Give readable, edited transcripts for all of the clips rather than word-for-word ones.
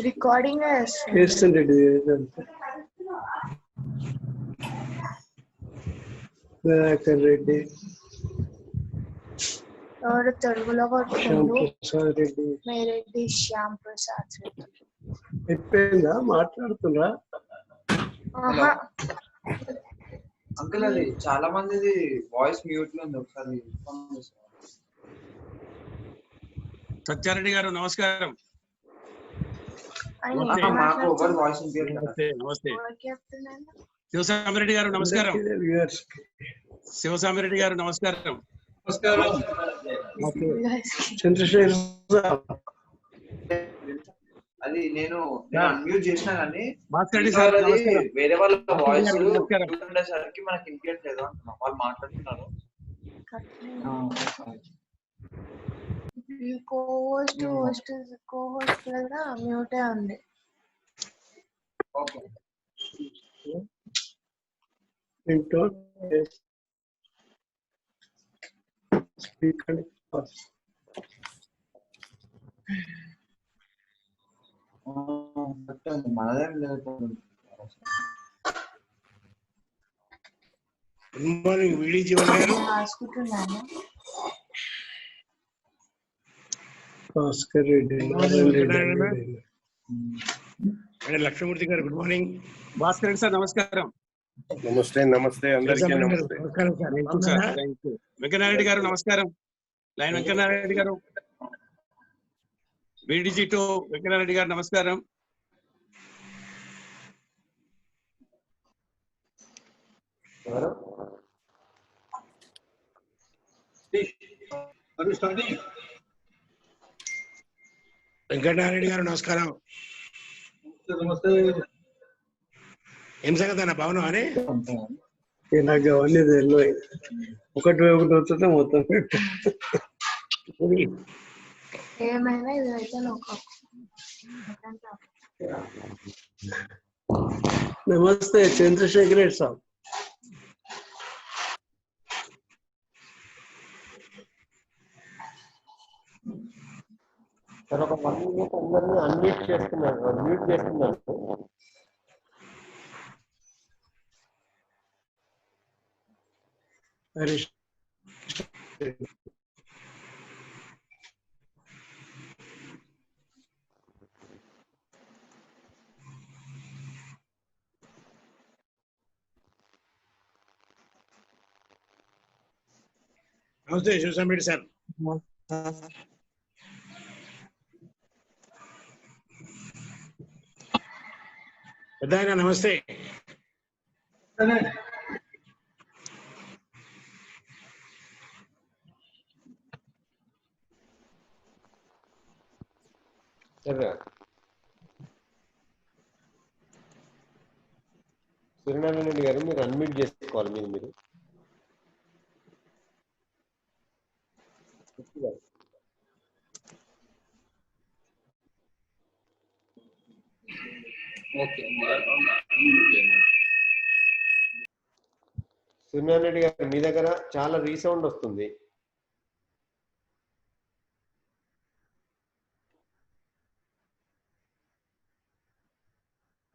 Recording Reddy ఎవరు తెలుగులో కొట్టుకుంటూ మేరెడ్డి శ్యామ్ ప్రసాద్ రెడ్డి అయిపోయిందా? మాట్లాడుతున్నా అంకుల్ అది చాలా మందిది వాయిస్ మ్యూట్ లో ఉంది, ఒకసారి సత్యారెడ్డి గారు నమస్కారం. మాకు ఒకరు వాయిస్ నమస్తే. శివసామిరెడ్డి గారు నమస్కారం. శివసామిరెడ్డి గారు నమస్కారం. చంద్రశేఖర్ అది నేను అన్మ్యూట్ చేసినా కానీ వేరే వాళ్ళ వాయిస్ ఉండేసరికి మనకి వినిపించలేదు అంటున్నాం. వాళ్ళు మాట్లాడుతున్నారు. కోహోస్ట్ మ్యూటే ఉంది. మనదేం లేదు. గుడ్ మార్నింగ్ వీడి జీవన్ గారు. రాసుకుంటున్నాను. భాస్కర్ రెడ్డి, లక్ష్మీమూర్తి గారు good morning. Bhaskar Reddy sir నమస్కారం. నమస్తే. నమస్తే అందరికీ నమస్తే. వెంకనారెడ్డి గారు నమస్కారం. లైన్ వెంకనారెడ్డి గారు. బీడీజీ టు వెంకనారెడ్డి గారు నమస్కారం. వెంకటనారాయణ గారు నమస్కారం. ఏం సంగతి అన్న భవనం అని నాకు అవన్నీ తెలియదు. ఒకటి అవుతుంటే మొత్తం ఏమైనా ఇదైతే నమస్తే చంద్రశేఖర్ రెడ్డి సార్. ఒక 1 minute అందరినీ అన్మ్యూట్ చేస్తున్నాను, మ్యూట్ చేస్తున్నాను. హరీష్ నమస్తే శివసామిరెడ్డి సార్. పెద్ద ఆయన నమస్తే. సూర్యనారాయణ రెడ్డి గారు మీరు అన్మ్యూట్ చేసుకోవాలి. మీరు సూర్యనారాయణ రెడ్డి గారు మీ దగ్గర చాలా రీసౌండ్ వస్తుంది.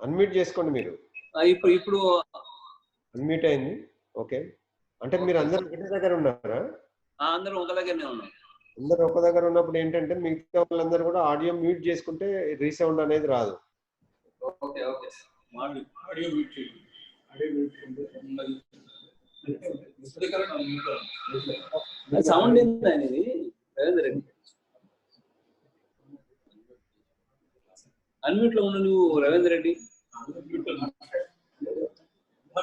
అన్మ్యూట్ చేసుకోండి మీరు. ఇప్పుడు అన్మ్యూట్ అయింది. ఓకే, అంటే మీరు అందరు ఒకటే దగ్గర ఉన్నారా? అందరూ ఒక దగ్గరనే ఉన్నాం. అందరు ఒక దగ్గర ఉన్నప్పుడు ఏంటంటే మిగతా వాళ్ళందరూ కూడా ఆడియో మ్యూట్ చేసుకుంటే రీసౌండ్ అనేది రాదు. ఓకే ఓకే, ఆడియో మ్యూట్ చేయండి. సౌండ్ ఏంటి అనేది రవీందర్ రెడ్డి అన్మ్యూట్ లో ఉన్న నువ్వు. రవీందర్ రెడ్డి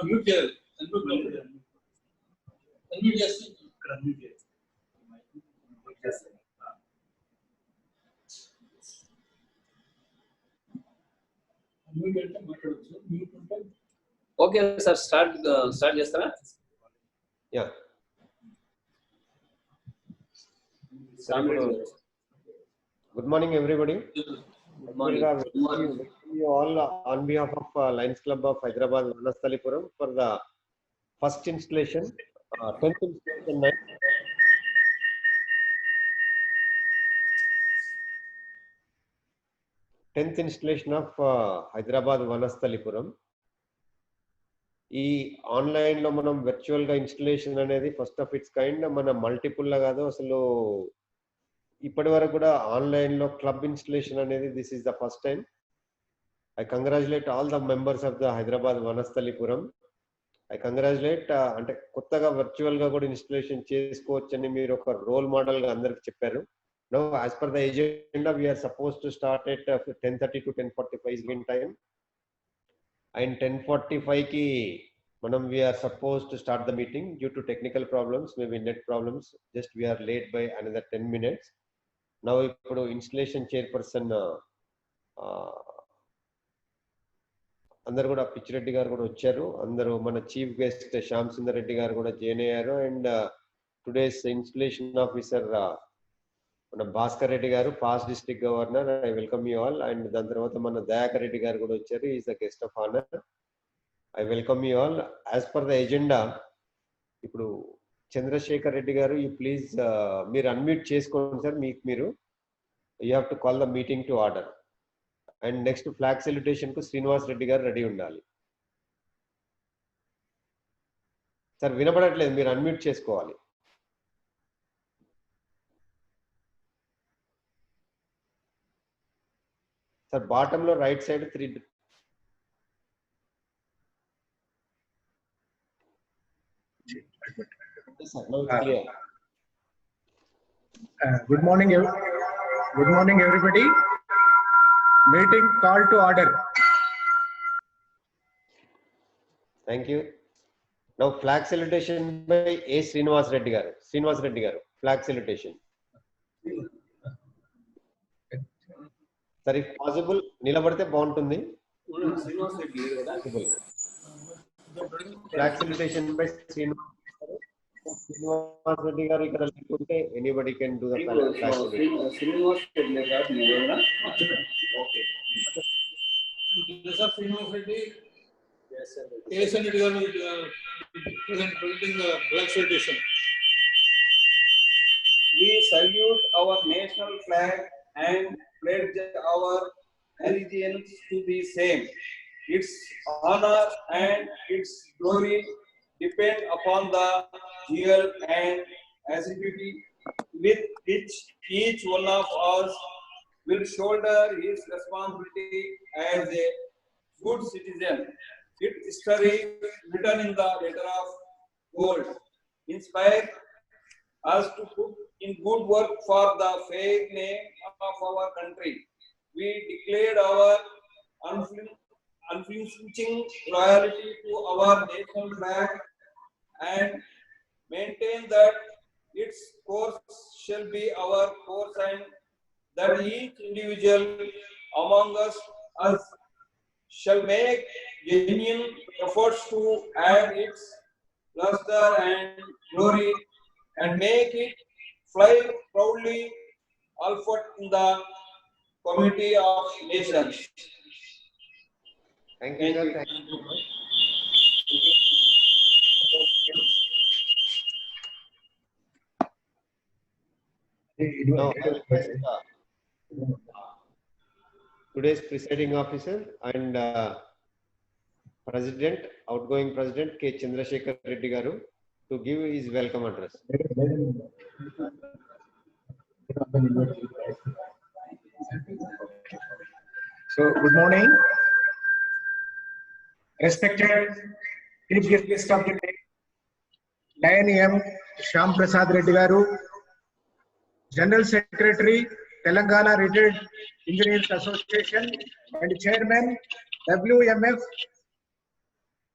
మ్యూట్ చేయాలి. అన్మ్యూట్ చేస్తే ఇక్కడ అన్మ్యూట్ చేయాలి. ఓకే సార్, స్టార్ట్ చేస్తారా? Yeah, good morning everybody. You all on behalf of Lions Club of Hyderabad, Vanasthalipuram, for the first installation 10th installation 9. Tenth installation of Hyderabad Vanasthalipuram. ఈ online లో మనం virtual గా installation అనేది first of it's kind మన multiple లా కాదు అసలు ఇప్పటి వరకు కూడా ఆన్లైన్ లో క్లబ్ ఇన్స్టలేషన్ అనేది this is the first time. I congratulate all the members of the Hyderabad Vanasthalipuram. I congratulate అంటే కొత్తగా వర్చువల్ గా కూడా ఇన్స్టలేషన్ చేసుకోవచ్చని మీరు ఒక రోల్ మోడల్ గా అందరికి చెప్పారు. Now, as per the agenda, we are supposed to start at 10:30 to 10:45 Indian time. And 10:45 ki manam we are supposed to start the meeting due to technical problems, maybe net problems. Just we are late by another 10 minutes. Now, ipudu installation chairperson అందరు కూడా పిచ్చిరెడ్డి గారు కూడా వచ్చారు. అందరూ మన chief guest Shyam Sundar Reddy గారు కూడా join అయ్యారు. అండ్ టుడేస్ ఇన్స్టలేషన్ ఆఫీసర్ మన భాస్కర్ రెడ్డి గారు, past district governor. I welcome you all. And దాని తర్వాత మన దయాకర్ రెడ్డి గారు కూడా వచ్చారు. Is the guest of honour. I welcome you all. As per the agenda ఇప్పుడు చంద్రశేఖర్ రెడ్డి గారు ఈ ప్లీజ్ మీరు అన్మ్యూట్ చేసుకోండి సార్. మీకు మీరు you have to call the meeting to order. And next flag salutation కు శ్రీనివాస్ రెడ్డి గారు రెడీ ఉండాలి. సార్ వినపడట్లేదు, మీరు అన్మ్యూట్ చేసుకోవాలి. సార్ బాటమ్ లో right side 3. Good morning, everybody. Meeting call to order. Thank you. Now flag salutation by A. Srinivas Reddy garu. Srinivas Reddy garu, flag salutation. Sir, if possible, nilabadite baguntundi. Flag salutation by Srinivas Reddy garu ikkada lekunte anybody can do the flag salutation. Srinivas Reddy garu okay. Srinivas Reddy. Yes, sir. Presenting the flag salutation. We salute our national flag and pledge our allegiance to the same. Its honor and its glory depend upon the zeal and assiduity with which each one of us will shoulder his responsibility as a good citizen. Its history written in the letter of gold inspire us to put in good work for the fair name of our country. We declared our unflinching loyalty to our national flag and maintain that its course shall be our course, and that each individual among us shall make genuine efforts to add its luster and glory and make it fly proudly alphabet in the community of nations. Thank you, sir. Thank you. Now, today's presiding officer and President, outgoing President K. Chandrasekhar Reddy garu to give his welcome address. So, good morning. Respected Chief Guest of the day, Lion M. Shyam Prasad Reddy garu, General Secretary, Telangana Retired Engineers Association and Chairman, WMF.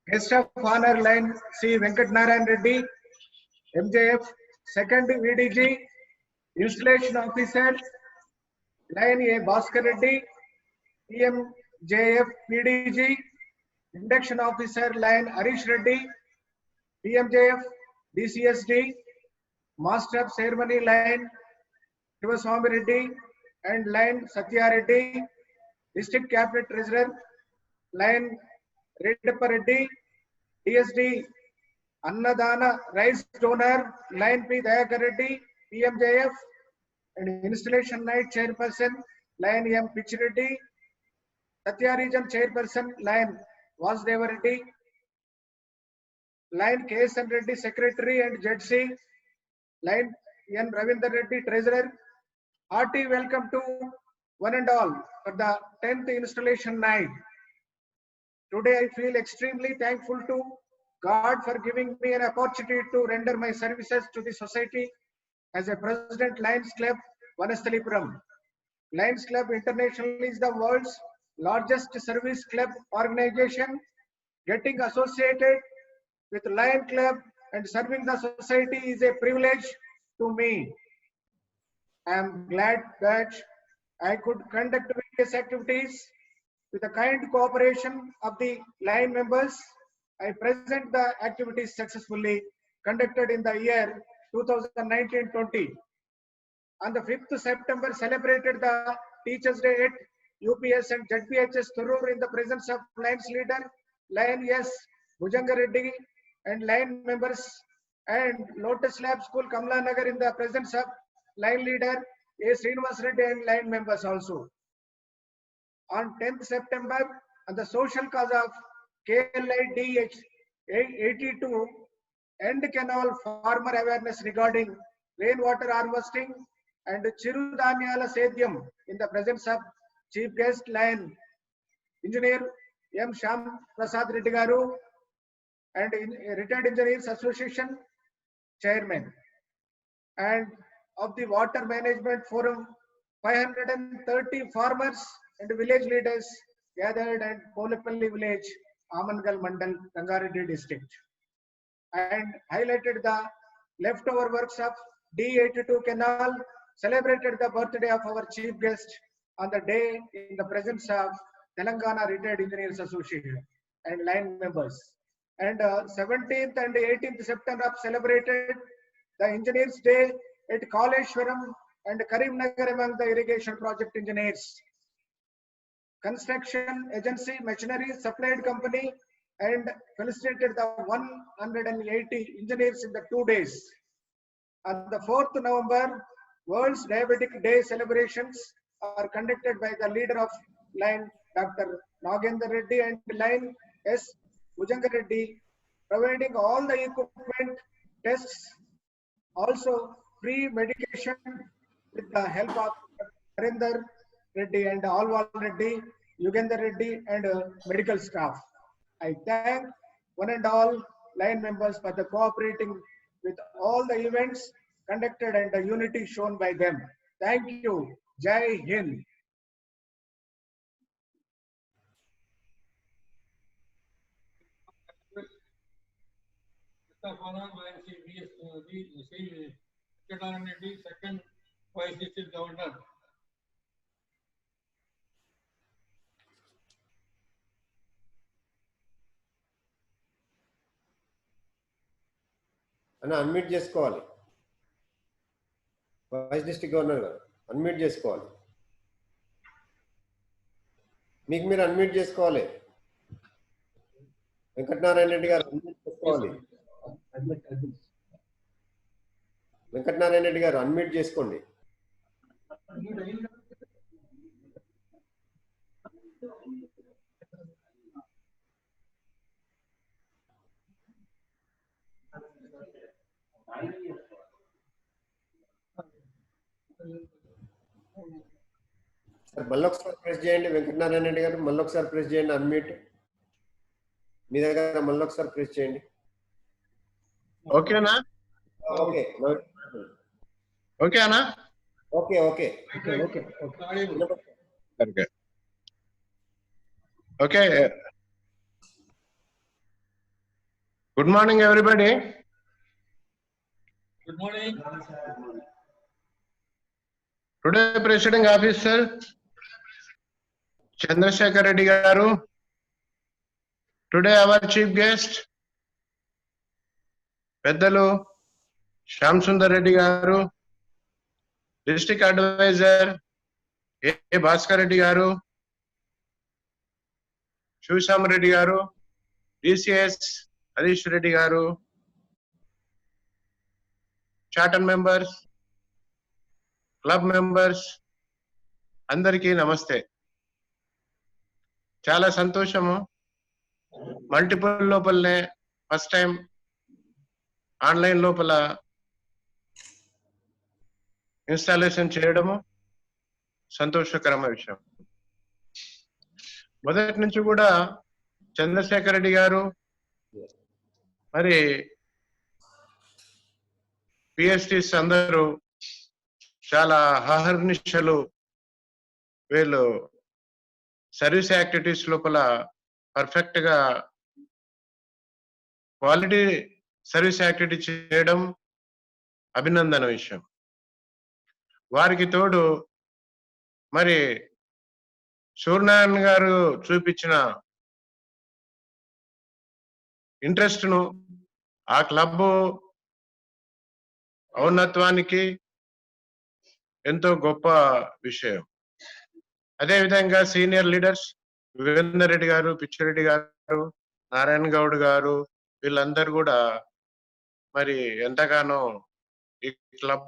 Guest of Honor Line C. Venkat Narayan Reddy, MJF, Second VDG, Installation Officer, Line A. Bhaskar Reddy, PMJF PDG, Induction Officer, Line Harish Reddy, PMJF DCSD, Master of Ceremony, Line Shivaswamy Reddy, and Line Satya Reddy, District Cabinet Treasurer, Line Redappa Reddy, DSD Annadana rice donor, line P. Dayakar Reddy, PMJF, and installation night chairperson, line M. Pitch Reddy, Satya region chairperson, line Vasudeva Reddy, line KSN Reddy secretary and JC, line N. Ravindra Reddy treasurer. Hearty welcome to one and all for the 10th installation night. Today I feel extremely thankful to God for giving me an opportunity to render my services to the society as a President Lions Club, Vanasthalipuram. Lions Club International is the world's largest service club organization. Getting associated with Lion Club and serving the society is a privilege to me. I am glad that I could conduct various activities with the kind cooperation of the line members. I present the activities successfully conducted in the year 2019-20. On the 5th September, celebrated the Teachers' Day at UPS and ZPHS Thurur in the presence of Lions leader, Lion S. Bhujanga Reddy and line members, and Lotus Lab School, Kamla Nagar in the presence of line leader A. Srinivas Reddy and line members also. On 10th September, on the social cause of KLIDH 82, End Canal farmer awareness regarding rainwater harvesting and Chirudanyala Sedyam in the presence of Chief Guest Line Engineer M. Shyam Prasad Reddy Garu and Retired Engineers Association Chairman, and of the Water Management Forum, 530 farmers and village leaders gathered at Polepalli village, Amangal Mandal, Rangareddy district, and highlighted the leftover works of D82 canal, celebrated the birthday of our chief guest on the day in the presence of Telangana Retired Engineers Association and line members. And 17th and 18th September celebrated the Engineers Day at Kaleshwaram and Karimnagar among the irrigation project engineers. Construction agency, machinery supplied company, and felicitated the 180 engineers in the 2 days. On the 4th November, World's Diabetic Day celebrations are conducted by the leader of line, Dr. Nagendra Reddy, and line S. Bhujanga Reddy, providing all the equipment, tests, also free medication with the help of Narendra Reddy and Alwal Reddy, Yugendra Reddy, and medical staff. I thank one and all line members for the cooperating with all the events conducted and the unity shown by them. Thank you. Jai Hind. Second Vice District Governor. అన్న unmute చేసుకోవాలి. Vice district governor గారు unmute చేసుకోవాలి. మీకు మీరు unmute చేసుకోవాలి. వెంకటనారాయణ రెడ్డి గారు unmute చేసుకోవాలి. వెంకటనారాయణ రెడ్డి గారు అన్మ్యూట్ చేసుకోండి. సార్ మళ్ళొకసారి ప్రెస్ చేయండి. వెంకటనారాయణ రెడ్డి గారు మళ్ళొకసారి ప్రెస్ చేయండి. అన్మ్యూట్ మీ దగ్గర మళ్ళొకసారి ప్రెస్ చేయండి. ఓకేనా? ఓకే ఓకేనా? Okay okay Okay. Okay okay. Good morning everybody. Good morning. Today presiding officer Chandrashekar Reddy garu, today our chief guest పెద్దలు శ్యామ్ సుందర్ రెడ్డి గారు, డిస్ట్రిక్ట్ అడ్వైజర్ ఏ భాస్కర్ రెడ్డి గారు, శివశ్యామ రెడ్డి గారు, డిసిఎస్ హరీష్ రెడ్డి గారు, చార్టర్ మెంబర్స్, క్లబ్ మెంబర్స్ అందరికీ నమస్తే. చాలా సంతోషము. మల్టిపుల్ లోపలనే ఫస్ట్ టైం ఆన్లైన్ లోపల ఇన్స్టాలేషన్ చేయడము సంతోషకరమైన విషయం. మొదటి నుంచి కూడా చంద్రశేఖర్ రెడ్డి గారు మరి పిఎస్టీస్ అందరూ చాలా అహర్నిశలు వీళ్ళు సర్వీస్ యాక్టివిటీస్ లోపల పర్ఫెక్ట్ గా క్వాలిటీ సర్వీస్ యాక్టివిటీ చేయడం అభినందన విషయం. వారికి తోడు మరి సూర్యనారాయణ గారు చూపించిన ఇంట్రెస్ట్ ను ఆ క్లబ్ ఔన్నత్వానికి ఎంతో గొప్ప విషయం. అదే విధంగా సీనియర్ లీడర్స్ వివేందర్ రెడ్డి గారు, పిచ్చిరెడ్డి గారు, నారాయణ గౌడ్ గారు వీళ్ళందరూ కూడా మరి ఎంతగానో ఈ క్లబ్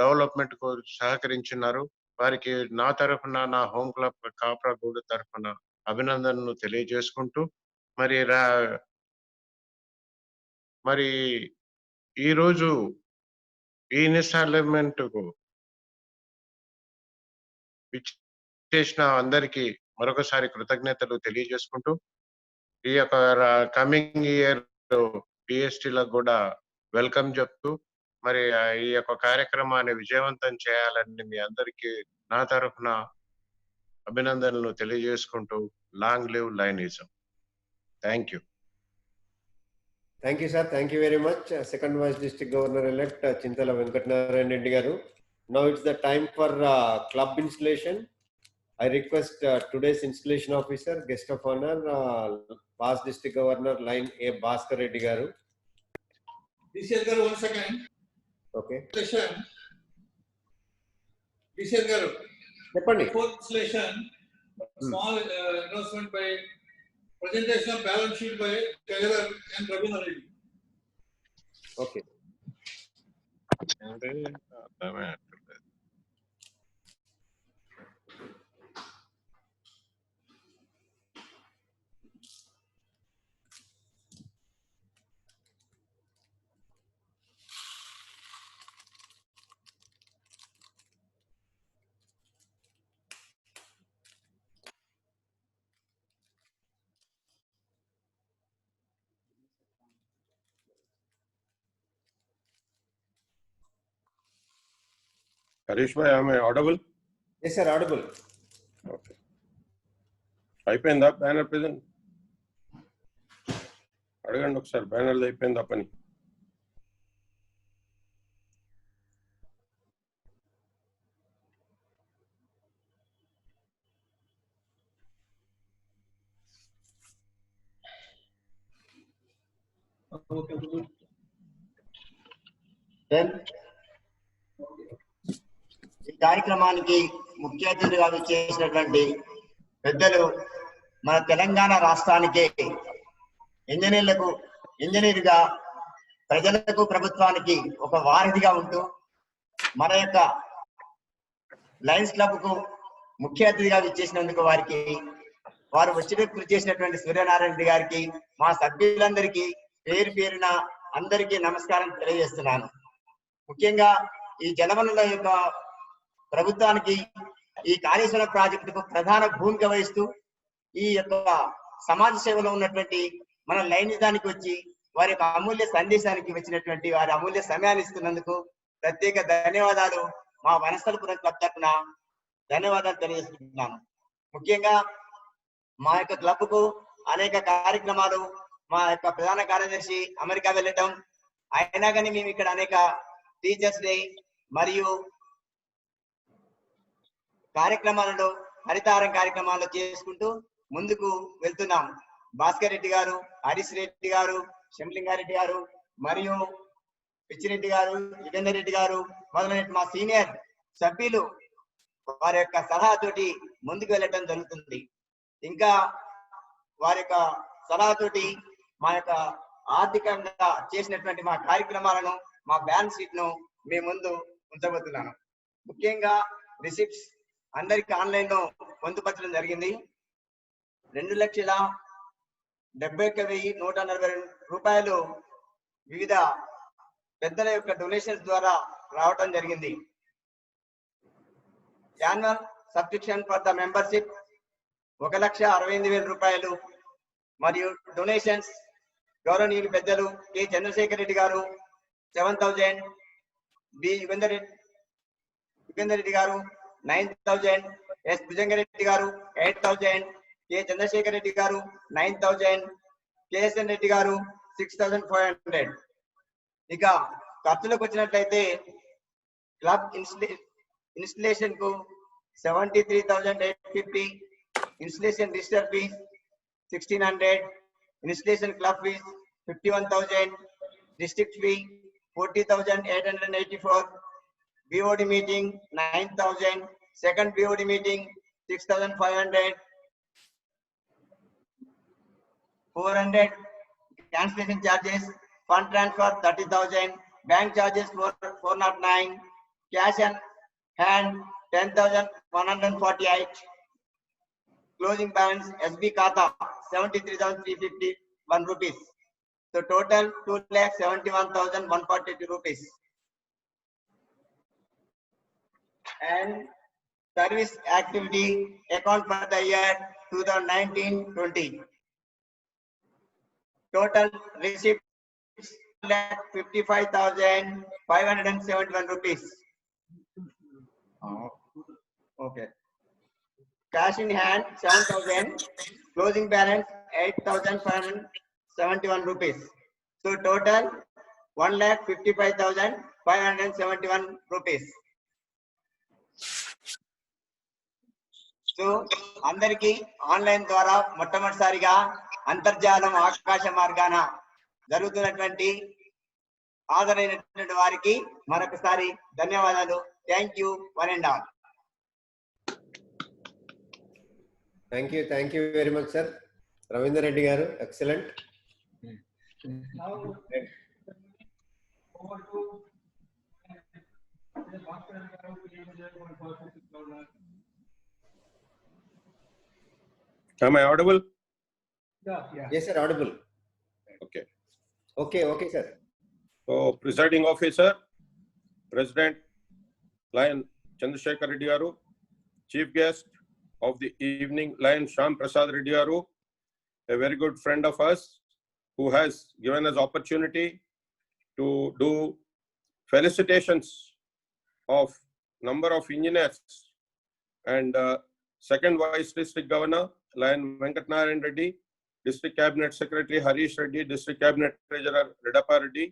డెవలప్మెంట్ కు సహకరించున్నారు. వారికి నా తరఫున, నా హోమ్ క్లబ్ కాప్రా గూడ తరఫున అభినందనలు తెలియజేసుకుంటూ మరి ఈరోజు ఈ ఇన్స్టాల్మెంట్ కు చేసిన అందరికీ మరొకసారి కృతజ్ఞతలు తెలియజేసుకుంటూ ఈ యొక్క కమింగ్ ఇయర్ పిఎస్టీలకు కూడా వెల్కమ్ చెప్తూ మరి ఈ యొక్క కార్యక్రమాన్ని విజయవంతం చేయాలని మీ అందరికీ నా తరఫున అభినందనలు తెలియజేసుకుంటూ long live lionism. Thank you. Thank you sir. Thank you very much. Second vice district governor elect Chintala Venkatanarayana Reddy garu. Now it's the time for club installation. I request today's installation officer, guest of honor, past district governor line A Bhaskar Reddy garu. DCL garu 1 second. Okay. Installation. DCL garu. Cheppandi. Before installation, small announcement by presentation of balance sheet by Treasurer and Ravindra Reddy. Okay. Harish bhai, am I audible? Yes sir, audible. Okay. అయిపోయిందా banner present? అడగండి ఒకసారి, బ్యానర్లు అయిపోయిందా పని? ఈ కార్యక్రమానికి ముఖ్య అతిథిగా చేసినటువంటి పెద్దలు మన తెలంగాణ రాష్ట్రానికి ఇంజనీర్గా ప్రజలకు ప్రభుత్వానికి ఒక వారధిగా ఉంటూ మన యొక్క లయన్స్ క్లబ్ కు ముఖ్య అతిథిగా విచ్చేసినందుకు వారు వచ్చి కృషి చేసినటువంటి సూర్యనారాయణ రెడ్డి గారికి, మా సభ్యులందరికీ పేరు పేరున అందరికీ నమస్కారం తెలియజేస్తున్నాను. ముఖ్యంగా ఈ జలవనరుల యొక్క ప్రభుత్వానికి ఈ కాళేశ్వరం ప్రాజెక్టుకు ప్రధాన భూమిక వహిస్తూ ఈ యొక్క సమాజ సేవలో ఉన్నటువంటి మన లైనిజానికి వచ్చి వారి యొక్క అమూల్య సందేశానికి వచ్చినటువంటి వారి అమూల్య సమయాన్ని ఇస్తున్నందుకు ప్రత్యేక ధన్యవాదాలు మా వనస్థలపురం క్లబ్ తరఫున ధన్యవాదాలు తెలియజేస్తున్నాను. ముఖ్యంగా మా యొక్క క్లబ్ కు అనేక కార్యక్రమాలు, మా యొక్క ప్రధాన కార్యదర్శి అమెరికా వెళ్ళటం అయినా కానీ మేము ఇక్కడ అనేక టీచర్స్ డే మరియు కార్యక్రమాలలో హరితారం కార్యక్రమాలు చేసుకుంటూ ముందుకు వెళ్తున్నాం. భాస్కర్ రెడ్డి గారు, హరీష్ రెడ్డి గారు, శంలింగారెడ్డి గారు మరియు పిచ్చిరెడ్డి గారు, యుగేందర్ రెడ్డి గారు మొదలైన మా సీనియర్ సభ్యులు వారి యొక్క సలహాతోటి ముందుకు వెళ్ళటం జరుగుతుంది. ఇంకా వారి యొక్క సలహాతోటి మా యొక్క ఆర్థికంగా చేసినటువంటి మా కార్యక్రమాలను మా బ్యాలెన్స్ షీట్ ను మీ ముందు ఉంచబోతున్నాను. ముఖ్యంగా రిసిప్ట్స్ అందరికి ఆన్లైన్ లో పొందుపరచడం జరిగింది. 2,71,140 రూపాయలు వివిధ పెద్దల యొక్క డొనేషన్స్ ద్వారా రావడం జరిగింది. Annual subscription for the membership 1,68,000 రూపాయలు మరియు డొనేషన్స్ గౌరవనీయులు పెద్దలు కె చంద్రశేఖర్ రెడ్డి గారు 7,000, బి యుగంధర్ రెడ్డి గారు 9,000, ఎస్ భుజంగరెడ్డి గారు 8,000, కె చంద్రశేఖర్ రెడ్డి గారు 9,000, కేఎస్ఎన్ రెడ్డి గారు 6,500. ఇక ఖర్చులకు వచ్చినట్లయితే క్లబ్ ఇన్స్టలేషన్ కు 73,850, installation register fee 1,600, installation club fee 51,000, district fee 40,884, BOD meeting 9,000, second BOD meeting 6,500, 400 cancellation charges, fund transfer 30,000, bank charges 409, cash and hand 10,148, closing balance SB Khata 73,351 rupees. So total 2,71,142 rupees. And service activity account for the year 2019-20. Total receipts 55,571 rupees. Okay. Cash in hand 7,000. Closing balance 8,571 rupees. So total 1,55,571 rupees. So అందరికి online ద్వారా మొట్టమొదటిసారిగా అంతర్జాలం ఆకాశ మార్గాన జరుగుతున్నటువంటి హాజరైనటువంటి వారికి మరొకసారి ధన్యవాదాలు. Thank you one and all. Thank you very much sir. Ravinder Reddy గారు excellent. Am I audible? Yes, sir, audible. Okay, sir. So, presiding officer, President Lion Chandrasekhar Reddy garu, chief guest of the evening Lion Shyam Prasad Reddy garu, a very good friend of us who has given us opportunity to do felicitations of number of engineers, and second vice district governor Lion Venkatnarayan Reddy, district cabinet secretary Harish Reddy, district cabinet treasurer Redappa Reddy,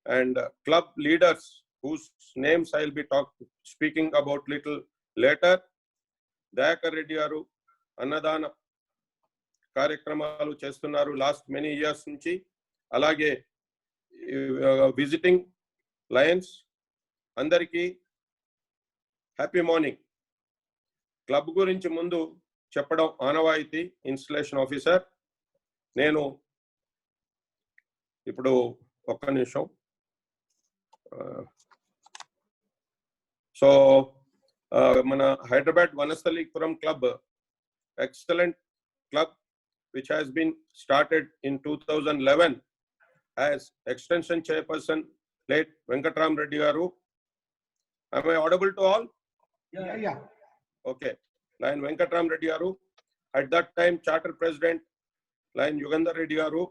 and club leaders whose names I will be speaking about little later. Dayakar Reddy garu annadana కార్యక్రమాలు చేస్తున్నారు last many years నుంచి. అలాగే visiting Lions అందరికీ happy morning. Club గురించి ముందు చెప్పడం ఆనవాయితీ. Installation officer నేను ఇప్పుడు ఒక్క నిమిషం. సో మన Hyderabad Vanasthalipuram club excellent club which has been started in 2011 as extension chairperson late Venkatram Reddy garu. Am I audible to all? Yeah. Okay. Lion Venkatram Reddy garu, at that time charter president Lion Yugandhar Reddy garu.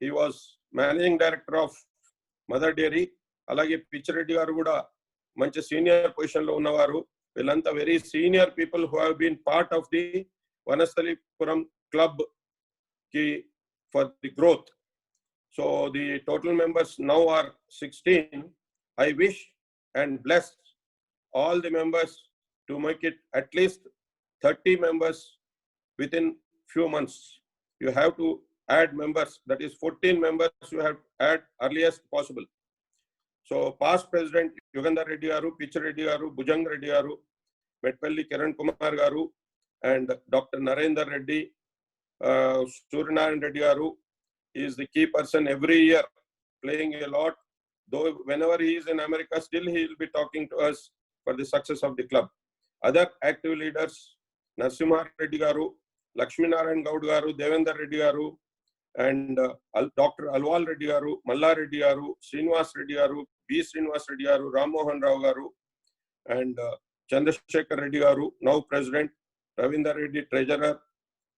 He was managing director of Mother Dairy. Alage Pitch Reddy garu kuda manchi senior position lo unnavaru. Villanta very senior people who have been part of the Vanasthalipuram club for the growth. So the total members now are 16. I wish and bless all the members to make it at least 30 members within few months. You have to add members, that is 14 members you have to add earliest possible. So past president Yugandhar Reddy garu, Pitch Reddy garu, Bhujang Reddy garu, Metpalli Kiran Kumar garu, and Dr. Narendra Reddy, Suryanarayan Reddy garu is the key person every year, playing a lot Though whenever he is in America, still he will be talking to us for the success of the club. Other active leaders, Narasimha Reddy Garu, Lakshmi Narayan Gaud Garu, Devendra Reddy Garu, and Dr. Alwal Reddy Garu, Malla Reddy Garu, Srinivas Reddy Garu, B. Srinivas Reddy Garu, Ram Mohan Rao Garu, and Chandrasekhar Reddy Garu, now President, Ravindra Reddy, Treasurer,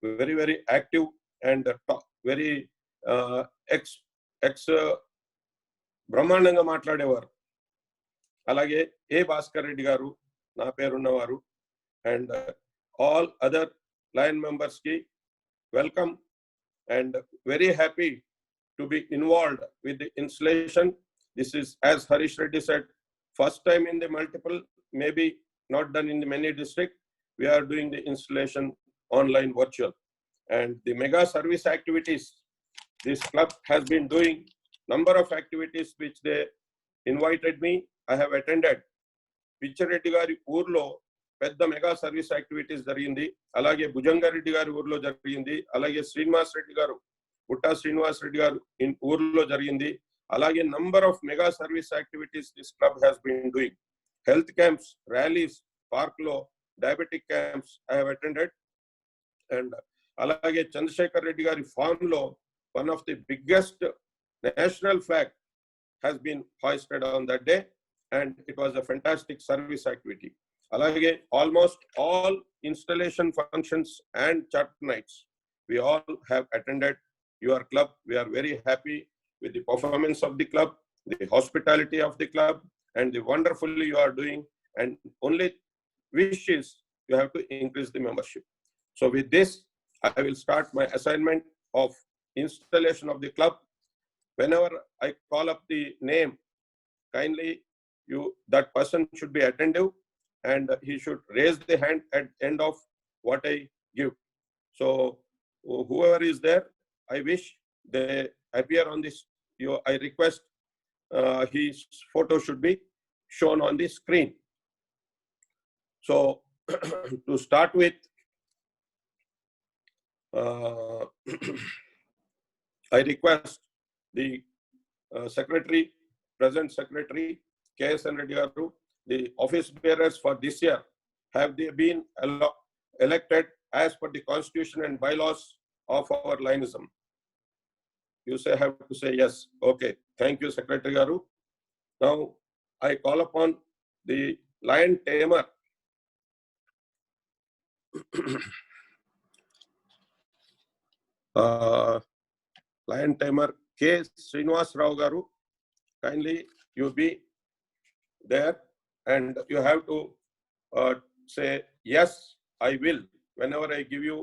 very, very active and very ex బ్రహ్మాండంగా మాట్లాడేవారు. అలాగే ఏ భాస్కర్ రెడ్డి గారు, నా పేరున్నవారు, and all other lion members కి welcome and very happy to be involved with the installation. This is, as Harish Reddy said, first time in the multiple, maybe not done in the many districts. We are doing the installation online virtual, and the mega service activities this club has been doing. Number of activities which they invited me, I have attended. Pichareddy Gari ఊర్లో పెద్ద mega service activities జరిగింది. అలాగే భుజంగారెడ్డి గారి ఊర్లో జరిగింది. అలాగే శ్రీనివాస్ రెడ్డి గారు, పుట్టా శ్రీనివాస్ రెడ్డి గారు ఊర్లో జరిగింది. అలాగే number of mega service activities this club has been doing. Health camps, rallies, park లో diabetic camps I have attended. And అలాగే చంద్రశేఖర్ రెడ్డి గారి ఫార్మ్ లో one of the biggest national flag has been hoisted on that day, and it was a fantastic service activity. Alage almost all installation functions and charter nights we all have attended your club. We are very happy with the performance of the club, the hospitality of the club, and the wonderfully you are doing, and only wish is you have to increase the membership. So with this, I will start my assignment of installation of the club. Whenever I call up the name, kindly that person should be attentive, and he should raise the hand at end of what I give. So whoever is there, I wish they appear on this. I request his photo should be shown on the screen. So to start with, I request the secretary, present secretary, KSN Reddy Garu, the office bearers for this year, have they been elected as per the constitution and bylaws of our Lionism? You have to say yes. Okay. Thank you, Secretary Garu. Now I call upon the lion tamer. Lion tamer K. Srinivas Rao Garu, kindly you be there, and you have to say yes, I will. Whenever I give you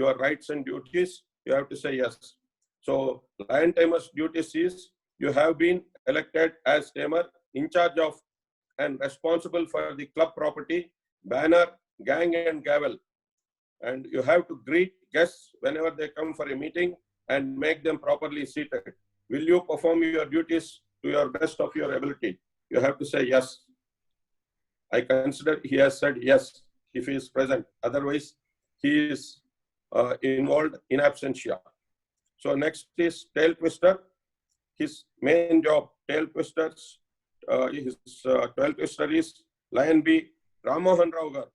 your rights and duties, you have to say yes. So lion tamer's duties is, you have been elected as tamer, in charge of and responsible for the club property, banner, gang and gavel, and you have to greet guests whenever they come for a meeting and make them properly seated. Will you perform your duties to your best of your ability? You have to say yes. I consider he has said yes if he is present. Otherwise, he is involved in absentia. So next is tail twister. His main job, tail twisters, his tail twister is Lion B. Ram Mohan Rao Garu.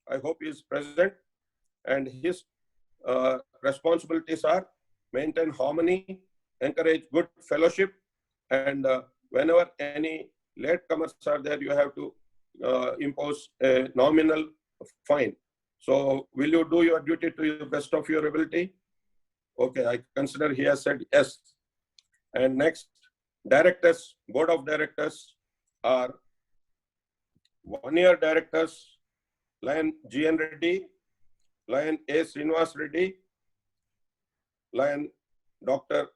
I hope he is present, and his responsibilities are maintain harmony, encourage good fellowship, and whenever any latecomers are there, you have to impose a nominal fine. So will you do your duty to the best of your ability? Okay, I consider he has said yes. And next, directors, board of directors are 1-year directors, Lion G.N. Reddy, Lion A. Srinivas Reddy, Lion Dr.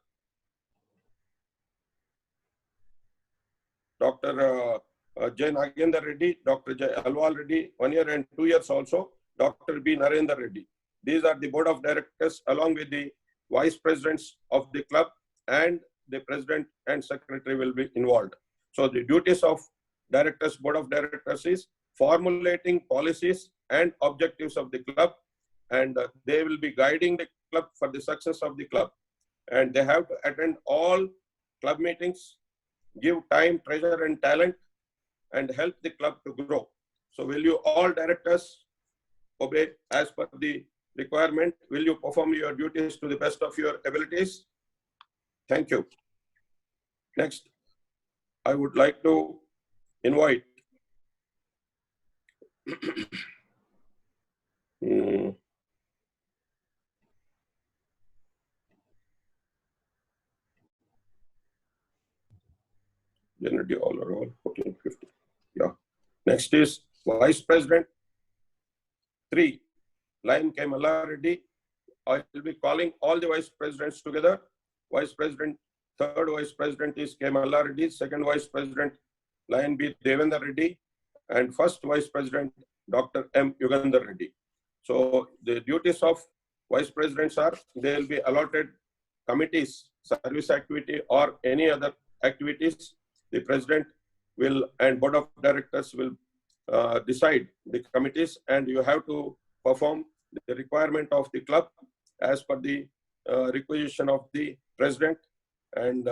J. Nagendra Reddy, Dr. J. Alwal Reddy, 1 year and 2 years also, Dr. B. Narendra Reddy. These are the board of directors along with the vice presidents of the club, and the president and secretary will be involved. So the duties of directors, board of directors is formulating policies and objectives of the club, and they will be guiding the club for the success of the club. And they have to attend all club meetings, give time, treasure, and talent, and help the club to grow. So will you all directors obey as per the requirement? Will you perform your duties to the best of your abilities? Thank you. Next, I would like to invite generally all are all 14, 15. Yeah. Next is Vice President 3, Lion K. Malla Reddy. I will be calling all the Vice Presidents together. Vice President, third Vice President is K. Malla Reddy, second Vice President Lion B. Devendra Reddy, and first Vice President Dr. M. Yugandhar Reddy. So the duties of Vice Presidents are, they will be allotted committees, service activity or any other activities. The President will and Board of Directors will decide the committees, and you have to perform the requirement of the club as per the requisition of the President, and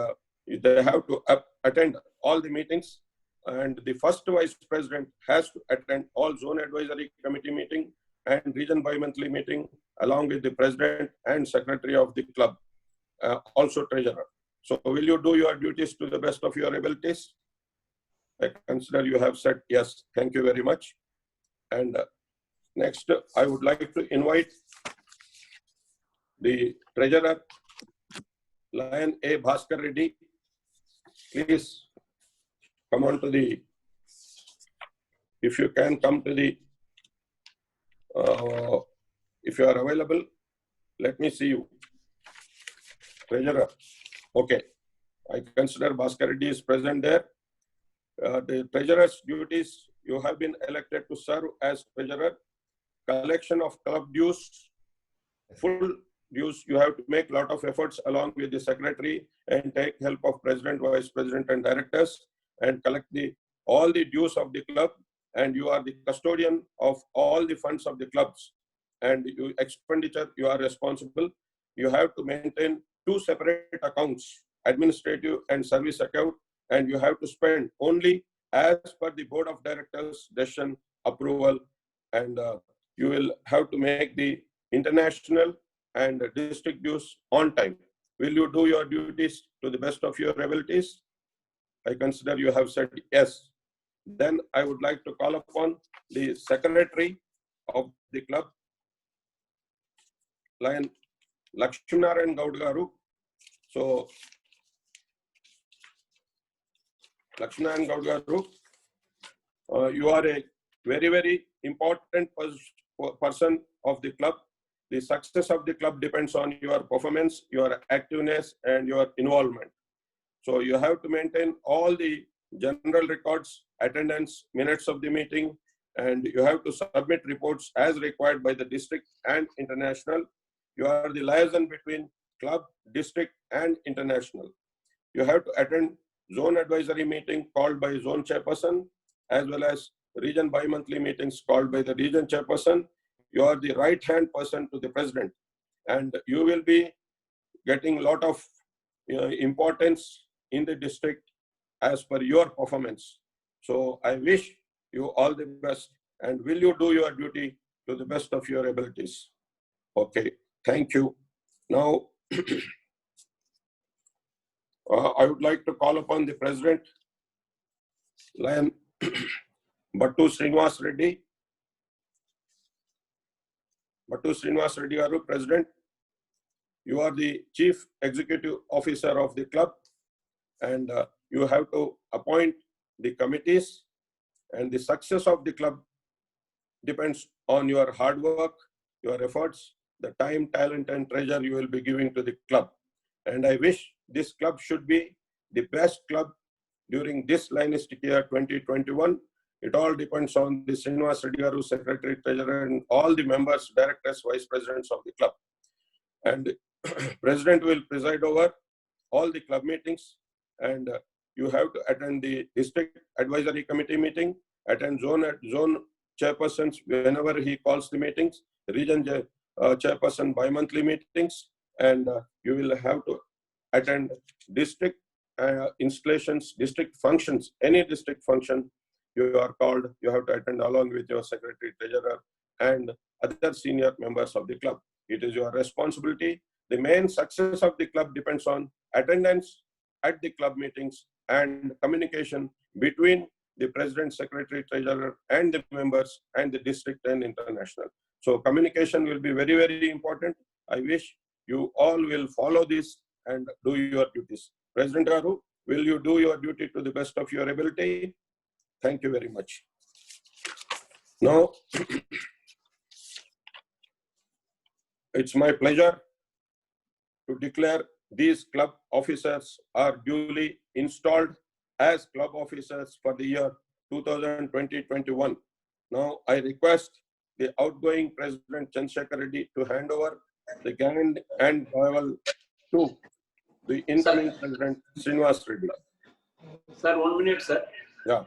they have to attend all the meetings, and the first Vice President has to attend all Zone Advisory Committee meeting and Region bi-monthly meeting along with the President and Secretary of the club, also Treasurer. So will you do your duties to the best of your abilities? I consider you have said yes. Thank you very much. And next, I would like to invite the Treasurer, Lion A. Bhaskar Reddy. Please come on to the, if you can come to the, if you are available, let me see you. Treasurer. Okay. I consider Bhaskar Reddy is present there. The Treasurer's duties, you have been elected to serve as Treasurer. Collection of club dues, full dues, you have to make a lot of efforts along with the Secretary and take help of President, Vice President and Directors and collect all the dues of the club, and you are the custodian of all the funds of the clubs, and expenditure you are responsible. You have to maintain 2 separate accounts, administrative and service account, and you have to spend only as per the Board of Directors decision approval, and you will have to make the international and district dues on time. Will you do your duties to the best of your abilities? I consider you have said yes. Then I would like to call upon the Secretary of the club, Lion Lakshminarayan Gaud Garu. So, Lakshminarayan Gaud Garu, you are a very, very important person of the club. The success of the club depends on your performance, your activeness, and your involvement. So you have to maintain all the general records, attendance, minutes of the meeting, and you have to submit reports as required by the district and international. You are the liaison between club, district, and international. You have to attend zone advisory meeting called by zone chairperson, as well as region bi-monthly meetings called by the region chairperson. You are the right-hand person to the President, and you will be getting a lot of importance in the district as per your performance. So I wish you all the best, and will you do your duty to the best of your abilities? Okay, thank you. Now, I would like to call upon the President, Lion Bhattu Srinivas Reddy. Bhattu Srinivas Reddy Garu, President. You are the Chief Executive Officer of the club, and you have to appoint the committees, and the success of the club depends on your hard work, your efforts, the time, talent, and treasure you will be giving to the club. And I wish this club should be the best club during this Lionistic year 2021. It all depends on the Srinivas Reddy Garu, Secretary, Treasurer, and all the members, directors, vice presidents of the club. And President will preside over all the club meetings, and you have to attend the district advisory committee meeting, attend zone chairpersons whenever he calls the meetings, region chairperson bi-monthly meetings, and you will have to attend district installations, district functions, any district function, you are called, you have to attend along with your secretary, treasurer, and other senior members of the club. It is your responsibility. The main success of the club depends on attendance at the club meetings and communication between the president, secretary, treasurer, and the members and the district and international. So communication will be very, very important. I wish you all will follow this and do your duties. President Garu, will you do your duty to the best of your ability? Thank you very much. Now, it's my pleasure to declare these club officers are duly installed as club officers for the year 2020-21. Now, I request the outgoing President Chandrasekhar Reddy to hand over the gang and gavel to the incoming President Srinivas Reddy. Sir, 1 minute, sir. Yeah.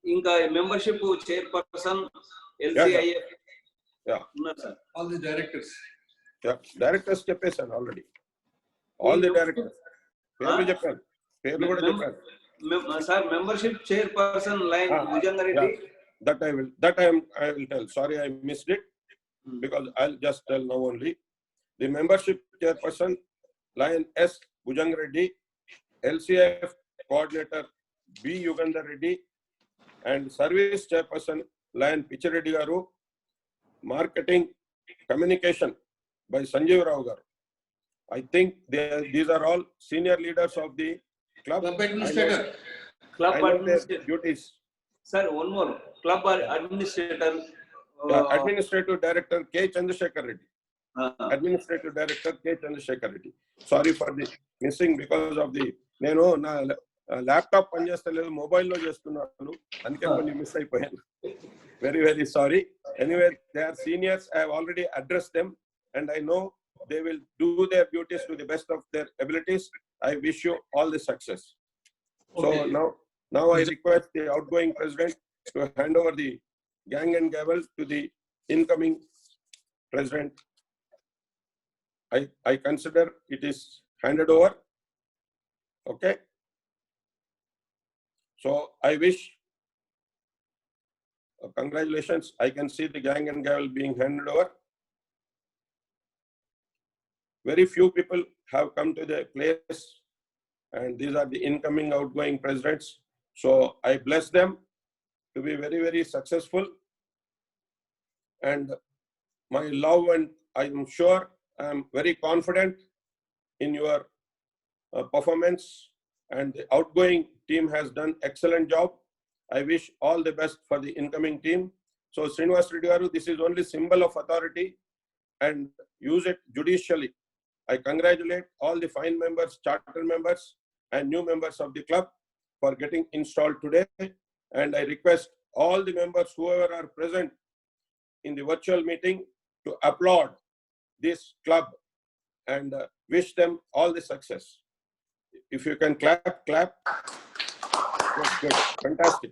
Inka membership chairperson, LCIF. Yeah. No, sir. All the directors. Yeah. Directors చెప్పేసాను already. All the directors. పేర్లు చెప్పాను. పేర్లు కూడా చెప్పాను. Sir, membership chairperson line Bhujanga Reddy. That I will tell. Sorry, I missed it because I'll just tell now only. The membership chairperson line S Bhujanga Reddy, LCIF coordinator B Yugandhar Reddy, and service chairperson line Pichireddy Garu, marketing communication by Sanjeev Rao Garu. I think these are all senior leaders of the club. Club administrator. Club administrator duties. Sir, one more. Club administrator. Administrative director K Chandrasekhar Reddy. Administrative director K Chandrasekhar Reddy. Sorry for the missing because of the నేను నా laptop పనిచేస్తలేదు మొబైల్లో చేస్తున్నాను అందుకే కొన్ని miss అయిపోయాను very very sorry. Anyway, they are seniors. I have already addressed them and I know they will do their duties to the best of their abilities. I wish you all the success. Okay. So now I request the outgoing president to hand over the gang and gavel to the incoming president. I consider it is handed over. Okay. So I wish congratulations. I can see the gang and gavel being handed over. Very few people have come to the place and these are the incoming outgoing presidents. So I bless them to be very, very successful. And my love, and I am sure, I am very confident in your performance, and the outgoing team has done excellent job. I wish all the best for the incoming team. So Srinivas Reddy Garu, this is only symbol of authority and use it judicially. I congratulate all the fine members, charter members, and new members of the club for getting installed today. And I request all the members, whoever are present in the virtual meeting, to applaud this club and wish them all the success. If you can clap, clap. Good. Fantastic.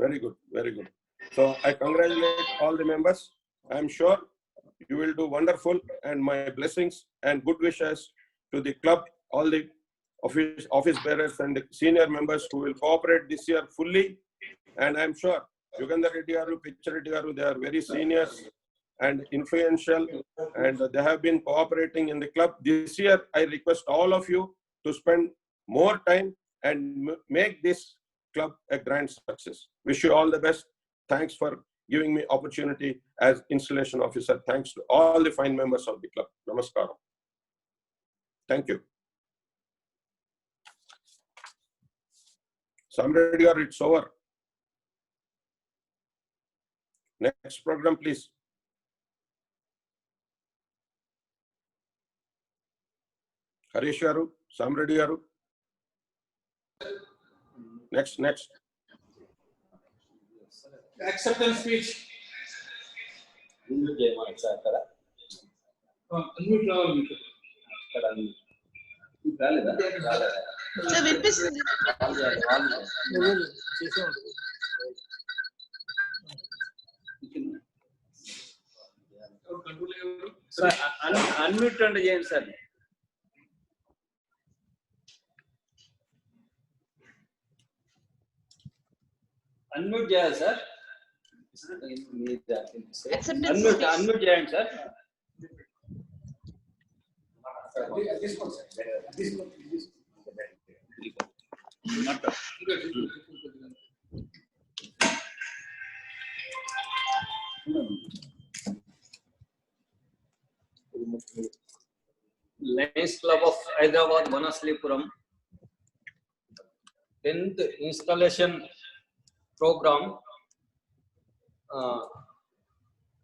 Very good, very good. So I congratulate all the members. I am sure you will do wonderful, and my blessings and good wishes to the club, all the office bearers and the senior members who will cooperate this year fully. And I am sure Yugandhar Reddy Garu, Pichireddy Garu, they are very seniors and influential, and they have been cooperating in the club. This year, I request all of you to spend more time and make this club a grand success. Wish you all the best. Thanks for giving me opportunity as installation officer. Thanks to all the fine members of the club. Namaskaram. Thank you. Somebody, or it's over. Next program, please. Harish Garu, Samreddy Garu. Next. Acceptance speech. Unmute unmute and change, sir. Unmute చేయాలి sir. Acceptance Unmute చేయండి sir. Lions Club of Hyderabad, Vanaslipuram, 10th installation program.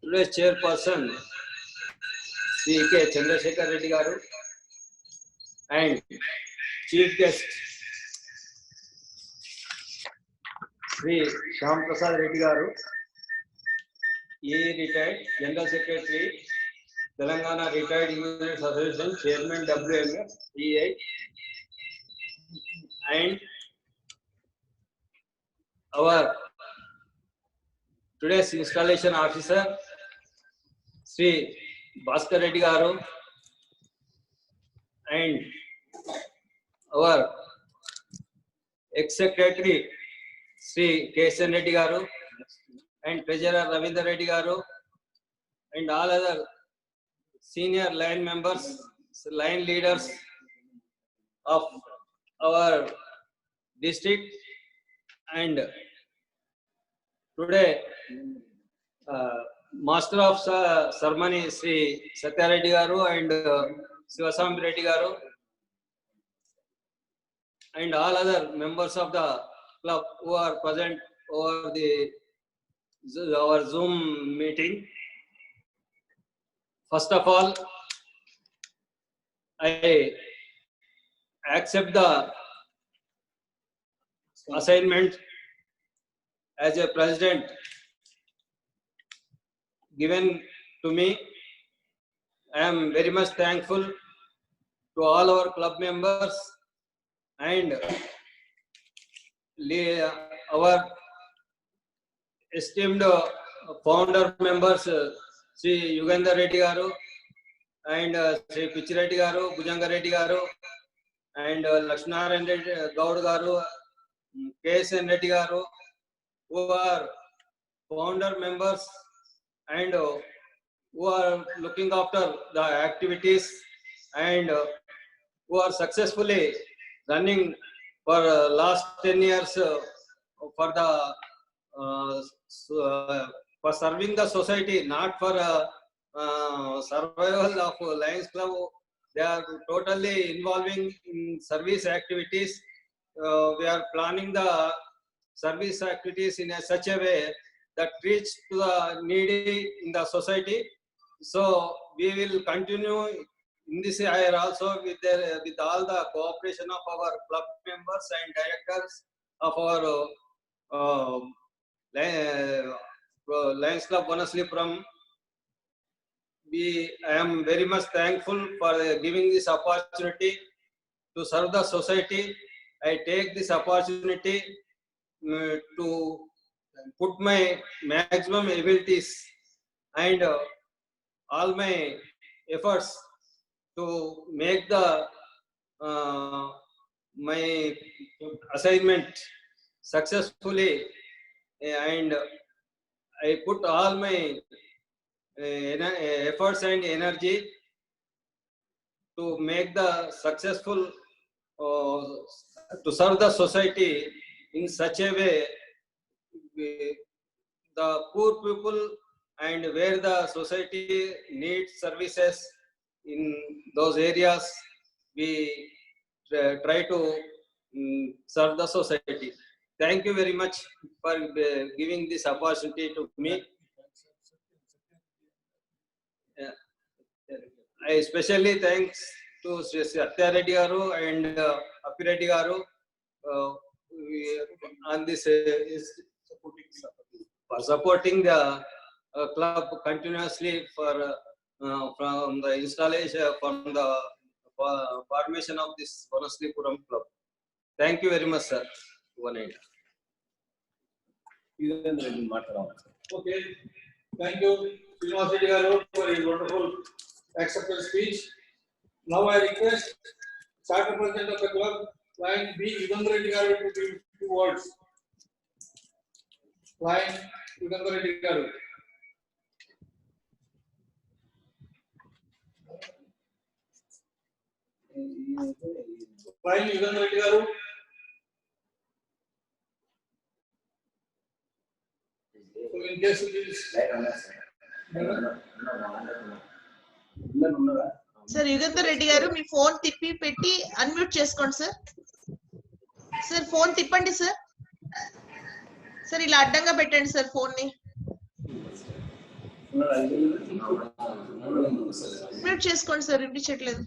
Today's chairperson C.K. Chandrasekhar Reddy Garu and chief guest Sri Shyam Prasad Reddy Garu, EE retired, General Secretary, Telangana Retired Engineers Association, Chairman WMF, EI, and our today's installation officer, Sri Bhaskar Reddy Garu, and our ex-secretary, Sri K.S.N. Reddy Garu, and Treasurer Ravindra Reddy Garu, and all other senior line members, line leaders of our district. And today, Master of Ceremony Sri Satya Reddy Garu and Sivaswami Reddy Garu, and all other members of the club who are present over our Zoom meeting. First of all, I accept the assignment as a president given to me. I am very much thankful to all our club members and our esteemed founder members, Sri Yugandhar Reddy Garu and Sri Pichi Reddy Garu, Bhujanga Reddy Garu, and Lakshminarayan Reddy Gaud Garu, K.S.N. Reddy Garu, who are founder members and who are looking after the activities and who are successfully running for last 10 years for the for serving the society, not for survival of Lions Club. They are totally involving in service activities. We are planning the service activities in such a way that reach to the needy in the society. So we will continue in this year also with all the cooperation of our club members and directors of our Lions Club Vanaslipuram. I am very much thankful for giving this opportunity to serve the society. I take this opportunity to put my maximum abilities and all my efforts to make the my assignment successfully, and I put all my efforts and energy to make the successful to serve the society in such a way the poor people and where the society needs services in those areas, we try to serve the society. Thank you very much for giving this opportunity to me. I especially thanks to Sri Satya Reddy Garu and Appi Reddy Garu on this for supporting the club continuously for from the installation, from the formation of this Vanaslipuram club. Thank you very much, sir. Okay, thank you, Srinivas Reddy Garu, for your wonderful acceptance speech. Now I request Charter President of the club, Lion B. Yugandhar Reddy Garu, to give 2 words. Lion Yugandhar Reddy garu. Lion Yugandhar Reddy garu. So in case it is sir Yugandhar Reddy garu మీ phone తిప్పి పెట్టి unmute చేసుకోండి sir. Sir phone తిప్పండి sir. Sir ఇలా అడ్డంగా పెట్టండి sir phone ని. Mute చేసుకోండి సార్, వినిపించట్లేదు.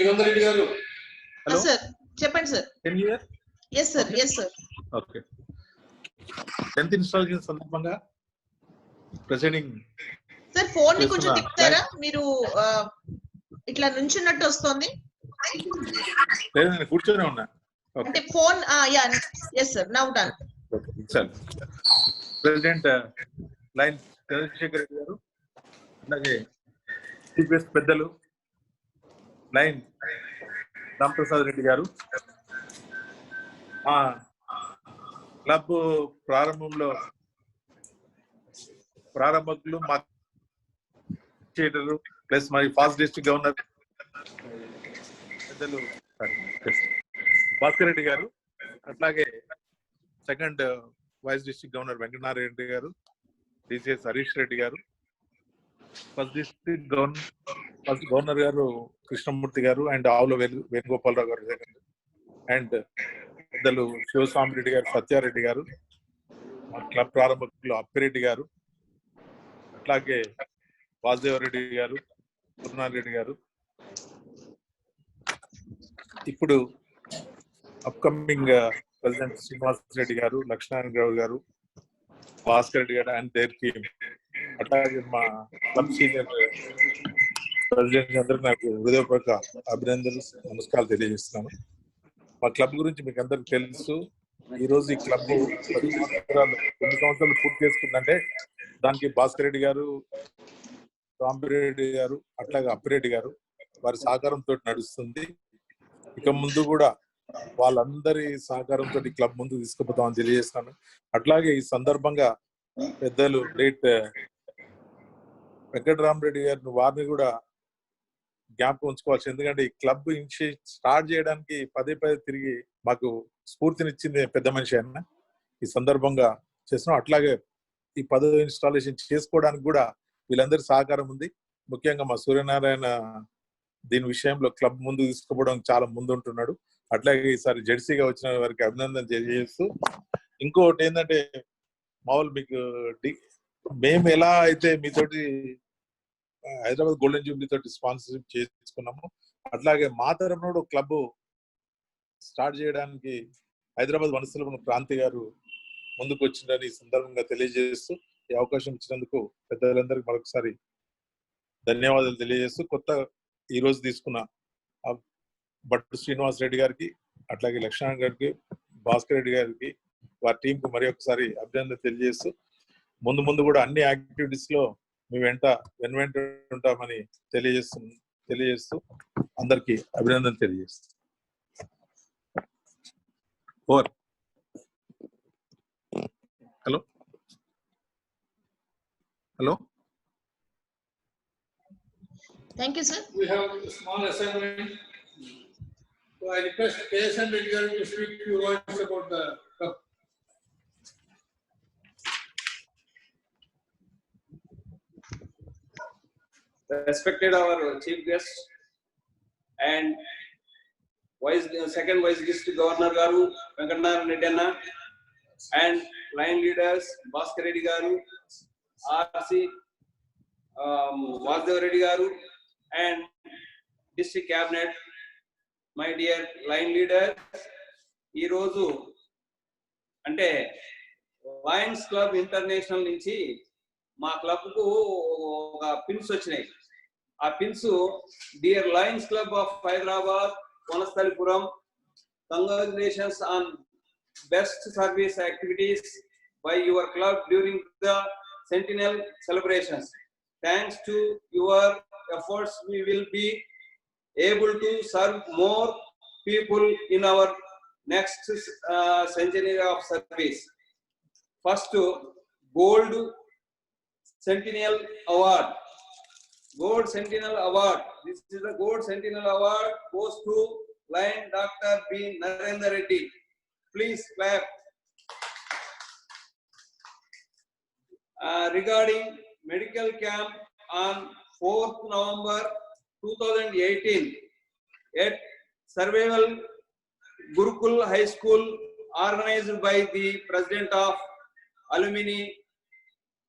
యుగంధర్ రెడ్డి గారు సార్ చెప్పండి sir. Yes sir, yes sir. Okay. 10th installation సందర్భంగా ప్రెసిడింగ్ సార్ ఫోన్ ని కొంచెం తిప్పుతారా మీరు? ఇట్లా నుంచున్నట్టు వస్తుంది. లేదు, నేను కూర్చొని ఉన్నా. అంటే phone yeah yes sir, now done. Sir president lion Chandrashekar Reddy garu, అలాగే సిపిఎస్ పెద్దలు లైన్ రామప్రసాద్ రెడ్డి గారు, క్లబ్ ప్రారంభకులు మా ప్లస్ మరి ఫాస్ట్ డిస్ట్రిక్ట్ గవర్నర్ పెద్దలు భాస్కర్ రెడ్డి గారు, అట్లాగే second vice district governor Venkatanarayana Reddy garu, DCS Harish Reddy గారు, ఫస్ట్ డిస్ట్రిక్ట్ గవర్నర్ గారు కృష్ణమూర్తి గారు అండ్ ఆవుల వేణుగోపాలరావు గారు, అండ్ పెద్దలు శివస్వామి రెడ్డి గారు, సత్యారెడ్డి గారు, క్లబ్ ప్రారంభకులు అప్పిరెడ్డి గారు, అట్లాగే వాసుదేవరెడ్డి గారు, పూర్ణారెడ్డి గారు, ఇప్పుడు అప్కమింగ్ ప్రెసిడెంట్ శ్రీనివాస్ రెడ్డి గారు, లక్ష్మీనారాయణ గారు, భాస్కర్ రెడ్డి గారు అండ్ దేర్ టీమ్, అట్లాగే మా క్లబ్ సీనియర్ ప్రెసిడెంట్ అందరికి నాకు హృదయపూర్వక అభినందనలు, నమస్కారాలు తెలియజేస్తున్నాను. మా క్లబ్ గురించి మీకు అందరికి తెలుసు. ఈ రోజు ఈ క్లబ్ 10 సంవత్సరాలు పూర్తి చేసుకుందంటే దానికి భాస్కర్ రెడ్డి గారు, రాంపిరెడ్డి గారు, అట్లాగే అప్పిరెడ్డి గారు వారి సహకారంతో నడుస్తుంది. ఇక ముందు కూడా వాళ్ళందరి సహకారంతో క్లబ్ ముందు తీసుకుపోతామని తెలియజేస్తాను. అట్లాగే ఈ సందర్భంగా పెద్దలు లేట్ వెంకటరామరెడ్డి గారిని వారిని కూడా జ్ఞాపకం ఉంచుకోవచ్చు. ఎందుకంటే ఈ క్లబ్ స్టార్ట్ చేయడానికి పదే తిరిగి మాకు స్ఫూర్తినిచ్చింది పెద్ద మనిషి ఆయన. ఈ సందర్భంగా చేస్తున్నాం. అట్లాగే ఈ 10వ ఇన్స్టాలేషన్ చేసుకోవడానికి కూడా వీళ్ళందరి సహకారం ఉంది. ముఖ్యంగా మా సూర్యనారాయణ దీని విషయంలో క్లబ్ ముందు తీసుకుపోవడం చాలా ముందు ఉంటున్నాడు. అట్లాగే ఈసారి జెర్సీగా వచ్చిన వారికి అభినందన తెలియజేస్తూ, ఇంకోటి ఏంటంటే మామూలు మీకు మేము ఎలా అయితే మీతోటి హైదరాబాద్ గోల్డెన్ జూబ్లీ తోటి స్పాన్సర్షిప్ చేసుకున్నాము, అట్లాగే మా తరఫున క్లబ్ స్టార్ట్ చేయడానికి హైదరాబాద్ వనస్థలిపురం క్రాంతి గారు ముందుకు వచ్చిందని ఈ సందర్భంగా తెలియజేస్తూ, ఈ అవకాశం ఇచ్చినందుకు పెద్దలందరికీ మరొకసారి ధన్యవాదాలు తెలియజేస్తూ, కొత్త ఈ రోజు తీసుకున్న భట్టు శ్రీనివాస్ రెడ్డి గారికి, అట్లాగే లక్ష్మణ్ గారికి, భాస్కర్ రెడ్డి గారికి, వారి టీంకు మరి ఒకసారి అభినందన తెలియజేస్తూ, ముందు కూడా అన్ని యాక్టివిటీస్ లో మీ వెంట ఉంటామని తెలియజేస్తూ అందరికి అభినందన తెలియజేస్తూ hello Thank you, sir. We have a small assignment. So I request KSN Reddy garu to speak few words about the cup. Respected our chief guest and second vice district governor garu Venkatanaran Reddy anna and line leaders Bhaskar Reddy garu, RC Vaasudev Reddy garu and district cabinet, my dear line leaders. ఈ రోజు అంటే Lions club international నుంచి మా club కు ఒక pins వచ్చినాయి. ఆ pins dear Lions club of Hyderabad Vanasthalipuram, congratulations on best service activities by your club during the sentinel celebrations. Thanks to your efforts, we will be able to serve more people in our next centenary of service. First, Gold Sentinel Award. Gold Sentinel Award. This is the Gold Sentinel Award goes to Lion Dr. B. Narendra Reddy. Please clap. Regarding medical camp on 4th November 2018 at Survival Gurukul High School, organized by the President of Alumni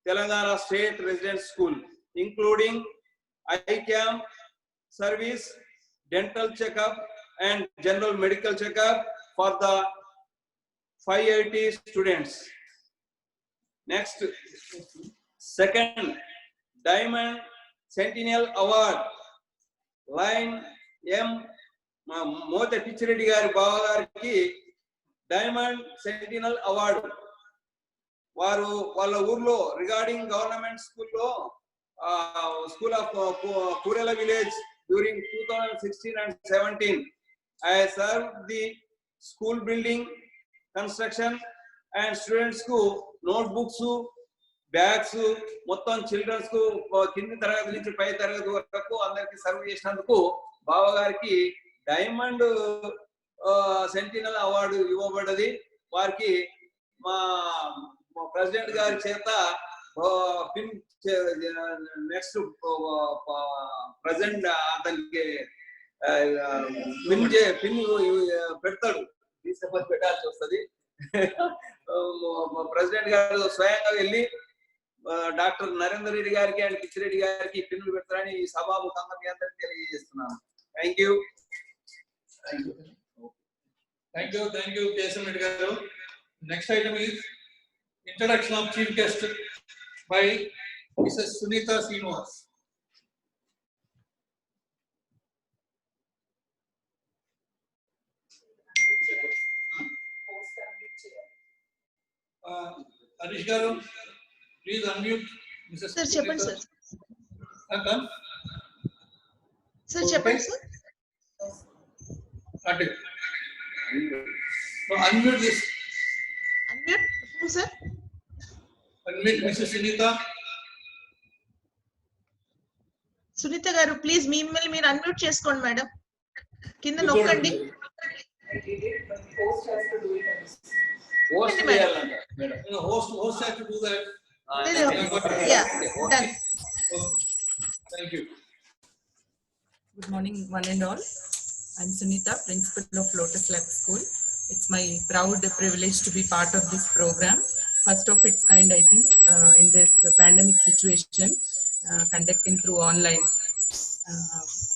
Telangana State Residence School, including eye camp, service, dental checkup, and general medical checkup for the 580 students. Next, second, Diamond Sentinel Award, Line M. Mota Pichiredi garu Baba gariki Diamond Sentinel Award. వారు వాళ్ళ ఊర్లో regarding government స్కూల్లో school of Kurela village during 2016 and 17 I served the school building construction and students కు notebooks bags మొత్తం children's కు కింది తరగతి నుంచి పై తరగతి వరకు అందరికి సర్వ్ చేసినందుకు బాబా గారికి డైమండ్ సెంటినల్ అవార్డు ఇవ్వబడ్డది. వారికి మా ప్రెసిడెంట్ గారి చేత పిన్ నెక్స్ట్ ప్రెసిడెంట్ అతనికి పిన్ పెడతాడు, పెట్టాల్సి వస్తుంది. ప్రెసిడెంట్ గారు స్వయంగా వెళ్ళి డాక్టర్ నరేందర్ రెడ్డి గారికి అండ్ పిచ్చిరెడ్డి గారికి పిన్నులు పెడతారని ఈ సభాముఖంగా మీ అందరికీ తెలియజేస్తున్నాను. Thank you. Thank you, KSM Reddy garu. Next item is introduction of chief guest by Mrs. Sunita Srinivas. Harish garu, please unmute Mrs. Sir, చెప్పండి sir. Sir, Okay. చెప్పండి sir. No, unmute this. Unmute who sir? Unmute Mrs. Sunita. Sunitha garu please మిమ్మల్ని మీరు unmute చేసుకోండి madam. కింద నొక్కండి. Host చేయాలంట madam. Host has to do that. Yeah, done. Thank you. Good morning, one and all. I'm Sunita, principal of Lotus Lab School. It's my proud privilege to be part of this program. First of its kind, I think, in this pandemic situation, conducting through online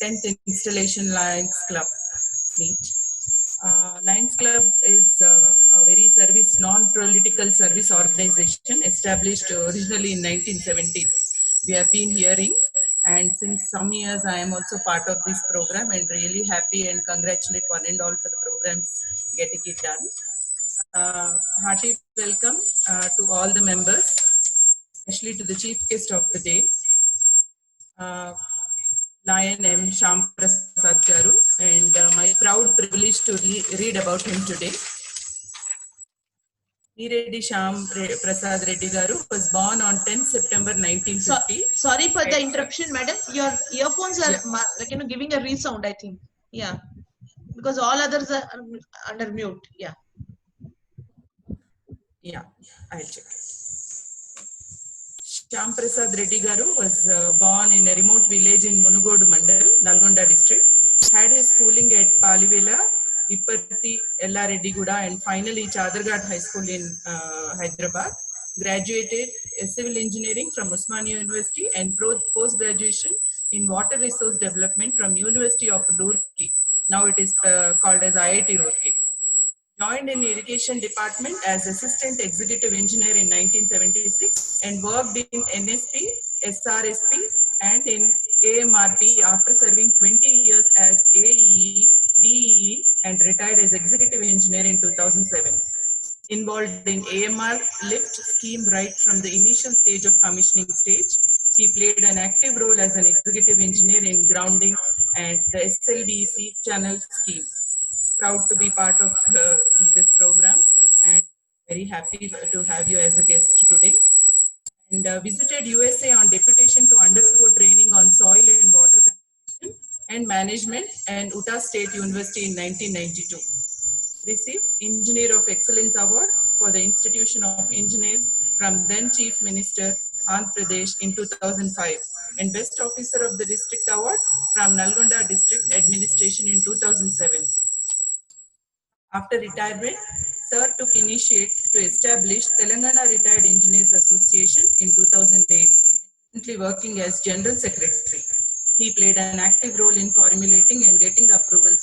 10th Installation Lions Club meet. Lions Club is a very non-political service organization established originally in 1970. We have been hearing, and since some years I am also part of this program and really happy and congratulate one and all for the programs getting it done. Hearty welcome to all the members, especially to the chief guest of the day, Lion M. Shyam Prasad garu, and my proud privilege to read about him today. Reddy Shyam Prasad Reddy garu was born on 10th September 1950. Sorry for the interruption, madam. Your earphones are giving a resound, I think. Yeah, because all others are under mute. Yeah, I'll check it. Shyam Prasad Reddy garu was born in a remote village in Munugodu Mandal, Nalgonda district. Had his schooling at Palivela, Ipparti, Ella Reddy Guda, and finally Chadarghat High School in Hyderabad. Graduated civil engineering from Osmania University and post-graduation in water resource development from University of Roorkee. Now it is called as IIT Roorkee. Joined in irrigation department as assistant executive engineer in 1976 and worked in NSP, SRSP and in AMRP after serving 20 years as AEE, DEE and retired as executive engineer in 2007. Involved in AMR lift scheme right from the initial stage of commissioning stage. He played an active role as an executive engineer in grounding and the SLBC channel scheme. Proud to be part of happy to have you as a guest today. And visited USA on deputation to undergo training on soil and water conservation and management and Utah State University in 1992. Received Engineer of Excellence Award for the Institution of Engineers from then Chief Minister Andhra Pradesh in 2005 and Best Officer of the District Award from Nalgonda District Administration in 2007. After retirement, Sir took initiative to establish Telangana Retired Engineers Association in 2008, currently working as General Secretary. He played an active role in formulating and getting approvals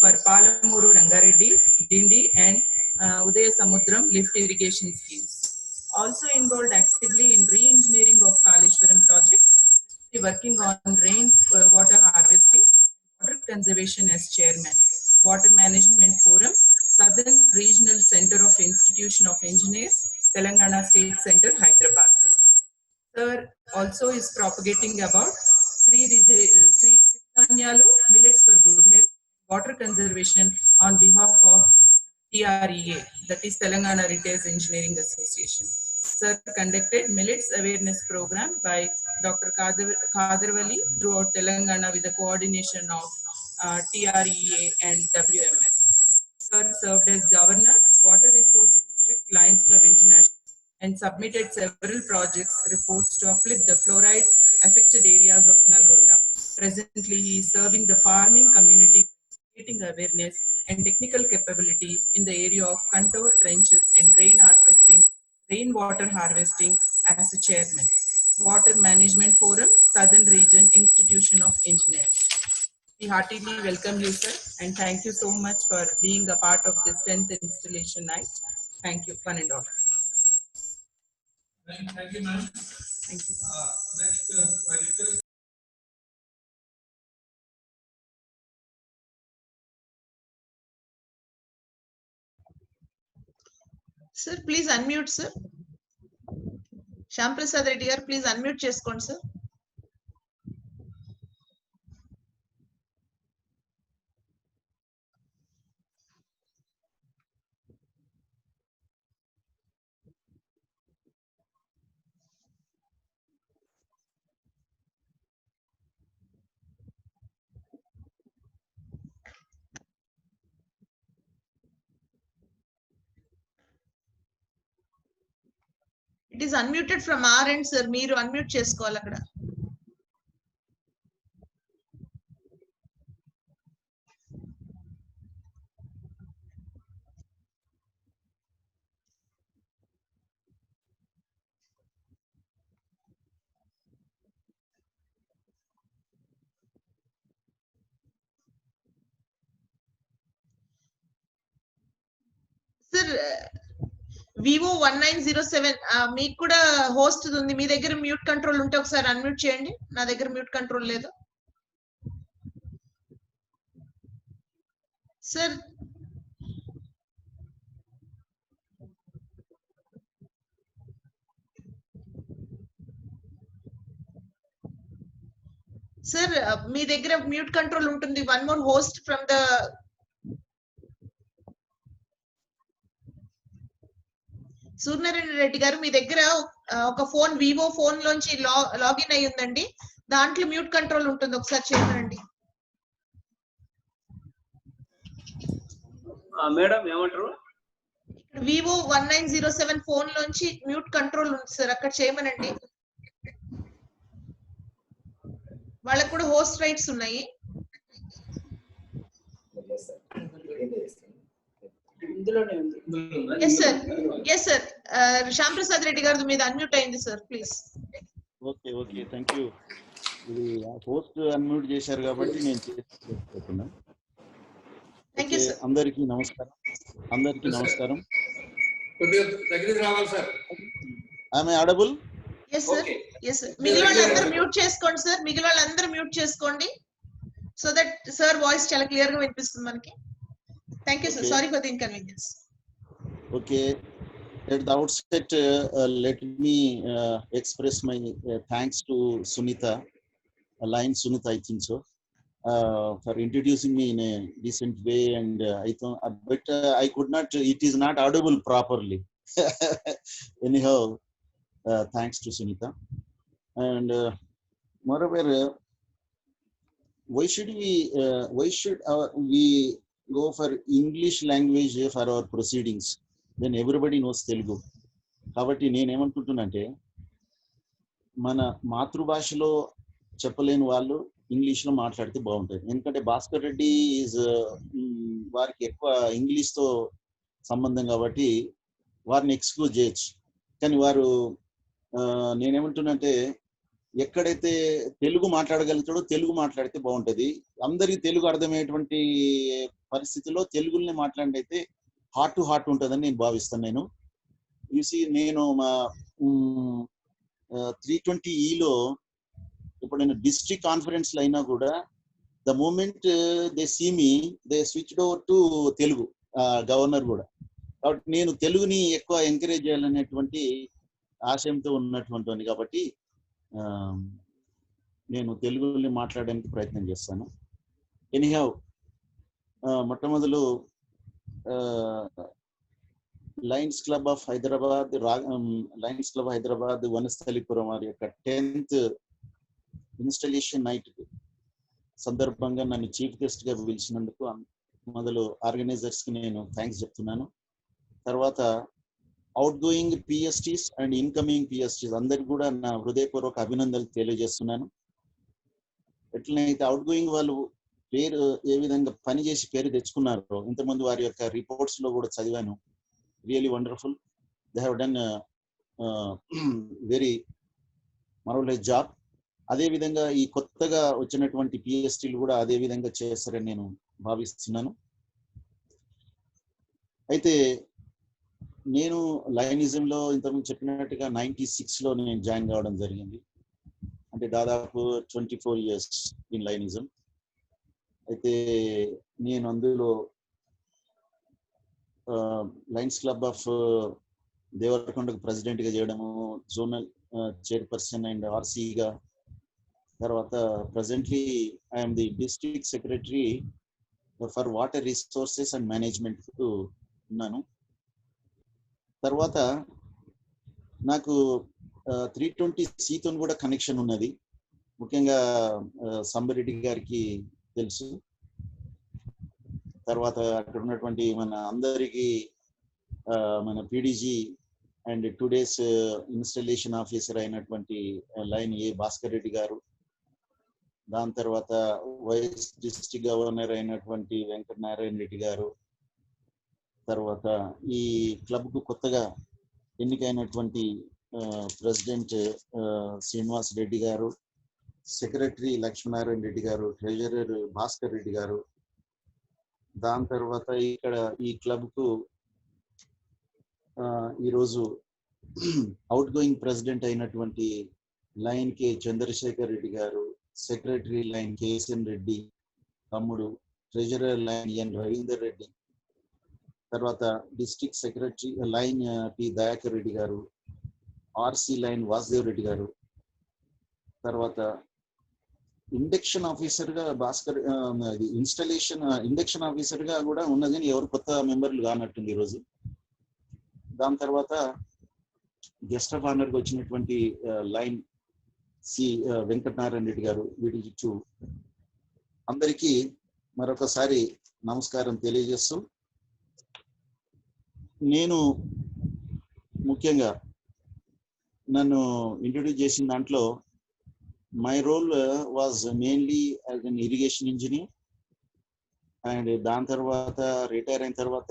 for Palamuru Rangareddy, Dindi and Udaya Samudram lift irrigation schemes. Also involved actively in re-engineering of Kaleshwaram project, working on rain water harvesting, water conservation as chairman. Water Management Forum, Southern Regional Center of Institution of Engineers, Telangana State Center, Hyderabad. Sir also is propagating about Sri Sitanyalu, Millets for Good Health, water conservation on behalf of TREA, that is Telangana Retired Engineering Association. Sir conducted Millets Awareness Program by Dr. Kadarwali throughout Telangana with the coordination of TREA and WMF. Sir served as Governor, Water Resource District, Lions Club International, and submitted several projects reports to uplift the fluoride affected areas of Nalgonda. Presently, he is serving the farming community, creating awareness and technical capability in the area of contour trenches and rainwater harvesting as a chairman. Water Management Forum, Southern Region Institution of Engineers. We heartily welcome you, sir, and thank you so much for being a part of this 10th installation night. Thank you, one and all. Thank you, ma'am. Thank you. Next, I request. Sir, please unmute, sir. Shyam Prasad Reddy garu, please unmute cheskondi, sir. It is unmuted from our end, sir. Meeru unmute cheskoవాలి అక్కడ. Sir, Vivo 1907 మీకు కూడా host ఉంది, మీ దగ్గర mute control ఉంటే ఒకసారి unmute చేయండి. నా దగ్గర మ్యూట్ కంట్రోల్ లేదు. సార్ సార్ మీ దగ్గర మ్యూట్ కంట్రోల్ ఉంటుంది. One more host from the Suryanarayana Reddy garu, మీ దగ్గర ఒక ఫోన్ వివో ఫోన్ లోంచి లాగిన్ అయి ఉందండి. దాంట్లో మ్యూట్ కంట్రోల్ ఉంటుంది, ఒకసారి చేయమండి. మేడం ఏమంటారు? వివో 1907 ఫోన్ లోంచి మ్యూట్ కంట్రోల్ ఉంది సార్, అక్కడ చేయమనండి. వాళ్ళకు కూడా హోస్ట్ రైట్స్ ఉన్నాయి. ఎస్ సార్ శ్యామ్ ప్రసాద్ రెడ్డి గారి మీద అన్మ్యూట్ అయింది sir, please. Okay thank you. ఇది హోస్ట్ అన్మ్యూట్ చేశారు కాబట్టి నేను చేస్తున్నా. అందరికీ నమస్కారం. దగ్గరికి రావాలి సార్. ఆమె ఆడబుల్? Yes sir. మిగిలిన వాళ్ళందరూ మ్యూట్ చేసుకోండి సార్, మిగిలిన వాళ్ళందరూ మ్యూట్ చేసుకోండి, సో దట్ సార్ వాయిస్ చాలా క్లియర్ గా వినిపిస్తుంది మనకి. Thank you, sir. Sorry for the inconvenience. Okay. At the outset, let me express my thanks to Sunita, Lion Sunita, I think so, for introducing me in a decent way. And I thought, but I could not. It is not audible properly Anyhow, thanks to Sunita. And moreover, why should we go for English language for our proceedings when everybody knows Telugu? కాబట్టి నేనేమనుకుంటున్నానంటే మన మాతృభాషలో చెప్పలేని వాళ్ళు ఇంగ్లీష్లో మాట్లాడితే బాగుంటుంది. ఎందుకంటే భాస్కర్ రెడ్డి వారికి ఎక్కువ ఇంగ్లీష్తో సంబంధం కాబట్టి వారిని ఎక్స్క్యూజ్ చేయొచ్చు. కానీ వారు నేనేమంటున్నానంటే ఎక్కడైతే తెలుగు మాట్లాడగలుగుతాడో తెలుగు మాట్లాడితే బాగుంటుంది. అందరికీ తెలుగు అర్థమయ్యేటువంటి పరిస్థితిలో తెలుగుని మాట్లాడితే హార్ట్ టు హార్ట్ ఉంటుందని నేను భావిస్తాను. నేను చూసి నేను మా 320E ఇప్పుడు నేను డిస్ట్రిక్ట్ కాన్ఫరెన్స్ లో అయినా కూడా the moment they see me they switched over to Telugu, governor కూడా. కాబట్టి నేను తెలుగుని ఎక్కువ ఎంకరేజ్ చేయాలనేటువంటి ఆశయంతో ఉన్నటువంటి కాబట్టి నేను తెలుగుని మాట్లాడడానికి ప్రయత్నం చేస్తాను. ఎనీహౌ, మొట్టమొదలు lions club of Hyderabad Vanasthalipuram వారి యొక్క 10th ఇన్స్టాలేషన్ నైట్ సందర్భంగా నన్ను చీఫ్ గెస్ట్ గా పిలిచినందుకు మొదలు ఆర్గనైజర్స్ కి నేను థ్యాంక్స్ చెప్తున్నాను. తర్వాత out going PSTs and incoming PSTs అందరికి కూడా నా హృదయపూర్వక అభినందనలు తెలియజేస్తున్నాను. ఎట్లనైతే అవుట్ గోయింగ్ వాళ్ళు పేరు ఏ విధంగా పనిచేసి పేరు తెచ్చుకున్నారో ఇంతకుముందు వారి యొక్క రిపోర్ట్స్ లో కూడా చదివాను. Really wonderful. They have done very marvellous job. అదే విధంగా ఈ కొత్తగా వచ్చినటువంటి పిఎస్టీలు కూడా అదే విధంగా చేస్తారని నేను భావిస్తున్నాను. అయితే నేను లయనిజంలో ఇంతకుముందు చెప్పినట్టుగా 96లో నేను జాయిన్ కావడం జరిగింది. అంటే దాదాపు 24 years ఇన్ లయనిజం. అయితే నేను అందులో లయన్స్ క్లబ్ ఆఫ్ దేవరకొండకు ప్రెసిడెంట్ గా చేయడము, జోనల్ చైర్పర్సన్ అండ్ ఆర్సీగా, తర్వాత presently I'm the district secretary for water resources and management ఉన్నాను. తర్వాత నాకు 320C కూడా కనెక్షన్ ఉన్నది. ముఖ్యంగా సంబరెడ్డి గారికి తెలుసు. తర్వాత అక్కడ ఉన్నటువంటి మన అందరికీ మన PDG and 2 days installation officer అయినటువంటి లైన్ ఏ భాస్కర్ రెడ్డి గారు, దాని తర్వాత వైస్ డిస్ట్రిక్ట్ గవర్నర్ అయినటువంటి వెంకట నారాయణ రెడ్డి గారు, తర్వాత ఈ క్లబ్ కు కొత్తగా ఎన్నికైనటువంటి ప్రెసిడెంట్ శ్రీనివాస్ రెడ్డి గారు, సెక్రటరీ లక్ష్మీనారాయణ రెడ్డి గారు, ట్రెజరర్ భాస్కర్ రెడ్డి గారు, దాని తర్వాత ఇక్కడ ఈ క్లబ్ కు ఈరోజు అవుట్ గోయింగ్ ప్రెసిడెంట్ అయినటువంటి లైన్ కే చంద్రశేఖర్ రెడ్డి గారు, సెక్రటరీ లైన్ కేఎస్ఎన్ రెడ్డి తమ్ముడు, ట్రెజరర్ లైన్ ఎన్ రవీందర్ రెడ్డి, తర్వాత district secretary line P Dayakar Reddy గారు, ఆర్సీ లైన్ వాసుదేవ్ రెడ్డి గారు, తర్వాత ఇండక్షన్ ఆఫీసర్ గా భాస్కర్ ఇండక్షన్ ఆఫీసర్ గా కూడా ఉన్నది కానీ ఎవరు కొత్త మెంబర్లు కానట్టుంది ఈరోజు. దాని తర్వాత గెస్ట్ ఆఫ్ ఆనర్ గా వచ్చినటువంటి లైన్ సి వెంకటనారాయణ రెడ్డి గారు, వీటి అందరికీ మరొకసారి నమస్కారం తెలియజేస్తూ, నేను ముఖ్యంగా నన్ను ఇంట్రొడ్యూస్ చేసిన దాంట్లో my role was mainly as an irrigation engineer. And దాని తర్వాత రిటైర్ అయిన తర్వాత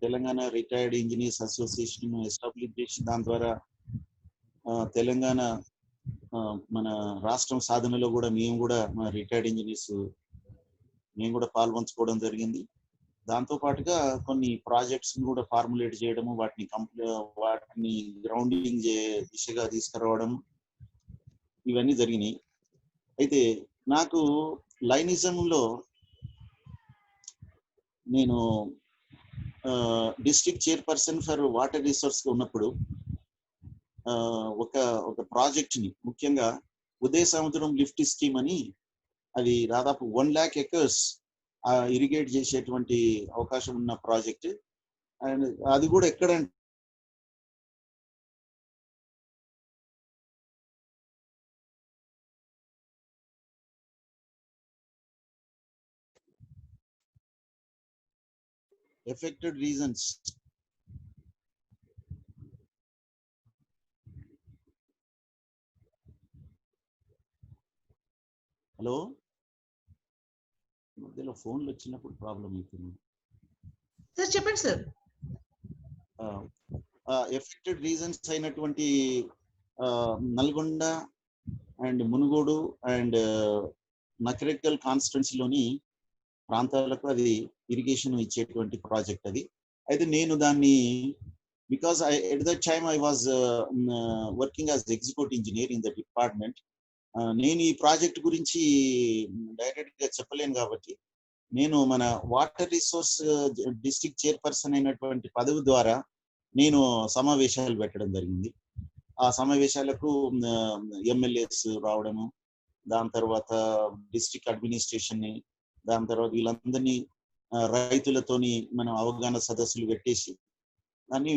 Telangana retired engineers association establish చేసి దాని ద్వారా తెలంగాణ మన రాష్ట్రం సాధనలో కూడా మేము కూడా మా రిటైర్డ్ ఇంజనీర్స్ మేము కూడా పాల్పంచుకోవడం జరిగింది. దాంతో పాటుగా కొన్ని ప్రాజెక్ట్స్ కూడా ఫార్ములేట్ చేయడము, వాటిని గ్రౌండింగ్ దిశగా తీసుకురావడం, ఇవన్నీ జరిగినాయి. అయితే నాకు లైనిజంలో నేను district chairperson for water resource ఉన్నప్పుడు ఒక ప్రాజెక్ట్ ని ముఖ్యంగా ఉదయ సముద్రం లిఫ్ట్ స్కీమ్ అని, అది దాదాపు 1 lakh acres ఇరిగేట్ చేసేటువంటి అవకాశం ఉన్న ప్రాజెక్ట్. అండ్ అది కూడా ఎక్కడ affected reasons. హలో, మధ్యలో ఫోన్లు వచ్చినప్పుడు ప్రాబ్లం అవుతుంది. సార్ చెప్పండి సార్. ఎఫెక్టెడ్ రీజన్స్ అయినటువంటి నల్గొండ అండ్ మునుగోడు అండ్ నకరేకల్ కాన్స్టిట్యున్సీలోని ప్రాంతాలకు అది ఇరిగేషన్ ఇచ్చేటువంటి ప్రాజెక్ట్ అది. అయితే నేను దాన్ని because at that time I was working as executive engineer in the department. నేను ఈ ప్రాజెక్ట్ గురించి డైరెక్ట్ గా చెప్పలేను కాబట్టి నేను మన వాటర్ రిసోర్స్ డిస్ట్రిక్ట్ చైర్పర్సన్ అయినటువంటి పదవి ద్వారా నేను సమావేశాలు పెట్టడం జరిగింది. ఆ సమావేశాలకు ఎమ్మెల్యేస్ రావడము, దాని తర్వాత డిస్ట్రిక్ట్ అడ్మినిస్ట్రేషన్ ని, దాని తర్వాత వీళ్ళందరినీ రైతులతోని మనం అవగాహన సదస్సులు పెట్టేసి దాన్ని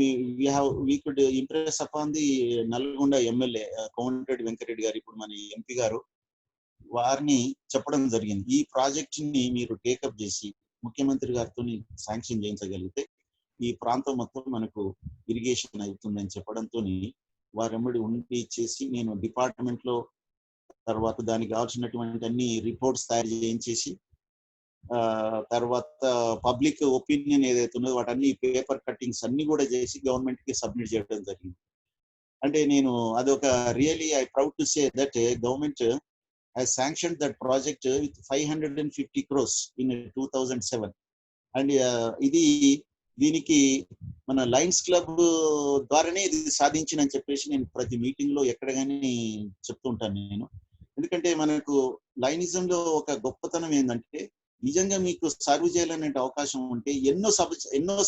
we could impress upon the Nalgonda MLA Komatireddy Venkat Reddy గారు, ఇప్పుడు మన ఎంపీ గారు, వారిని చెప్పడం జరిగింది. ఈ ప్రాజెక్ట్ ని మీరు టేకప్ చేసి ముఖ్యమంత్రి గారితో శాంక్షన్ చేయించగలిగితే ఈ ప్రాంతం మొత్తం మనకు ఇరిగేషన్ అవుతుందని చెప్పడంతో వారెమ్మడి ఉండి చేసి నేను డిపార్ట్మెంట్ లో తర్వాత దానికి కావాల్సినటువంటి అన్ని రిపోర్ట్స్ తయారు చేయించేసి తర్వాత పబ్లిక్ ఒపీనియన్ ఏదైతే ఉన్నదో వాటన్ని పేపర్ కట్టింగ్స్ అన్ని కూడా చేసి గవర్నమెంట్ కి సబ్మిట్ చేయడం జరిగింది. అంటే నేను అదొక really I proud to say that government has sanctioned that project with 550 crores in 2007. And ఇది దీనికి మన లయన్స్ క్లబ్ ద్వారానే ఇది సాధించినని చెప్పేసి నేను ప్రతి మీటింగ్ లో ఎక్కడ కానీ చెప్తుంటాను నేను. ఎందుకంటే మనకు లైనిజం లో ఒక గొప్పతనం ఏంటంటే నిజంగా మీకు సర్వ్ చేయాలనే అవకాశం ఉంటే ఎన్నో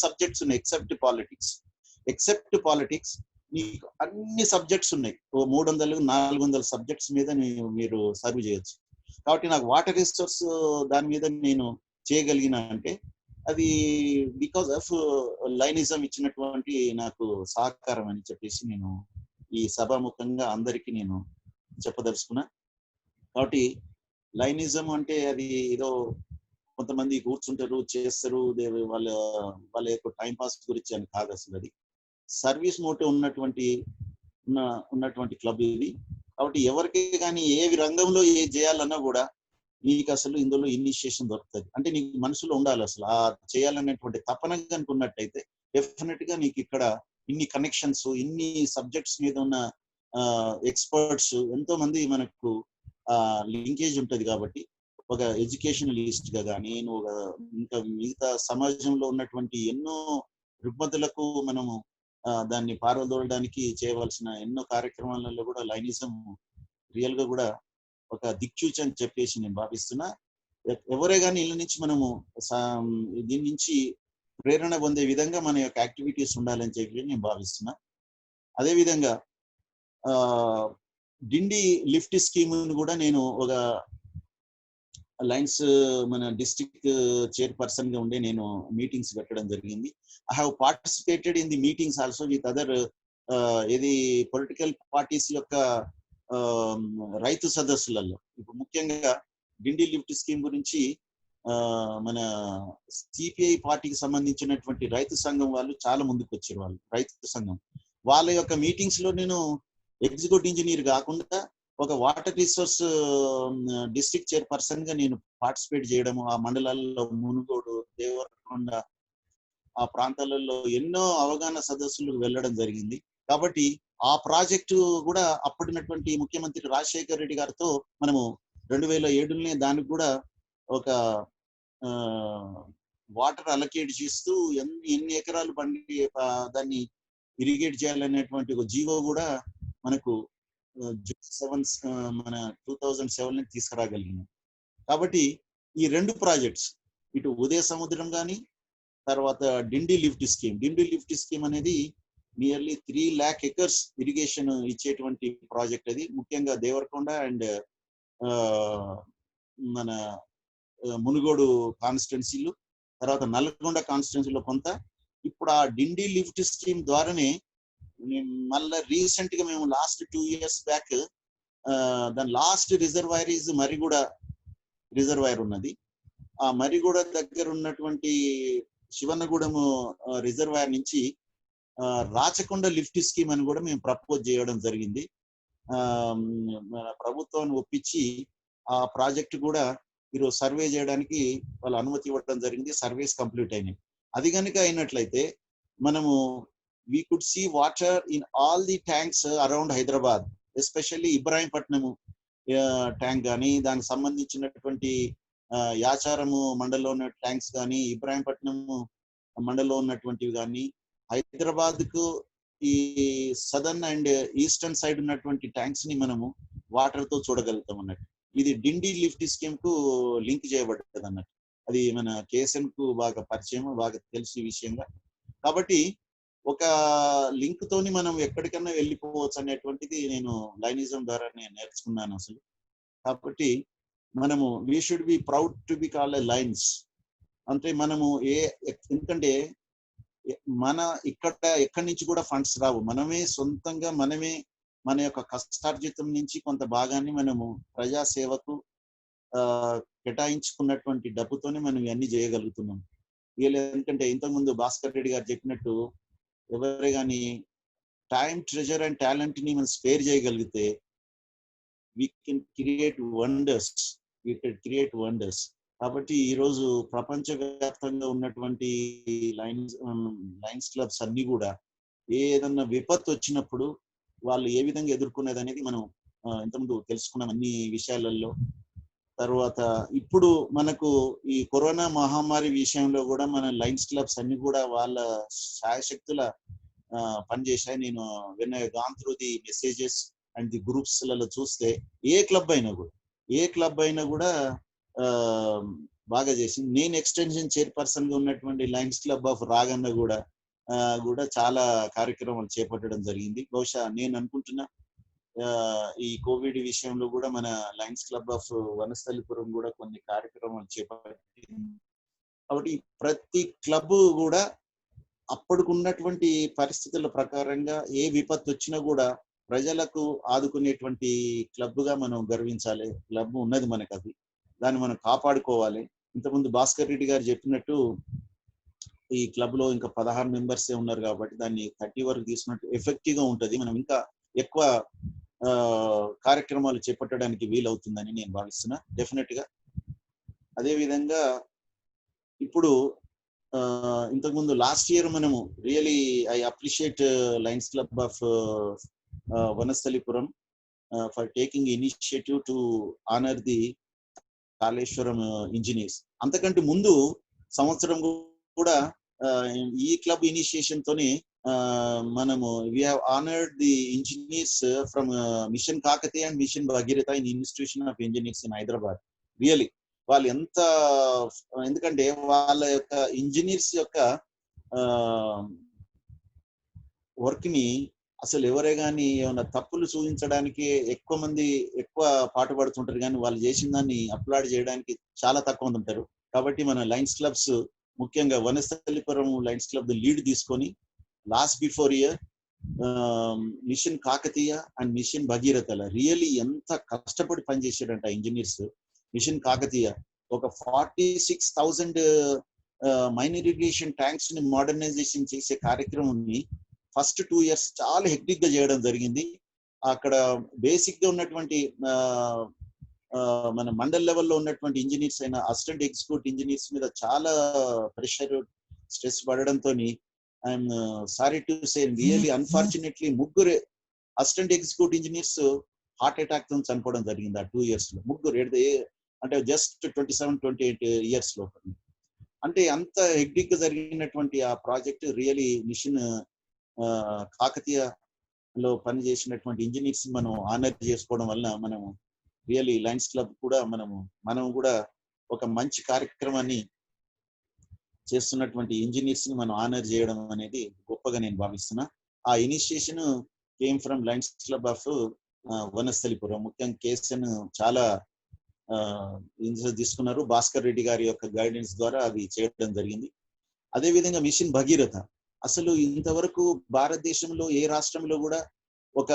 సబ్జెక్ట్స్ ఉన్నాయి ఎక్సెప్ట్ పాలిటిక్స్ మీకు అన్ని సబ్జెక్ట్స్ ఉన్నాయి. 300-400 సబ్జెక్ట్స్ మీద మీరు సర్వ్ చేయొచ్చు. కాబట్టి నాకు వాటర్ రిసోర్స్ దాని మీద నేను చేయగలిగిన అంటే అది బికాస్ ఆఫ్ లైనిజం ఇచ్చినటువంటి నాకు సహకారం అని చెప్పేసి నేను ఈ సభాముఖంగా అందరికీ నేను చెప్పదలుచుకున్నా. కాబట్టి లైనిజం అంటే అది ఏదో కొంతమంది కూర్చుంటారు చేస్తారు వాళ్ళ యొక్క టైం పాస్ గురించి అని కాదు. అసలు అది సర్వీస్ మోటివ్ ఉన్నటువంటి క్లబ్ ఇది. కాబట్టి ఎవరికి కానీ ఏ రంగంలో ఏ చేయాలన్నా కూడా నీకు అసలు ఇందులో ఇనిషియేషన్ దొరుకుతుంది. అంటే నీకు మనసులో ఉండాలి అసలు ఆ చేయాలనేటువంటి తపన కనుకున్నట్టయితే డెఫినెట్ గా నీకు ఇక్కడ ఇన్ని కనెక్షన్స్, ఇన్ని సబ్జెక్ట్స్ మీద ఉన్న ఎక్స్పర్ట్స్ ఎంతో మంది మనకు లింకేజ్ ఉంటది. కాబట్టి ఒక ఎడ్యుకేషనలిస్ట్ గా కానీ ఇంకా మిగతా సమాజంలో ఉన్నటువంటి ఎన్నో రుగ్మతులకు మనము దాన్ని పారదోలడానికి చేయవలసిన ఎన్నో కార్యక్రమాలలో కూడా లైనిజం రియల్ గా కూడా ఒక దిక్చూచి అని చెప్పేసి నేను భావిస్తున్నా. ఎవరే కానీ ఇళ్ళ నుంచి మనము దీని నుంచి ప్రేరణ పొందే విధంగా మన యొక్క యాక్టివిటీస్ ఉండాలని చెప్పి నేను భావిస్తున్నా. అదేవిధంగా డిండి లిఫ్ట్ స్కీమ్ కూడా నేను ఒక లైన్స్ మన డిస్ట్రిక్ట్ చైర్పర్సన్ గా ఉండే నేను మీటింగ్స్ పెట్టడం జరిగింది. I have participated in the meetings also with other ఇది పొలిటికల్ పార్టీస్ యొక్క రైతు సదస్సులలో. ఇప్పుడు ముఖ్యంగా డిండి లిఫ్ట్ స్కీమ్ గురించి మన సిపిఐ పార్టీకి సంబంధించినటువంటి రైతు సంఘం వాళ్ళు చాలా ముందుకు వచ్చారు. వాళ్ళు రైతు సంఘం వాళ్ళ యొక్క మీటింగ్స్ లో నేను ఎగ్జిక్యూటివ్ ఇంజనీర్ కాకుండా ఒక వాటర్ రిసోర్స్ డిస్ట్రిక్ట్ చైర్పర్సన్ గా నేను పార్టిసిపేట్ చేయడము, ఆ మండలాల్లో మునుగోడు, దేవరకొండ ఆ ప్రాంతాలలో ఎన్నో అవగాహన సదస్సులకు వెళ్ళడం జరిగింది. కాబట్టి ఆ ప్రాజెక్టు కూడా అప్పుడున్నటువంటి ముఖ్యమంత్రి రాజశేఖర్ రెడ్డి గారితో మనము 2007లోనే దానికి కూడా ఒక వాటర్ అలొకేట్ చేస్తూ ఎన్ని ఎకరాలు పండి దాన్ని ఇరిగేట్ చేయాలనేటువంటి ఒక జీవో కూడా మనకు మన 2007 తీసుకురాగలిగినాం. కాబట్టి ఈ రెండు ప్రాజెక్ట్స్ ఇటు ఉదయ సముద్రం కానీ తర్వాత డిండి లిఫ్ట్ స్కీమ్ అనేది నియర్లీ 3 lakh acres ఇరిగేషన్ ఇచ్చేటువంటి ప్రాజెక్ట్. అది ముఖ్యంగా దేవరకొండ అండ్ మన మునుగోడు కాన్స్టిట్యున్సీలు, తర్వాత నల్గొండ కాన్స్టిట్యున్సీలో కొంత. ఇప్పుడు ఆ డిండి లిఫ్ట్ స్కీమ్ ద్వారానే మళ్ళీ రీసెంట్ గా మేము లాస్ట్ 2 years బ్యాక్ దాని last reservoir is Mariguda reservoir ఉన్నది. ఆ మరిగూడ దగ్గర ఉన్నటువంటి శివన్నగూడెం రిజర్వాయర్ నుంచి రాచకొండ లిఫ్ట్ స్కీమ్ అని కూడా మేము ప్రపోజ్ చేయడం జరిగింది. మన ప్రభుత్వాన్ని ఒప్పించి ఆ ప్రాజెక్ట్ కూడా ఈరోజు సర్వే చేయడానికి వాళ్ళు అనుమతి ఇవ్వడం జరిగింది. సర్వేస్ కంప్లీట్ అయినాయి. అది కనుక అయినట్లయితే మనము we could see water in all the tanks around Hyderabad, especially Ibrahimpatnam tank కానీ దానికి సంబంధించినటువంటి యాచారము మండలంలో ఉన్న ట్యాంక్స్ కానీ ఇబ్రాహీంపట్నం మండలంలో ఉన్నటువంటివి కానీ హైదరాబాద్ కు ఈ సదర్న్ అండ్ ఈస్టర్న్ సైడ్ ఉన్నటువంటి ట్యాంక్స్ ని మనము వాటర్ తో చూడగలుగుతాం అన్నట్టు. ఇది డిండి లిఫ్ట్ స్కీమ్ కు లింక్ చేయబడ్డది అన్నట్టు. అది మన కేఎస్ఎన్ కు బాగా పరిచయం, బాగా తెలిసి విషయంగా. కాబట్టి ఒక లింక్ తోని మనం ఎక్కడికన్నా వెళ్ళిపోవచ్చు అనేటువంటిది నేను లైనిజం ద్వారా నేను నేర్చుకున్నాను అసలు. కాబట్టి మనము we should be proud to be called lines. అంటే మనము ఎందుకంటే మన ఎక్కడి నుంచి కూడా ఫండ్స్ రావు. మనమే సొంతంగా మనమే మన యొక్క కష్టార్జితం నుంచి కొంత భాగాన్ని మనము ప్రజాసేవకు కేటాయించుకున్నటువంటి డబ్బుతోనే మనం ఇవన్నీ చేయగలుగుతున్నాం. ఎందుకంటే ఇంతకుముందు భాస్కర్ రెడ్డి గారు చెప్పినట్టు ఎవరే కానీ టైం, ట్రెజర్ అండ్ టాలెంట్ ని మనం స్పేర్ చేయగలిగితే వీ కెన్ క్రియేట్ వండర్స్. కాబట్టి ఈరోజు ప్రపంచవ్యాప్తంగా ఉన్నటువంటి లయన్స్ క్లబ్స్ అన్ని కూడా ఏదన్నా విపత్తు వచ్చినప్పుడు వాళ్ళు ఏ విధంగా ఎదుర్కొనేది అనేది మనం ఇంతకుముందు తెలుసుకున్నాం అన్ని విషయాలలో. తర్వాత ఇప్పుడు మనకు ఈ కరోనా మహమ్మారి విషయంలో కూడా మన లయన్స్ క్లబ్స్ అన్ని కూడా వాళ్ళ శాయశక్తుల పనిచేశాయి. నేను when I gone through the messages and the groups లలో చూస్తే ఏ క్లబ్ అయినా కూడా బాగా చేసింది. నేను ఎక్స్టెన్షన్ చైర్పర్సన్ గా ఉన్నటువంటి లయన్స్ క్లబ్ ఆఫ్ రాగన్న కూడా చాలా కార్యక్రమాలు చేపట్టడం జరిగింది. బహుశా నేను అనుకుంటున్నా ఈ కోవిడ్ విషయంలో కూడా మన లయన్స్ క్లబ్ ఆఫ్ వనస్థలిపురం కూడా కొన్ని కార్యక్రమాలు చేపట్టింది. కాబట్టి ప్రతి క్లబ్ కూడా అప్పటికున్నటువంటి పరిస్థితుల ప్రకారంగా ఏ విపత్తు వచ్చినా కూడా ప్రజలకు ఆదుకునేటువంటి క్లబ్ గా మనం గర్వించాలి. క్లబ్ ఉన్నది మనకు, అది దాన్ని మనం కాపాడుకోవాలి. ఇంతకుముందు భాస్కర్ రెడ్డి గారు చెప్పినట్టు ఈ క్లబ్ లో ఇంకా 16 మెంబర్సే ఉన్నారు కాబట్టి దాన్ని 30 వరకు తీసుకున్నట్టు ఎఫెక్టివ్ గా ఉంటుంది. మనం ఇంకా ఎక్కువ కార్యక్రమాలు చేపట్టడానికి వీలవుతుందని నేను భావిస్తున్నా డెఫినెట్ గా. అదే విధంగా ఇప్పుడు ఇంతకుముందు లాస్ట్ ఇయర్ మనము really I appreciate Lions club of Vanasthalipuram for taking initiative to honour the Kaleshwaram engineers. అంతకంటే ముందు సంవత్సరం కూడా ఈ క్లబ్ ఇనిషియేషన్ తోని మనము we have honoured the engineers from mission Kakatiya and mission Bhagiratha in institution of engineers in Hyderabad. Really వాళ్ళు ఎంత, ఎందుకంటే వాళ్ళ యొక్క ఇంజనీర్స్ యొక్క వర్క్ ని అసలు ఎవరే కానీ ఏమైనా తప్పులు చూపించడానికి ఎక్కువ పాటుపడుతుంటారు, కానీ వాళ్ళు చేసిన దాన్ని అప్లాడ్ చేయడానికి చాలా తక్కువ మంది ఉంటారు. కాబట్టి మన లయన్స్ క్లబ్స్, ముఖ్యంగా వనస్థలిపురం లయన్స్ క్లబ్ లీడ్ తీసుకొని last before year mission Kakatiya and mission భగీరథల రియల్లీ ఎంత కష్టపడి పనిచేసాడంట ఇంజనీర్స్. మిషన్ కాకతీయ ఒక 46,000 మైనర్ ఇరిగేషన్ ట్యాంక్స్ ని మోడర్నైజేషన్ చేసే కార్యక్రమాన్ని ఫస్ట్ 2 years చాలా హెక్టిక్ గా చేయడం జరిగింది. అక్కడ బేసిక్ గా ఉన్నటువంటి మన మండల్ లెవెల్లో ఉన్నటువంటి ఇంజనీర్స్ అయిన అసిస్టెంట్ ఎగ్జిక్యూటివ్ ఇంజనీర్స్ మీద చాలా ప్రెషర్, స్ట్రెస్ పడడంతో I'm sorry to say really unfortunately 3 assistant executive engineers heart attack తో చనిపోవడం జరిగింది ఆ 2 years లో. 3 అంటే జస్ట్ 27-28 years లో. అంటే అంత హెక్టిక్ గా జరిగినటువంటి ఆ ప్రాజెక్ట్ రియలీ మిషన్ కాకతీయలో పనిచేసినటువంటి ఇంజనీర్స్ మనం ఆనర్ చేసుకోవడం వల్ల మనము రియలీ లయన్స్ క్లబ్ కూడా మనం కూడా ఒక మంచి కార్యక్రమాన్ని చేస్తున్నటువంటి ఇంజనీర్స్ ని మనం ఆనర్ చేయడం అనేది గొప్పగా నేను భావిస్తున్నా. ఆ initiation came from Lions club of Vanasthalipuram. ముఖ్యంగా కేఎస్ఎన్ చాలా ఇనిషియేటివ్ తీసుకున్నారు. భాస్కర్ రెడ్డి గారి యొక్క గైడెన్స్ ద్వారా అది చేయడం జరిగింది. అదే విధంగా మిషన్ భగీరథ, అసలు ఇంతవరకు భారతదేశంలో ఏ రాష్ట్రంలో కూడా ఒక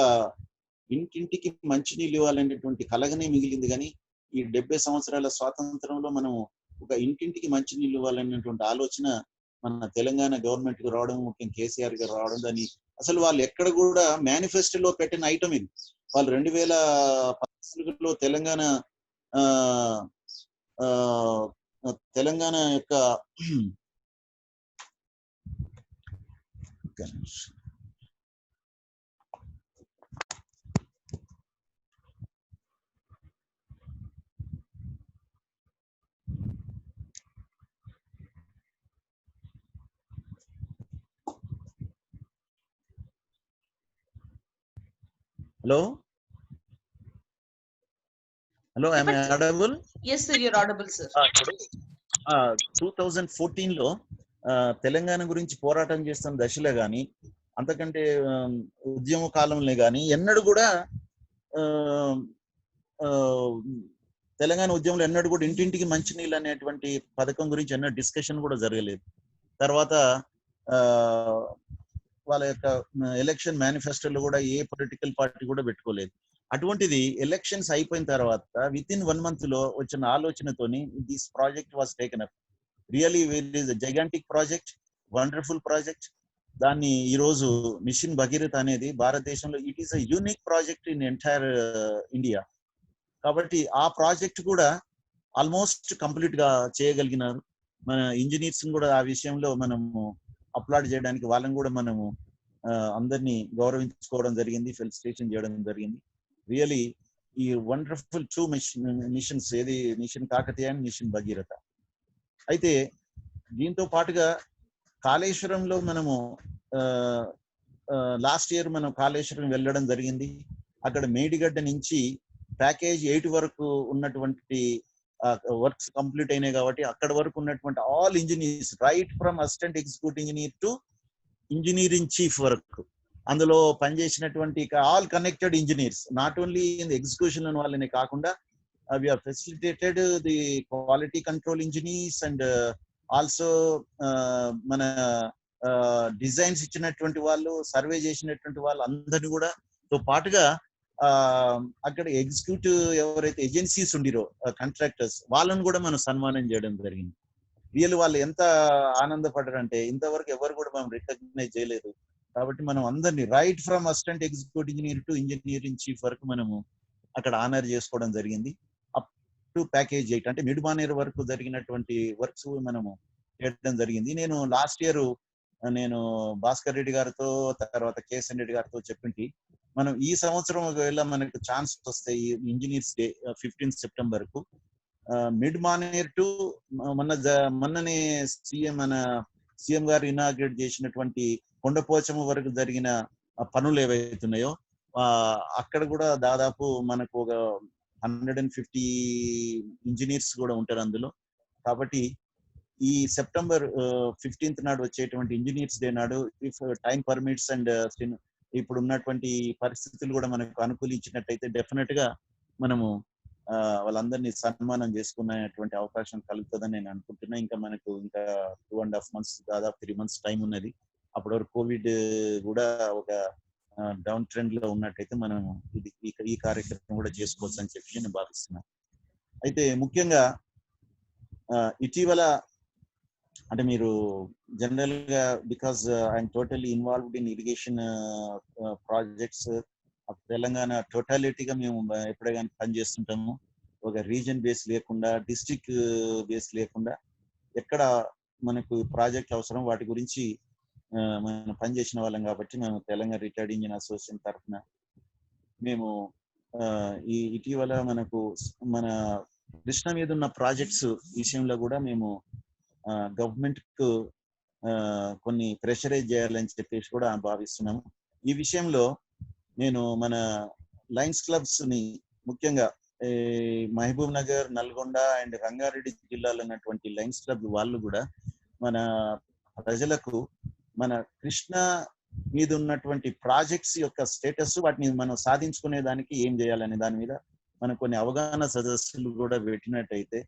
ఇంటింటికి మంచినీళ్ళు ఇవ్వాలనేటువంటి కలగనే మిగిలింది. కానీ ఈ 70 సంవత్సరాల స్వాతంత్రంలో మనం ఒక ఇంటింటికి మంచినీళ్ళు ఇవ్వాలనేటువంటి ఆలోచన మన తెలంగాణ గవర్నమెంట్ కి రావడం, ముఖ్యం కేసీఆర్ గారు రావడం, దాన్ని అసలు వాళ్ళు ఎక్కడ కూడా మేనిఫెస్టోలో పెట్టిన ఐటమ్ ఇది. వాళ్ళు 2014లో తెలంగాణ తెలంగాణ యొక్క hello hello I am audible? Yes sir, you're audible sir. 2014లో తెలంగాణ గురించి పోరాటం చేస్తున్న దశలో కానీ, అంతకంటే ఉద్యమ కాలంలో కానీ ఎన్నడూ కూడా తెలంగాణ ఉద్యమంలో ఎన్నడూ కూడా ఇంటింటికి మంచినీళ్ళు అనేటువంటి పథకం గురించి ఎన్నడూ డిస్కషన్ కూడా జరగలేదు. తర్వాత వాళ్ళ యొక్క ఎలక్షన్ మేనిఫెస్టోలో కూడా ఏ పొలిటికల్ పార్టీ కూడా పెట్టుకోలేదు. అటువంటిది ఎలక్షన్స్ అయిపోయిన తర్వాత విత్ ఇన్ 1 month లో వచ్చిన ఆలోచనతోని this project was taken up. Really it is a gigantic project, wonderful project. దాన్ని ఈరోజు మిషన్ భగీరథ అనేది భారతదేశంలో it is a unique project in entire India. కాబట్టి ఆ ప్రాజెక్ట్ కూడా ఆల్మోస్ట్ కంప్లీట్ గా చేయగలిగినారు. మన ఇంజనీర్స్ కూడా ఆ విషయంలో మనము అప్లాడ్ చేయడానికి వాళ్ళని కూడా మనము అందరినీ గౌరవించుకోవడం జరిగింది, ఫెలిసిటేషన్ చేయడం జరిగింది. రియలీ ఈ వండర్ఫుల్ 2 మిషన్స్, ఏది mission Kakatiya and mission Bhagiratha. అయితే దీంతో పాటుగా కాళేశ్వరంలో మనము లాస్ట్ ఇయర్ మనం కాళేశ్వరం వెళ్ళడం జరిగింది. అక్కడ మేడిగడ్డ నుంచి ప్యాకేజ్ 8 వరకు ఉన్నటువంటి వర్క్స్ కంప్లీట్ అయినాయి. కాబట్టి అక్కడ వరకు ఉన్నటువంటి all engineers, right from assistant executive engineer to engineering chief వరకు అందులో పనిచేసినటువంటి all connected engineers, not only in execution వాళ్ళనే కాకుండా we have facilitated the quality control engineers and also మన డిజైన్స్ ఇచ్చినటువంటి వాళ్ళు, సర్వే చేసినటువంటి వాళ్ళు అందరినీ కూడా తో పాటుగా అక్కడ ఎగ్జిక్యూటివ్ ఎవరైతే ఏజెన్సీస్ ఉండిరో కాంట్రాక్టర్స్ వాళ్ళని కూడా మనం సన్మానం చేయడం జరిగింది. రియల్ వాళ్ళు ఎంత ఆనందపడ్డారంటే ఇంతవరకు ఎవరు కూడా మనం రికగ్నైజ్ చేయలేదు. కాబట్టి మనం అందరినీ right from assistant executive engineer to engineering chief వరకు మనము అక్కడ ఆనర్ చేసుకోవడం జరిగింది. అప్ టు ప్యాకేజ్ 8 అంటే మిడ్ మానేర్ వరకు జరిగినటువంటి వర్క్స్ మనము చేయడం జరిగింది. నేను లాస్ట్ ఇయర్ నేను భాస్కర్ రెడ్డి గారితో, తర్వాత కేఎస్ఎన్ రెడ్డి గారితో చెప్పింటి మనం ఈ సంవత్సరం ఒకవేళ మనకు ఛాన్స్ వస్తాయి ఇంజనీర్స్ డే 15 September కు మిడ్ మానేర్ టు మొన్ననే మన సీఎం గారు ఇనాగ్రేట్ చేసినటువంటి కొండపోచమ్మ వరకు జరిగిన పనులు ఏవైతున్నాయో అక్కడ కూడా దాదాపు మనకు ఒక 150 ఇంజనీర్స్ కూడా ఉంటారు అందులో. కాబట్టి ఈ September 15th నాడు వచ్చేటువంటి ఇంజనీర్స్ డే నాడు ఇఫ్ టైం పర్మిట్స్ అండ్ ఇప్పుడు ఉన్నటువంటి పరిస్థితులు కూడా మనకు అనుకూలించినట్టయితే డెఫినెట్ గా మనము వాళ్ళందరినీ సన్మానం చేసుకునేటువంటి అవకాశం కలుగుతుందని నేను అనుకుంటున్నా. ఇంకా మనకు ఇంకా 2.5 months దాదాపు 3 months టైం ఉన్నది. అప్పటి వరకు కోవిడ్ కూడా ఒక డౌన్ ట్రెండ్ లో ఉన్నట్టయితే మనం ఈ కార్యక్రమం కూడా చేసుకోవచ్చు అని చెప్పి నేను భావిస్తున్నాను. అయితే ముఖ్యంగా ఇటీవల అంటే మీరు జనరల్ గా because I'm totally involved in irrigation projects Telangana టోటాలిటీగా మేము ఎప్పుడే కానీ పనిచేస్తుంటాము. ఒక రీజన్ బేస్ లేకుండా, డిస్ట్రిక్ట్ బేస్ లేకుండా ఎక్కడ మనకు ప్రాజెక్ట్ అవసరం వాటి గురించి మనం పనిచేసిన వాళ్ళం. కాబట్టి మేము తెలంగాణ రిటైర్డ్ ఇంజిన్ అసోసియేషన్ తరఫున మేము ఈ ఇటీవల మనకు మన కృష్ణ మీద ఉన్న ప్రాజెక్ట్స్ విషయంలో కూడా మేము గవర్నమెంట్ కు కొన్ని ప్రెషరైజ్ చేయాలని చెప్పేసి కూడా భావిస్తున్నాము. ఈ విషయంలో నేను మన లయన్స్ క్లబ్స్ ని ముఖ్యంగా మహబూబ్ నగర్, నల్గొండ అండ్ రంగారెడ్డి జిల్లాలో ఉన్నటువంటి లయన్స్ క్లబ్ వాళ్ళు కూడా మన ప్రజలకు మన కృష్ణ మీద ఉన్నటువంటి ప్రాజెక్ట్స్ యొక్క స్టేటస్, వాటిని మనం సాధించుకునే దానికి ఏం చేయాలనే దాని మీద మనం కొన్ని అవగాహన సదస్సులు కూడా పెట్టినట్టయితే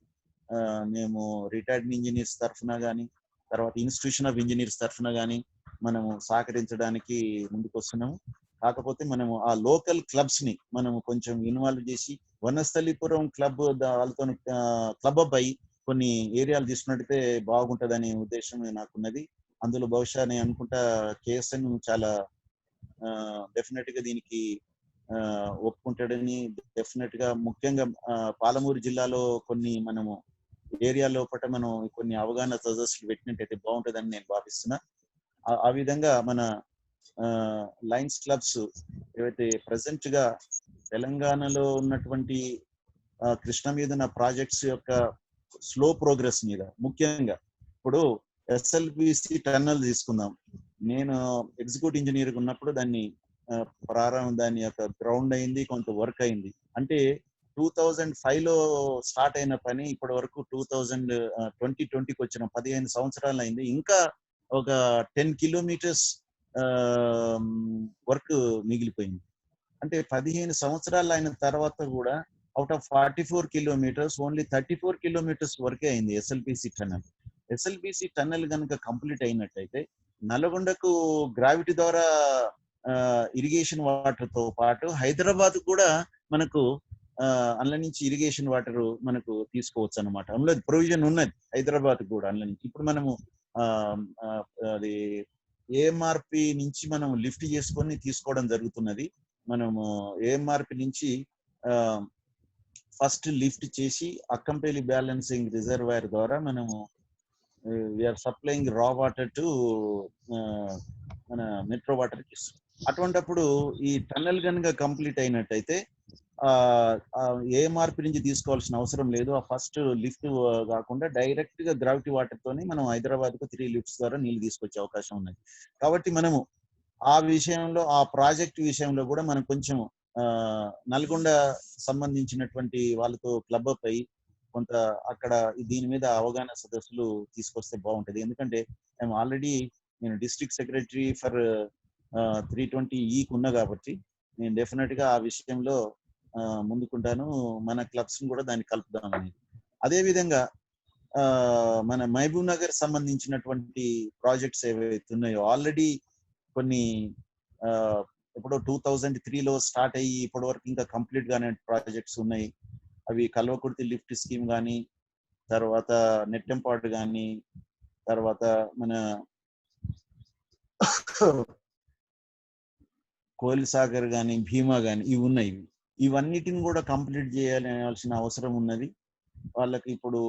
మేము రిటైర్డ్ ఇంజనీర్స్ తరఫున కానీ, తర్వాత ఇన్స్టిట్యూషన్ ఆఫ్ ఇంజనీర్స్ తరఫున కానీ మనము సహకరించడానికి ముందుకు వస్తున్నాము. కాకపోతే మనము ఆ లోకల్ క్లబ్స్ ని మనము కొంచెం ఇన్వాల్వ్ చేసి వనస్థలిపురం క్లబ్ వాళ్ళతో క్లబ్ అప్ అయ్యి కొన్ని ఏరియాలు తీసుకున్నట్టయితే బాగుంటుందనే ఉద్దేశం నాకున్నది. అందులో బహుశా నేను అనుకుంటా కేఎస్ఎన్ చాలా డెఫినెట్ గా దీనికి ఒప్పుకుంటాడని, డెఫినెట్ గా ముఖ్యంగా పాలమూరు జిల్లాలో కొన్ని మనము ఏరియా లోపల మనం కొన్ని అవగాహన సదస్సులు పెట్టినట్టయితే బాగుంటుందని నేను భావిస్తున్నా. ఆ విధంగా మన లయన్స్ క్లబ్స్ ఏవైతే ప్రెసెంట్ గా తెలంగాణలో ఉన్నటువంటి కృష్ణ మీద ఉన్న ప్రాజెక్ట్స్ యొక్క స్లో ప్రోగ్రెస్ మీద, ముఖ్యంగా ఇప్పుడు ఎస్ఎల్బిసి టన్నల్ తీసుకుందాం. నేను ఎగ్జిక్యూటివ్ ఇంజనీర్ ఉన్నప్పుడు దాన్ని దాని యొక్క గ్రౌండ్ అయింది, కొంత వర్క్ అయింది. అంటే 2005 లో స్టార్ట్ అయిన పని ఇప్పటి వరకు 2020కి వచ్చిన 15 సంవత్సరాలు అయింది. ఇంకా ఒక 10 కిలోమీటర్స్ వర్క్ మిగిలిపోయింది. అంటే 15 సంవత్సరాలు అయిన తర్వాత కూడా out of 44 kilometres only 34 kilometres వరకే అయింది ఎస్ఎల్బిసి టన్నల్. ఎస్ఎల్బిసి టన్నల్ కనుక కంప్లీట్ అయినట్టయితే నల్గొండకు గ్రావిటీ ద్వారా ఇరిగేషన్ వాటర్ తో పాటు హైదరాబాద్ కూడా మనకు అందులో నుంచి ఇరిగేషన్ వాటర్ మనకు తీసుకోవచ్చు అనమాట. అందులో ప్రొవిజన్ ఉన్నది హైదరాబాద్ కూడా అందులో నుంచి. ఇప్పుడు మనము అది ఏఎంఆర్పి నుంచి మనం లిఫ్ట్ చేసుకొని తీసుకోవడం జరుగుతున్నది. మనము ఏఎంఆర్పి నుంచి ఫస్ట్ లిఫ్ట్ చేసి అక్కంపల్లి బ్యాలెన్సింగ్ రిజర్వాయర్ ద్వారా మనము వీఆర్ సప్లయింగ్ రా వాటర్ టు మన మెట్రో వాటర్ కి. అటువంటిప్పుడు ఈ టన్నల్ కనుక కంప్లీట్ అయినట్టయితే ఏఎంఆర్పి నుంచి తీసుకోవాల్సిన అవసరం లేదు. ఆ ఫస్ట్ లిఫ్ట్ కాకుండా డైరెక్ట్ గా గ్రావిటీ వాటర్ తోని మనం హైదరాబాద్ కు 3 లిఫ్ట్స్ ద్వారా నీళ్లు తీసుకొచ్చే అవకాశం ఉన్నది. కాబట్టి మనము ఆ విషయంలో, ఆ ప్రాజెక్ట్ విషయంలో కూడా మనం కొంచెం నల్గొండ సంబంధించినటువంటి వాళ్ళతో క్లబ్ అప్ అయ్యి కొంత అక్కడ దీని మీద అవగాహన సదస్సులు తీసుకొస్తే బాగుంటది. ఎందుకంటే నేను డిస్ట్రిక్ట్ సెక్రటరీ ఫర్ 320E ఉన్నా కాబట్టి నేను డెఫినెట్ గా ఆ విషయంలో ముందుకుంటాను. మన క్లబ్స్ కూడా దాన్ని కలుపుదామని. అదే విధంగా మన మహబూబ్ నగర్ సంబంధించినటువంటి ప్రాజెక్ట్స్ ఏవైతే ఉన్నాయో ఆల్రెడీ కొన్ని ఇప్పుడు 2003లో స్టార్ట్ అయ్యి ఇప్పటి వరకు ఇంకా కంప్లీట్ గానే ప్రాజెక్ట్స్ ఉన్నాయి. అవి కల్వకుర్తి లిఫ్ట్ స్కీమ్ కానీ, తర్వాత నెట్టెంపాడు కానీ, తర్వాత మన కోయిల్ సాగర్ కానీ, భీమా కానీ ఇవి ఉన్నాయి. ఇవన్నిటిని కూడా కంప్లీట్ చేయాల్సిన అవసరం ఉన్నది. వాళ్ళకి ఇప్పుడు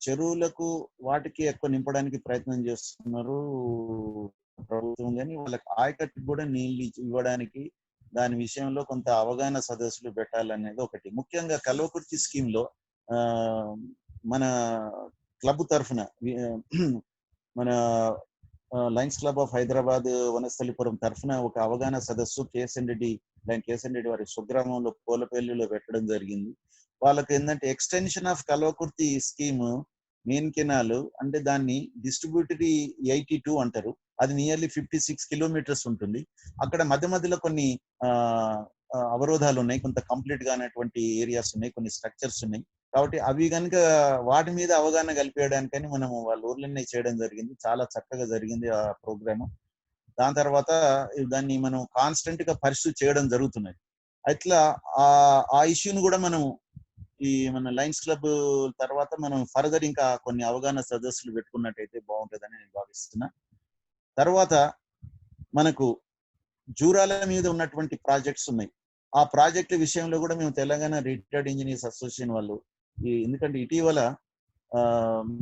చెరువులకు వాటికి ఎక్కువ నింపడానికి ప్రయత్నం చేస్తున్నారు ప్రభుత్వం, కానీ వాళ్ళకి ఆయకట్టుకు కూడా నీళ్ళు ఇవ్వడానికి దాని విషయంలో కొంత అవగాహన సదస్సులు పెట్టాలనేది ఒకటి. ముఖ్యంగా కల్వకుర్తి స్కీమ్ లో మన క్లబ్ తరఫున మన Lions club of Hyderabad Vanasthalipuram తరఫున ఒక అవగాహన సదస్సు కేఎస్ఎన్ రెడ్డి వారి స్వగ్రామంలో పోలపల్లిలో పెట్టడం జరిగింది. వాళ్ళకి ఏంటంటే extension of Kalwakurthy scheme main canal అంటే దాన్ని డిస్ట్రిబ్యూటరీ 82 అంటారు. అది నియర్లీ 56 కిలోమీటర్స్ ఉంటుంది. అక్కడ మధ్య మధ్యలో కొన్ని అవరోధాలు ఉన్నాయి, కొంత కంప్లీట్ గానటువంటి ఏరియాస్ ఉన్నాయి, కొన్ని స్ట్రక్చర్స్ ఉన్నాయి. కాబట్టి అవి కనుక వాటి మీద అవగాహన కల్పించడానికని మనము వాళ్ళ ఊర్లనే చేయడం జరిగింది. చాలా చక్కగా జరిగింది ఆ ప్రోగ్రామ్. దాని తర్వాత దాన్ని మనం కాన్స్టెంట్ గా పరిస్థితి చేయడం జరుగుతున్నది. అట్లా ఆ ఇష్యూని కూడా మనం మన లయన్స్ క్లబ్ తర్వాత మనం ఫర్దర్ ఇంకా కొన్ని అవగాహన సదస్సులు పెట్టుకున్నట్టయితే బాగుంటుందని నేను భావిస్తున్నా. తర్వాత మనకు జూరాల మీద ఉన్నటువంటి ప్రాజెక్ట్స్ ఉన్నాయి. ఆ ప్రాజెక్టుల విషయంలో కూడా మేము తెలంగాణ రిటైర్డ్ ఇంజనీర్స్ అసోసియేషన్ వాళ్ళు ఎందుకంటే ఇటీవల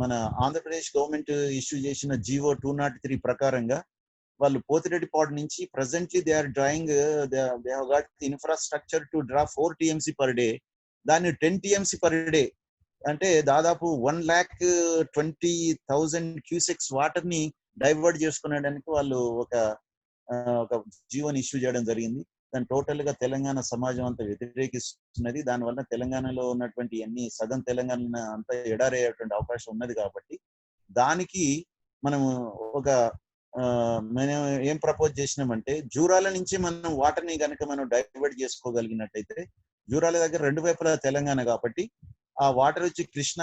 మన ఆంధ్రప్రదేశ్ గవర్నమెంట్ ఇష్యూ చేసిన జీవో 203 ప్రకారంగా వాళ్ళు పోతిరెడ్డిపాడు నుంచి presently they are drawing they have got the infrastructure to draw 4 TMC per day. దాన్ని 10 TMC పర్ డే అంటే దాదాపు 1,20,000 క్యూసెక్స్ వాటర్ ని డైవర్ట్ చేసుకునేడానికి వాళ్ళు ఒక జీవోని ఇష్యూ చేయడం జరిగింది. దాని టోటల్ గా తెలంగాణ సమాజం అంతా వ్యతిరేకిస్తున్నది. దానివల్ల తెలంగాణలో ఉన్నటువంటి అన్ని సగం తెలంగాణ అంతా ఎడారయ్యేటువంటి అవకాశం ఉన్నది. కాబట్టి దానికి మనము మనం ఏం ప్రపోజ్ చేసినామంటే జూరాల నుంచి మనం వాటర్ ని కనుక మనం డైవర్ట్ చేసుకోగలిగినట్టయితే, జూరాల దగ్గర 2 వైపులా తెలంగాణ కాబట్టి ఆ వాటర్ వచ్చి కృష్ణ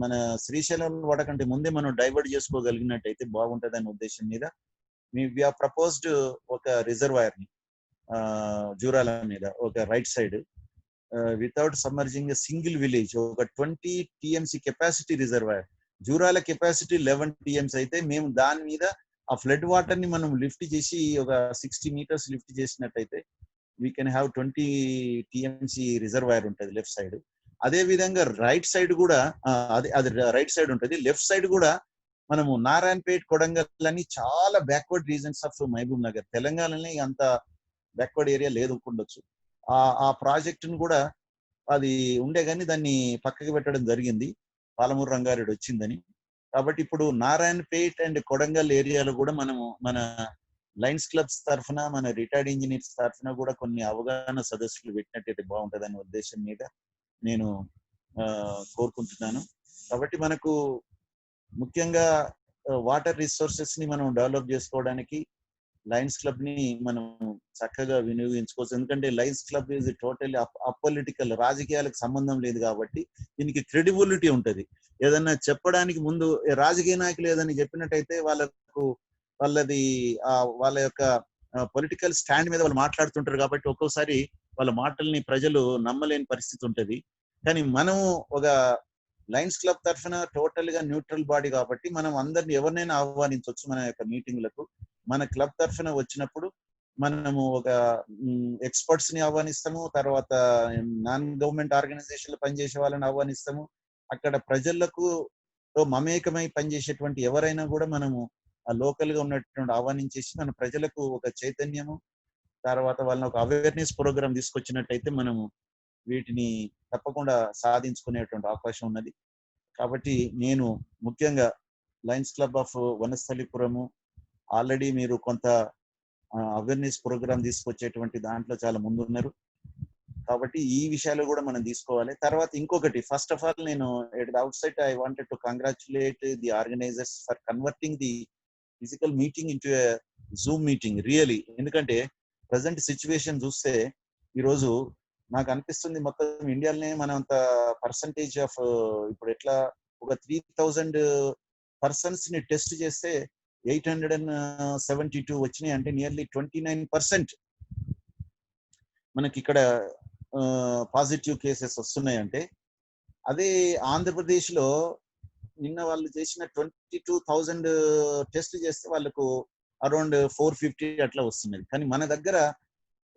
మన శ్రీశైలం వాడకంటే ముందే మనం డైవర్ట్ చేసుకోగలిగినట్టయితే బాగుంటది అనే ఉద్దేశం మీద వి హావ్ ప్రపోజ్డ్ ఒక రిజర్వాయర్ ని జూరాల మీద ఒక right side without submerging a single village. ఒక 20 TMC capacity reservoir, Jurala capacity 11 TMC అయితే మేము దాని మీద ఆ ఫ్లడ్ వాటర్ ని మనం లిఫ్ట్ చేసి ఒక 60 meters లిఫ్ట్ చేసినట్టయితే we can have 20 TMC reservoir ఉంటుంది లెఫ్ట్ సైడ్. అదే విధంగా రైట్ సైడ్ కూడా అది రైట్ సైడ్ ఉంటుంది. లెఫ్ట్ సైడ్ కూడా మనము నారాయణపేట్, కొడంగల్ అని చాలా backward regions of Mahabubnagar, తెలంగాణలో అంత బ్యాక్వర్డ్ ఏరియా లేదు ఉండొచ్చు. ఆ ప్రాజెక్ట్ ను కూడా అది ఉండే కానీ దాన్ని పక్కకి పెట్టడం జరిగింది, పాలమూరు రంగారెడ్డి వచ్చిందని. కాబట్టి ఇప్పుడు నారాయణపేట్ అండ్ కొడంగల్ ఏరియాలో కూడా మనము మన లయన్స్ క్లబ్స్ తరఫున, మన రిటైర్డ్ ఇంజనీర్స్ తరఫున కూడా కొన్ని అవగాహన సదస్సులు పెట్టినట్టయితే బాగుంటుందనే ఉద్దేశం మీద నేను కోరుకుంటున్నాను. కాబట్టి మనకు ముఖ్యంగా వాటర్ రిసోర్సెస్ ని మనం డెవలప్ చేసుకోవడానికి లయన్స్ క్లబ్ ని మనం చక్కగా వినియోగించుకోవచ్చు. ఎందుకంటే Lions club is totally apolitical, రాజకీయాలకు సంబంధం లేదు కాబట్టి దీనికి క్రెడిబిలిటీ ఉంటుంది. ఏదన్నా చెప్పడానికి ముందు రాజకీయ నాయకులు ఏదైనా చెప్పినట్టయితే వాళ్ళ యొక్క పొలిటికల్ స్టాండ్ మీద వాళ్ళు మాట్లాడుతుంటారు కాబట్టి ఒక్కోసారి వాళ్ళ మాటల్ని ప్రజలు నమ్మలేని పరిస్థితి ఉంటుంది. కానీ మనం ఒక లయన్స్ క్లబ్ తరఫున టోటల్ గా న్యూట్రల్ బాడీ కాబట్టి మనం అందరిని ఎవరినైనా ఆహ్వానించవచ్చు మన యొక్క మీటింగ్లకు. మన క్లబ్ తరఫున వచ్చినప్పుడు మనము ఒక ఎక్స్పర్ట్స్ ని ఆహ్వానిస్తాము, తర్వాత నాన్ గవర్నమెంట్ ఆర్గనైజేషన్లు పనిచేసే వాళ్ళని ఆహ్వానిస్తాము. అక్కడ ప్రజలకు మమేకమై పనిచేసేటువంటి ఎవరైనా కూడా మనము ఆ లోకల్ గా ఉన్నటువంటి ఆహ్వానించేసి మన ప్రజలకు ఒక చైతన్యము, తర్వాత వాళ్ళని ఒక అవేర్నెస్ ప్రోగ్రామ్ తీసుకొచ్చినట్టయితే మనము వీటిని తప్పకుండా సాధించుకునేటువంటి అవకాశం ఉన్నది. కాబట్టి నేను ముఖ్యంగా Lions club of Vanasthalipuram already మీరు కొంత అవేర్నెస్ ప్రోగ్రామ్ తీసుకొచ్చేటువంటి దాంట్లో చాలా ముందున్నారు. కాబట్టి ఈ విషయాలు కూడా మనం తీసుకోవాలి. తర్వాత ఇంకొకటి, ఫస్ట్ ఆఫ్ ఆల్ నేను at the out side I wanted to congratulate the organisers for converting the physical meeting into a Zoom meeting really. ఎందుకంటే ప్రజెంట్ సిచ్యువేషన్ చూస్తే ఈరోజు నాకు అనిపిస్తుంది మొత్తం ఇండియాలోనే మనం అంత పర్సంటేజ్ ఆఫ్ ఇప్పుడు ఎట్లా ఒక 3000 persons ని టెస్ట్ చేస్తే 872 వచ్చినాయి. అంటే నియర్లీ 29% మనకి ఇక్కడ పాజిటివ్ కేసెస్ వస్తున్నాయంటే, అదే ఆంధ్రప్రదేశ్ లో నిన్న వాళ్ళు చేసిన 22,000 టెస్ట్ చేస్తే వాళ్ళకు అరౌండ్ 450 అట్లా వస్తున్నది. కానీ మన దగ్గర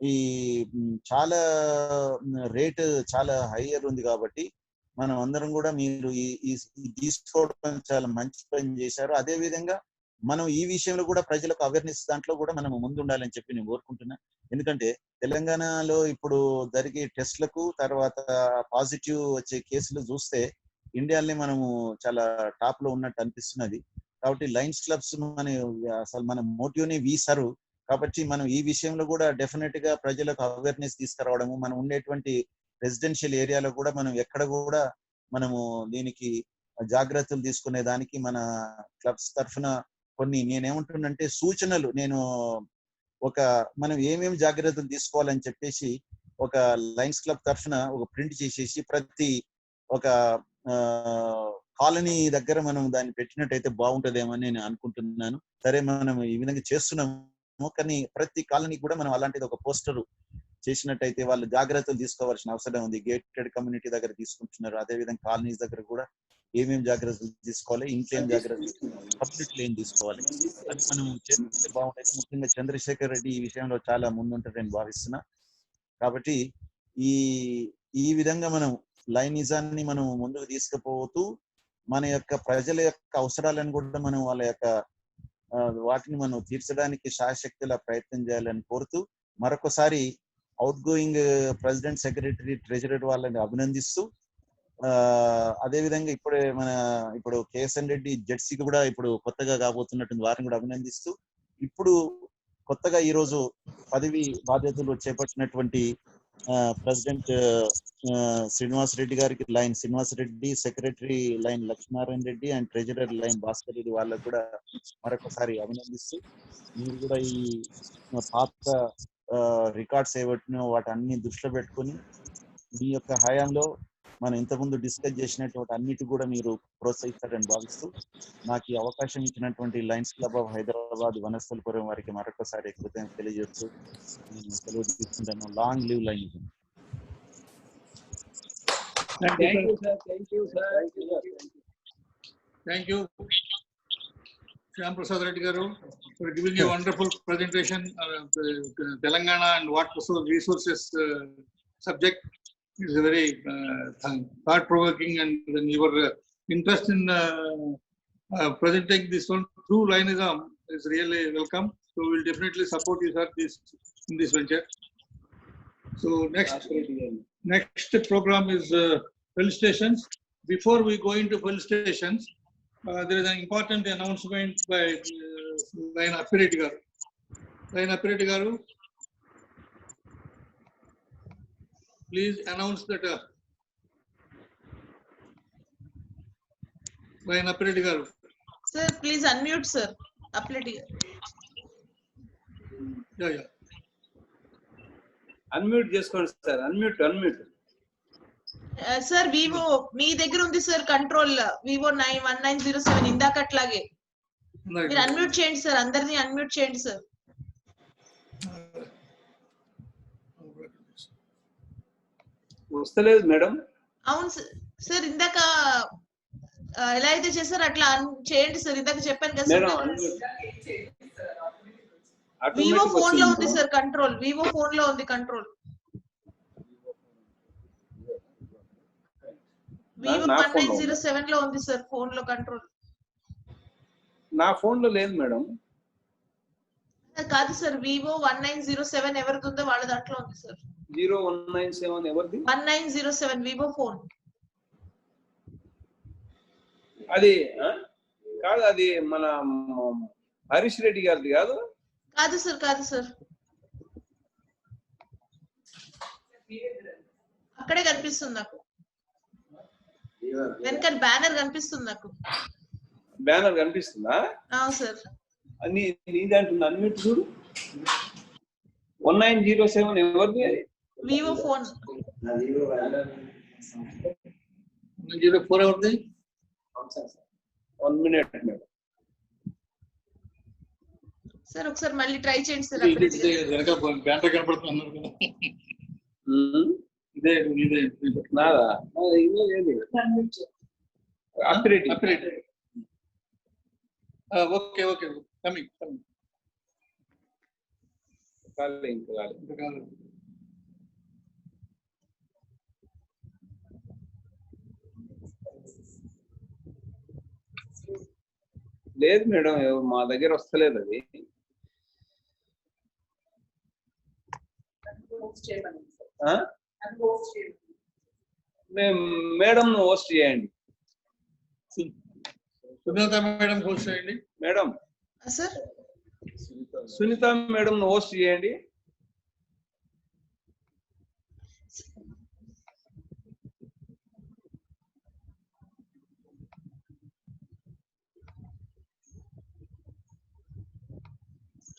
ఈ చాలా రేట్ చాలా హైయర్ ఉంది. కాబట్టి మనం అందరం కూడా మీరు తీసుకోవడం చాలా మంచి పని చేశారు. అదే విధంగా మనం ఈ విషయంలో కూడా ప్రజలకు అవేర్నెస్ దాంట్లో కూడా మనం ముందుండాలని చెప్పి నేను కోరుకుంటున్నా. ఎందుకంటే తెలంగాణలో ఇప్పుడు జరిగే టెస్ట్లకు తర్వాత పాజిటివ్ వచ్చే కేసులు చూస్తే ఇండియాలోనే మనము చాలా టాప్ లో ఉన్నట్టు అనిపిస్తున్నది. కాబట్టి లయన్స్ క్లబ్స్ అసలు మన మోటివ్ని వీసారు. కాబట్టి మనం ఈ విషయంలో కూడా డెఫినెట్ గా ప్రజలకు అవేర్నెస్ తీసుకురావడము, మనం ఉండేటువంటి రెసిడెన్షియల్ ఏరియాలో కూడా మనం ఎక్కడ కూడా మనము దీనికి జాగ్రత్తలు తీసుకునే దానికి మన క్లబ్స్ తరఫున కొన్ని నేనేమంటున్నంటే సూచనలు మనం ఏమేమి జాగ్రత్తలు తీసుకోవాలని చెప్పేసి ఒక లయన్స్ క్లబ్ తరఫున ఒక ప్రింట్ చేసేసి ప్రతి ఒక కాలనీ దగ్గర మనం దాన్ని పెట్టినట్టయితే బాగుంటుందేమో అని నేను అనుకుంటున్నాను. సరే, మనం ఈ విధంగా చేస్తున్నాము, కానీ ప్రతి కాలనీ కూడా మనం అలాంటిది ఒక పోస్టర్ చేసినట్టయితే వాళ్ళు జాగ్రత్తలు తీసుకోవాల్సిన అవసరం ఉంది. గేటెడ్ కమ్యూనిటీ దగ్గర తీసుకుంటున్నారు, అదే విధంగా కాలనీస్ దగ్గర కూడా ఏమేమి జాగ్రత్తలు తీసుకోవాలి, ఇంట్లో ఏం జాగ్రత్తలు కమ్యూనిటీలో ఏం తీసుకోవాలి, అది మనం చేస్తే బాగుంటుంది. ముఖ్యంగా చంద్రశేఖర్ రెడ్డి ఈ విషయంలో చాలా ముందుంటారని భావిస్తున్నా. కాబట్టి ఈ విధంగా మనం లైనిజాన్ని మనం ముందుకు తీసుకుపోతూ మన యొక్క ప్రజల యొక్క అవసరాలను కూడా మనం వాళ్ళ యొక్క వాటిని మనం తీర్చడానికి శాయశక్తిలా ప్రయత్నం చేయాలని కోరుతూ మరొకసారి out going president, secretary, treasurer వాళ్ళని అభినందిస్తూ అదేవిధంగా ఇప్పుడు కేఎస్ఎన్ రెడ్డి జెడ్సీ కూడా ఇప్పుడు కొత్తగా కాబోతున్నటువంటి వారిని కూడా అభినందిస్తూ ఇప్పుడు కొత్తగా ఈరోజు పదవి బాధ్యతలు చేపట్టినటువంటి ప్రెసిడెంట్ శ్రీనివాస్ రెడ్డి గారికి line Srinivas Reddy, secretary line Lakshminarayana Reddy and treasurer line Bhaskar Reddy వాళ్ళకు కూడా మరొకసారి అభినందిస్తూ మీరు కూడా ఈ పాత రికార్డ్స్ ఏవట్టినో వాటి అన్ని దృష్టిలో పెట్టుకుని మీ యొక్క హయాంలో మనం ఇంతకుముందు డిస్కస్ చేసినటువంటి అన్నిటి కూడా మీరు ప్రోత్సహిస్తారని భావిస్తూ నాకు ఈ అవకాశం ఇచ్చినటువంటి Lions club of Hyderabad Vanasthalipuram వారికి మరొకసారి కృతజ్ఞతలు తెలియజేస్తూ నేను సెలవు తీసుకుంటాను. Long live Lions. Thank you, sir. Thank you, sir. Thank you, Shyam Prasad Reddy garu, for giving a wonderful presentation of Telangana and what resources subject. Is very thought-provoking, and then your interest in presenting this one through Lionism is really welcome. So we will definitely support you, sir, in this venture. So next program is felicitations. Before we go into felicitations, there is an important announcement by Lion Appireddy garu. Lion Appireddy garu, please announce that. Lion Appireddy garu. Sir, please unmute, sir. Appireddy. Yeah. Unmute చేసుకోండి sir. Unmute. Sir Vivo మీ దగ్గర ఉంది sir control Vivo 1907 ఇందాక అట్లాగే మీరు unmute చేయండి sir. అందరినీ unmute చేయండి sir. వస్తలేదు మేడం. అవును సార్, ఇందాక ఎలా అయితే చేశారు అట్లా చేయండి సార్. ఇందాక చెప్పాను కదా సార్. వివో ఫోన్ లో ఉంది సార్ కంట్రోల్. వివో ఫోన్ లో ఉంది కంట్రోల్. వివో 1907 లో ఉంది సార్ ఫోన్ లో కంట్రోల్. నా ఫోన్ లో లేదు మేడం. కాదు సార్, వివో 1907 ఎవరిది ఉందో వాళ్ళ దాంట్లో ఉంది సార్. 0197 ఎవరిది? 1907 వివో ఫోన్. అది కాదు, అది మన హరీష్ రెడ్డి గారిది కాదు. కాదు సార్. అక్కడే కనిపిస్తుంది నాకు. వెనక బ్యానర్ కనిపిస్తుంది నాకు. బ్యానర్ కనిపిస్తుందా? అవును సార్. నీది అంటున్నా. అన్మ్యూట్ చూడు. 1907 ఎవరిది? Vivo phone. 04 ఎవరిది? 1 minute మేడం. సార్ ఒకసారి మళ్ళీ ట్రై చేయండి సార్. బ్యానర్ కనపడుతున్నారు కదా. ఇదే నాదా? ఇది అప్పిరెడ్డి. ఓకే కమింగ్ కాలేదు. లేదు మేడం, మా దగ్గర వస్తలేదు అది. మేడం హోస్ట్ చేయండి. సునీత మేడం హోస్ట్ చేయండి. Madam sir, Sunitha madam host చేయండి.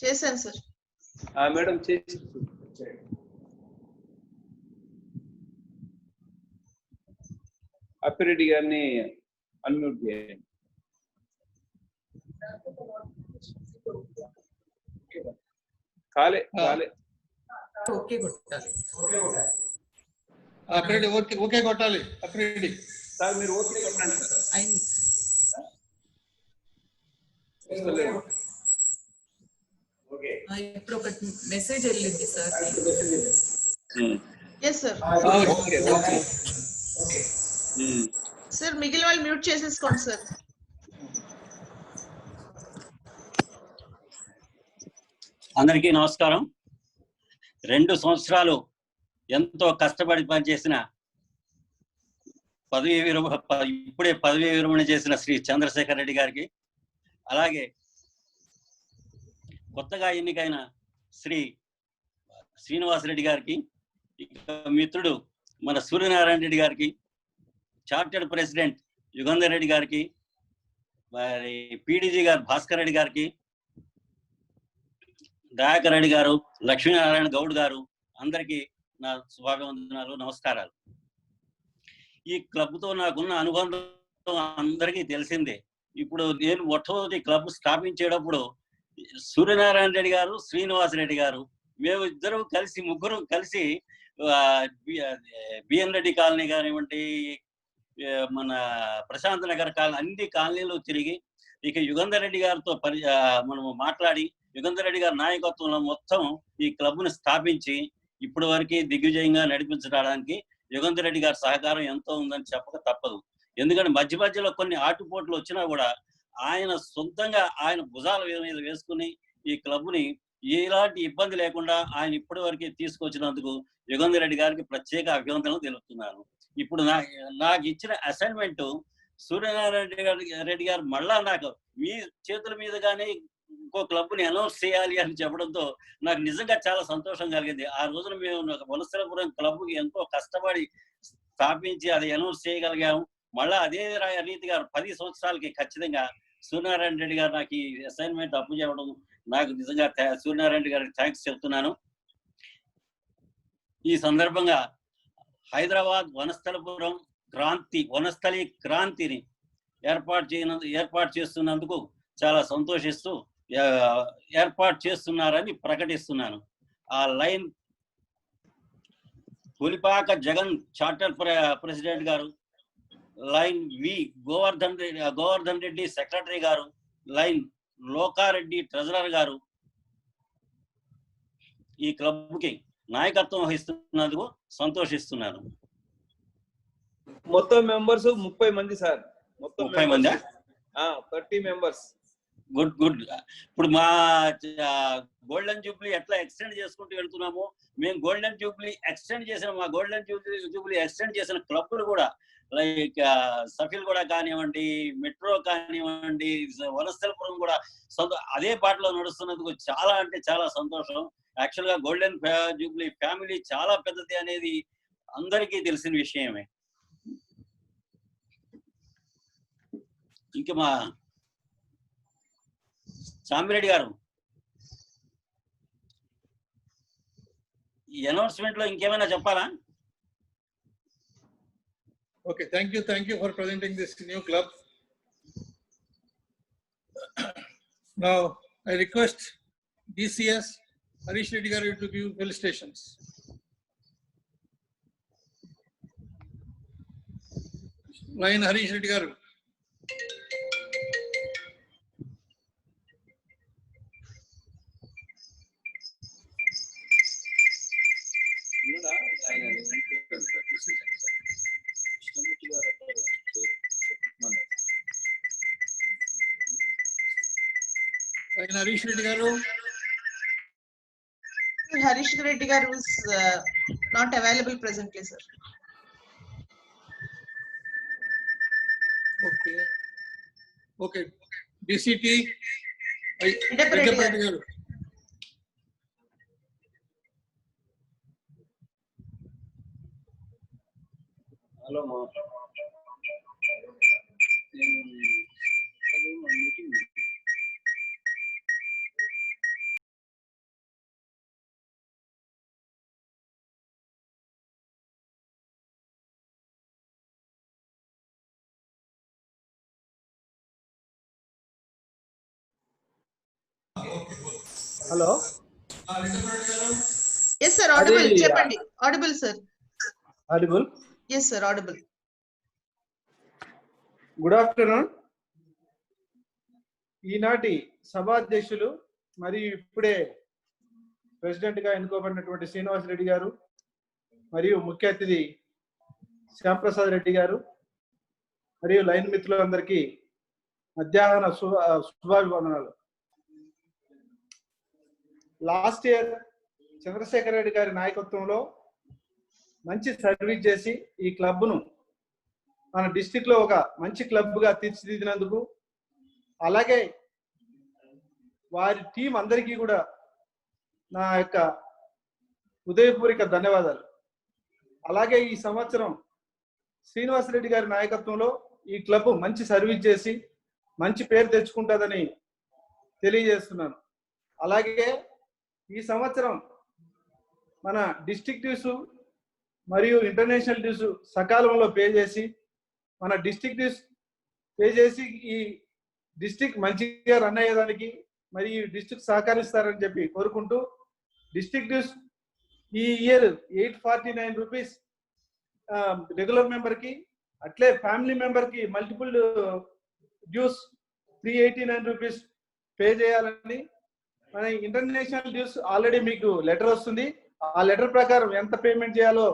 చేశాను సార్. మేడం చేసి అప్పిరెడ్డి గారిని అన్మ్యూట్ చేయండి. కాలే ఓకే కొట్టాలి. అప్పిరెడ్డి ఓకే కొట్టాలి. అప్పిరెడ్డి సార్ మీరు ఓకే కొట్టండి సార్. ఇప్పుడు ఒక మెసేజ్ వెళ్ళింది సార్. Yes sir. సార్ మిగిలిన వాళ్ళు మ్యూట్ చేసేసుకోండి సార్. అందరికీ నమస్కారం. 2 సంవత్సరాలు ఎంతో కష్టపడి పనిచేసిన ఇప్పుడే పదవీ విరమణ చేసిన శ్రీ చంద్రశేఖర్ రెడ్డి గారికి, అలాగే కొత్తగా ఎన్నికైన శ్రీ శ్రీనివాసరెడ్డి గారికి, మిత్రుడు మన సూర్యనారాయణ రెడ్డి గారికి, చార్టెడ్ ప్రెసిడెంట్ యుగంధర్ రెడ్డి గారికి, మరి పీడీజీ గారు భాస్కర్ రెడ్డి గారికి, దయాకర్ రెడ్డి గారు, లక్ష్మీనారాయణ గౌడ్ గారు, అందరికీ నా శుభాభివందనాలు, నమస్కారాలు. ఈ క్లబ్తో నాకున్న అనుబంధం అందరికీ తెలిసిందే. ఇప్పుడు నేను మొట్టమొదటి క్లబ్ స్థాపించేటప్పుడు సూర్యనారాయణ రెడ్డి గారు, శ్రీనివాసరెడ్డి గారు, మేము ఇద్దరు కలిసి ముగ్గురు కలిసి బిఎన్ రెడ్డి కాలనీ కానివ్వండి, మన ప్రశాంత్ నగర్ కాలనీ, అన్ని కాలనీలు తిరిగి ఇక యుగంధర్ రెడ్డి గారితో మనము మాట్లాడి యుగంధర్ రెడ్డి గారి నాయకత్వంలో మొత్తం ఈ క్లబ్ ని స్థాపించి ఇప్పటి వరకు దిగ్విజయంగా నడిపించడానికి యుగంధర్ రెడ్డి గారి సహకారం ఎంతో ఉందని చెప్పక తప్పదు. ఎందుకంటే మధ్య మధ్యలో కొన్ని ఆటుపోట్లు వచ్చినా కూడా ఆయన సొంతంగా ఆయన భుజాల మీద వేసుకుని ఈ క్లబ్ ని ఎలాంటి ఇబ్బంది లేకుండా ఆయన ఇప్పటి వరకు తీసుకొచ్చినందుకు యుగంధర్ రెడ్డి గారికి ప్రత్యేక అభినందనలు తెలుపుతున్నాను. ఇప్పుడు నాకు ఇచ్చిన అసైన్మెంట్ సూర్యనారాయణ రెడ్డి గారు మళ్ళా నాకు మీ చేతుల మీదుగానే ఇంకో క్లబ్ ని అనౌన్స్ చేయాలి అని చెప్పడంతో నాకు నిజంగా చాలా సంతోషం కలిగింది. ఆ రోజున మేము వనస్థలపురం క్లబ్ కి ఎంతో కష్టపడి స్థాపించి అది అనౌన్స్ చేయగలిగాము. మళ్ళా అదే రీతిగా 10 సంవత్సరాలకి ఖచ్చితంగా సూర్యనారాయణ రెడ్డి గారు నాకు ఈ అసైన్మెంట్ అప్పు చేయడం నాకు నిజంగా సూర్యనారాయణ రెడ్డి గారికి థ్యాంక్స్ చెప్తున్నాను. ఈ సందర్భంగా హైదరాబాద్ వనస్థలపురం వనస్థలి క్రాంతిని ఏర్పాటు చేస్తున్నందుకు చాలా సంతోషిస్తూ ఏర్పాటు చేస్తున్నారని ప్రకటిస్తున్నాను. ఆ line Pulipaka Jagan charter president గారు, లైన్ వి గోవర్ధన్ రెడ్డి సెక్రటరీ గారు, లైన్ లోకారెడ్డి ట్రెజరర్ గారు ఈ క్లబ్ కి నాయకత్వం వహిస్తున్నందుకు సంతోషిస్తున్నాను. మొత్తం మెంబర్స్ 30 మంది సార్. మొత్తం 30 మంది 30 మెంబర్స్. గుడ్. ఇప్పుడు మా గోల్డెన్ జూబ్లీ ఎట్లా ఎక్స్టెండ్ చేసుకుంటూ వెళ్తున్నామో మేము గోల్డెన్ జూబ్లీ ఎక్స్టెండ్ చేసిన మా గోల్డెన్ జూబ్లీ ఎక్స్టెండ్ చేసిన క్లబ్లు కూడా లైక్ సఫిల్ కూడా కానివ్వండి, మెట్రో కానివ్వండి, వనస్థలపురం కూడా అదే బాటలో నడుస్తున్నందుకు చాలా అంటే చాలా సంతోషం. యాక్చువల్ గా గోల్డెన్ జూబ్లీ ఫ్యామిలీ చాలా పెద్దది అనేది అందరికీ తెలిసిన విషయమే. ఇంకా మా సామిరెడ్డి గారు ఈ అనౌన్స్మెంట్ లో ఇంకేమైనా చెప్పాలా? Okay, thank you for presenting this new club. Now I request DCS Harish Reddy garu to give felicitations. Line Harish Reddy garu. Line Harish Reddy garu. Harish Reddy garu is not available presently, sir. Okay. DCT Reddy garu. Hello, ma. Hello. Yes sir, audible. చెప్పండి. Audible sir. Audible. Yes sir, audible. Good afternoon. ఈనాటి సభాధ్యక్షులు మరియు ఇప్పుడే president గా ఎన్నుకోబడినటువంటి శ్రీనివాస్ రెడ్డి గారు మరియు ముఖ్య అతిథి శ్యాంప్రసాద్ రెడ్డి గారు మరియు లైన్ మిత్రులందరికీ మధ్యాహ్న శుభాభివందనాలు. లాస్ట్ ఇయర్ చంద్రశేఖర్ రెడ్డి గారి నాయకత్వంలో మంచి సర్వీస్ చేసి ఈ క్లబ్ను మన డిస్టిక్ లో ఒక మంచి క్లబ్ గా తీర్చిదిద్దినందుకు, అలాగే వారి టీం అందరికీ కూడా నా యొక్క హృదయపూర్వక ధన్యవాదాలు. అలాగే ఈ సంవత్సరం శ్రీనివాస్ రెడ్డి గారి నాయకత్వంలో ఈ క్లబ్ మంచి సర్వీస్ చేసి మంచి పేరు తెచ్చుకుంటుందని తెలియజేస్తున్నాను. అలాగే ఈ సంవత్సరం మన డిస్ట్రిక్ట్ డ్యూస్ మరియు ఇంటర్నేషనల్ డ్యూస్ సకాలంలో పే చేసి మన డిస్ట్రిక్ట్ డ్యూస్ పే చేసి ఈ డిస్ట్రిక్ట్ మంచిగా రన్ అయ్యేదానికి మరి ఈ డిస్ట్రిక్ట్ సహకరిస్తారని చెప్పి కోరుకుంటూ, డిస్ట్రిక్ట్ డ్యూస్ ఈ ఇయర్ 849 రూపీస్ రెగ్యులర్ మెంబర్ కి, అట్లే ఫ్యామిలీ మెంబర్ కి మల్టిపుల్ డ్యూస్ 389 రూపీస్ పే చేయాలని. మన ఇంటర్నేషనల్ డ్యూస్ ఆల్రెడీ మీకు లెటర్ వస్తుంది. ఆ లెటర్ ప్రకారం ఎంత పేమెంట్ చేయాలో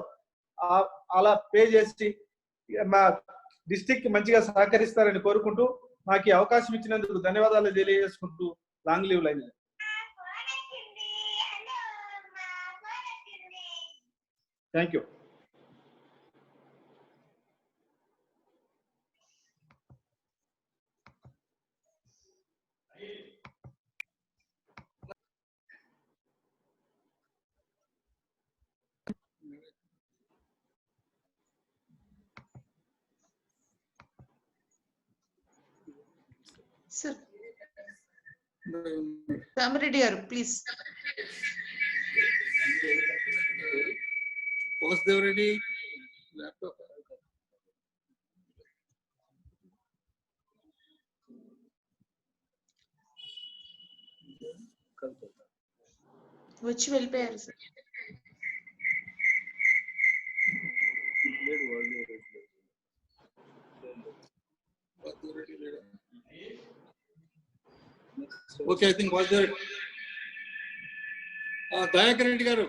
అలా పే చేసి మా డిస్ట్రిక్ట్ మంచిగా సహకరిస్తారని కోరుకుంటూ మాకు ఈ అవకాశం ఇచ్చినందుకు ధన్యవాదాలు తెలియజేసుకుంటూ long leave line. Thank you. Sir Rama Reddy గారు ప్లీజ్. వాసుదేవరెడ్డి ల్యాప్టాప్ వచ్చి వెళ్ళిపోయారు sir. Okay, I think Vasudeva Reddy. Dayakar Reddy గారు,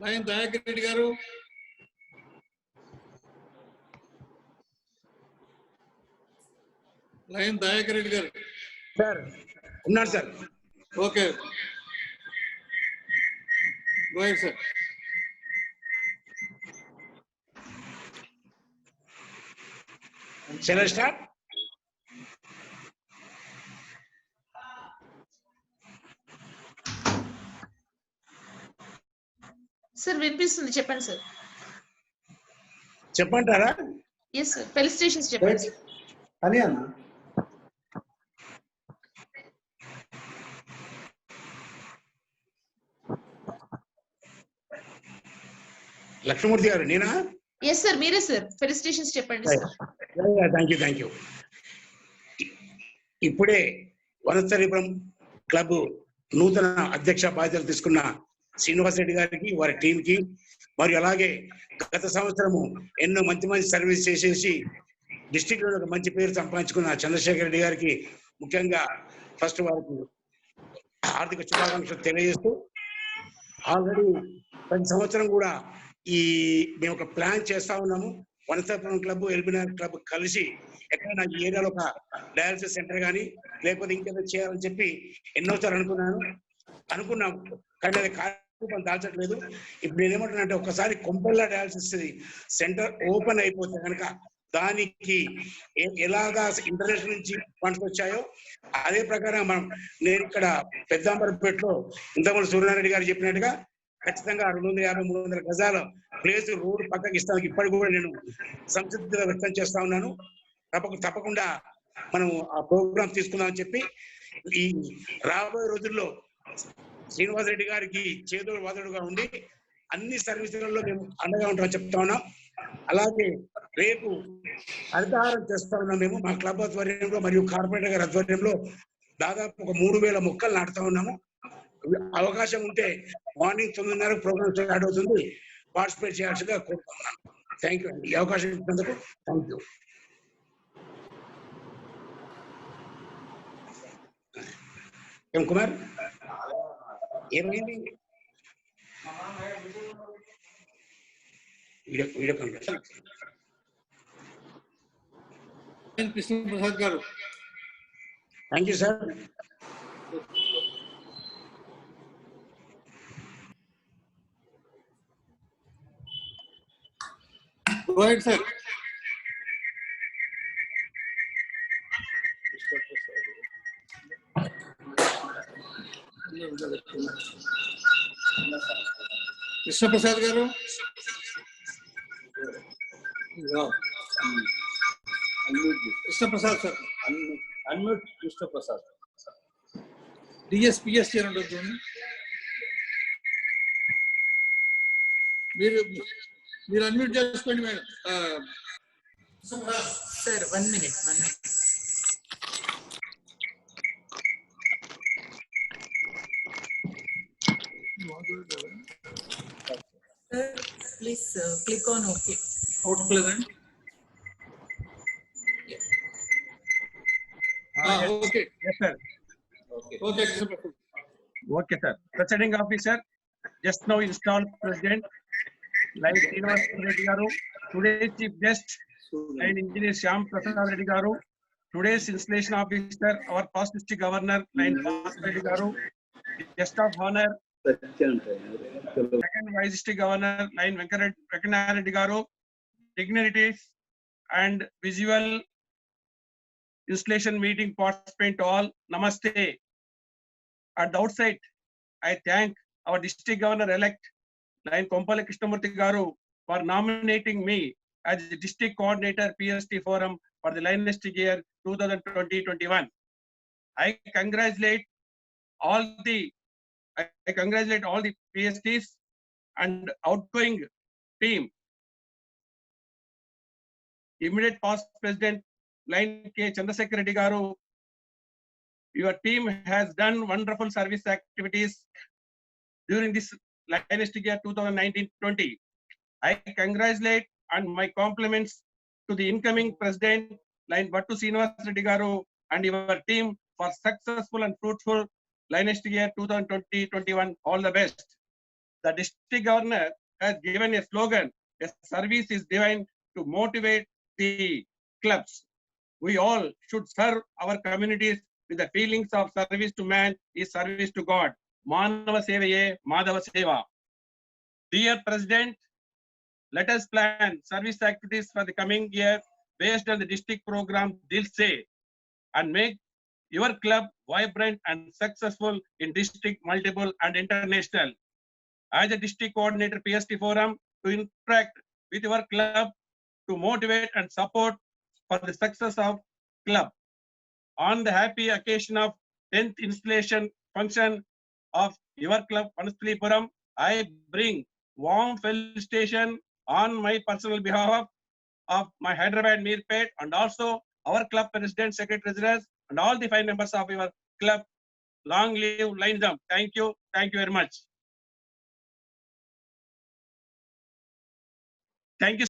లయన్ దయాకర్ రెడ్డి గారు. లయన్ దయాకర్ రెడ్డి గారు సార్ ఉన్నాడు sir. Okay, go ahead sir. Shall I start? Sir వినిపిస్తుంది, చెప్పండి సార్. చెప్పంటారా? ఎస్ సార్, ఫెలిసిటేషన్స్ చెప్పండి సార్. అని అన్న లక్ష్మమూర్తి గారు నేనా? ఎస్ సార్, మీరే సార్. ఫెలిసిటేషన్స్ చెప్పండి సార్. Thank you. ఇప్పుడే వనస్థలిపురం క్లబ్ నూతన అధ్యక్ష బాధ్యతలు తీసుకున్న శ్రీనివాసరెడ్డి గారికి, వారి టీంకి, మరియు అలాగే గత సంవత్సరము ఎన్నో మంచి సర్వీస్ చేసేసి డిస్ట్రిక్ట్ లో ఒక మంచి పేరు సంపాదించుకున్న చంద్రశేఖర్ రెడ్డి గారికి ముఖ్యంగా ఫస్ట్ వారికి ఆర్థిక శుభాకాంక్షలు తెలియజేస్తూ, ఆల్రెడీ ప్రతి సంవత్సరం కూడా మేము ఒక ప్లాన్ చేస్తా ఉన్నాము. వనస్థలిపురం క్లబ్, ఎల్బీనగర్ క్లబ్ కలిసి ఎక్కడైనా ఈ ఏరియాలో ఒక డయాలసిస్ సెంటర్ కానీ లేకపోతే ఇంకేదో చేయాలని చెప్పి ఎన్నోసార్లు అనుకున్నాము, కానీ అది కార్యరూపం దాల్చట్లేదు. ఇప్పుడు నేనేమంటున్నానంటే ఒక్కసారి కొంపల్లా డయాలసిస్ సెంటర్ ఓపెన్ అయిపోతే కనుక దానికి ఎలాగా ఇంటర్నేషనల్ నుంచి ఫండ్స్ వచ్చాయో అదే ప్రకారం నేను ఇక్కడ పెద్దాంబరంపేటలో ఇంతకుముందు సూర్యనారాయణ గారు చెప్పినట్టుగా ఖచ్చితంగా 250-300 గజాల ప్లేస్ రోడ్డు పక్కకి ఇస్తానికి ఇప్పటికి కూడా నేను సంసిద్ధత వ్యక్తం చేస్తా ఉన్నాను. తప్పకుండా మనం ఆ ప్రోగ్రామ్ తీసుకుందామని చెప్పి ఈ రాబోయే రోజుల్లో శ్రీనివాసరెడ్డి గారికి చేదోడు వాదోడుగా ఉండి అన్ని సర్వీసులలో మేము అండగా ఉంటామని చెప్తా ఉన్నాం. అలాగే రేపు హరితహారం చేస్తా ఉన్నాం మేము మా క్లబ్ ఆధ్వర్యంలో మరియు కార్పొరేటర్ గారి ఆధ్వర్యంలో దాదాపు ఒక 3000 మొక్కలు నాటుతా ఉన్నాము. అవకాశం ఉంటే మార్నింగ్ 9:30 ప్రోగ్రామ్ స్టార్ట్ అవుతుంది, పార్టిసిపేట్ చేయాల్సిందిగా కోరుతున్నాను. థ్యాంక్ యూ అండి, ఈ అవకాశం ఇచ్చినందుకు థ్యాంక్ యూ. ఎం కుమార్ ఏమైంది? కృష్ణప్రసాద్ గారు. Thank you sir. Go ahead, sir. Krishnaprasad గారు. కృష్ణప్రసాద్ సార్. అన్మ్యూట్ కృష్ణప్రసాద్. డిఎస్పిఎస్ చేయండి చూడండి. మీరు అన్మ్యూట్ చేసుకోండి madam. Sir 1 minute. Sir, please click on OK. Out pleasant. Yes. Okay. Yes, sir. Okay. Okay, sir. Presiding officer, just now installed President, like Srinivas Reddy Garu. Today's chief guest, and Engineer Shyam Prasad Reddy Garu. Today's installation officer, our past district governor, line Prasad Reddy Garu. Guest of honor, second vice district governor, line Venkana Reddy Garu. Dignitaries and visual installation meeting participant all, namaste. At the outset, I thank our district governor-elect, line Kompala Krishnamurthy Garu, for nominating me as the district coordinator PST Forum for the lineistic year 2020-21. I congratulate all the PSTs and outgoing team. Immediate past president, line K. Chandrasekhar Reddy Garu, your team has done wonderful service activities during this lineistic year 2019-20. I congratulate and my compliments to the incoming president, line Vattu Srinivas Reddy Garu, and your team for successful and fruitful lineistic year 2020-21. All the best. The district governor has given a slogan, a service is divine, to motivate the clubs. We all should serve our communities with the feelings of service to man is service to God. Manava Sevaye, Madhava Seva. Dear President, let us plan service activities for the coming year based on the district program Dil Se, and make your club vibrant and successful in district, multiple and international. As a district coordinator PST Forum, to interact with your club to motivate and support for the success of club. On the happy occasion of 10th installation function of your club, Panasthalipuram, I bring warm felicitation on my personal behalf of my Hyderabad Meerpet and also our club president, secretary, treasurers, and all the 5 members of your club. Long live Linesum. Thank you. Thank you very much. Thank you.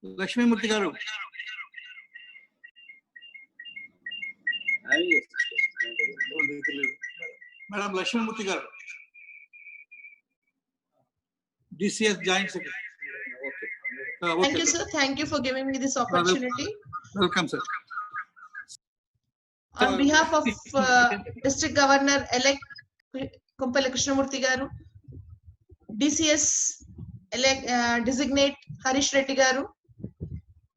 Lakshmi Murthy Garu. Madam Lakshmi Murthy Garu. DCS Joint Secretary. Thank you, sir. Thank you for giving me this opportunity. Welcome, sir. On behalf of District Governor-elect Kompala Krishnamurthy Garu, DCS designate Harish Reddy Garu,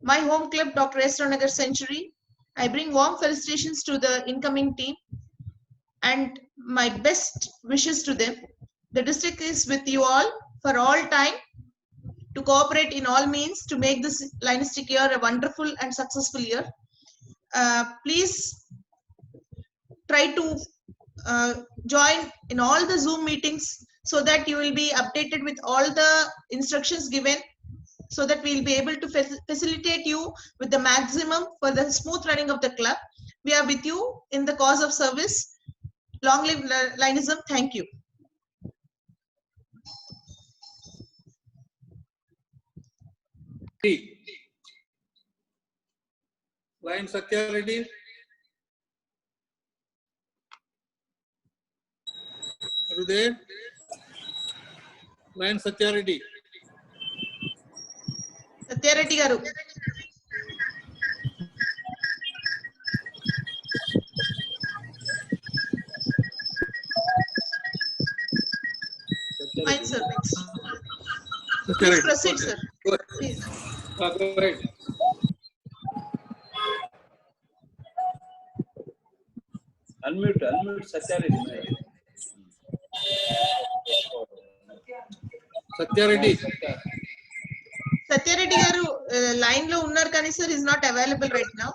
my home club Dr. S. Ranagar Century, I bring warm felicitations to the incoming team and my best wishes to them. The district is with you all for all time to cooperate in all means to make this lineistic year a wonderful and successful year. Please try to join in all the Zoom meetings so that you will be updated with all the instructions given, so that we will be able to facilitate you with the maximum for the smooth running of the club. We are with you in the cause of service. Long live Lineism. Thank you. Line Satya Reddy. Are you there? Line Satya Reddy. Satya Reddy Garu. Fine, sir. Next. Please proceed, sir. Please. Go ahead. Unmute Satya Reddy. Satya Reddy. Satya Reddy Garu line lo unnar kani sir is not available right now.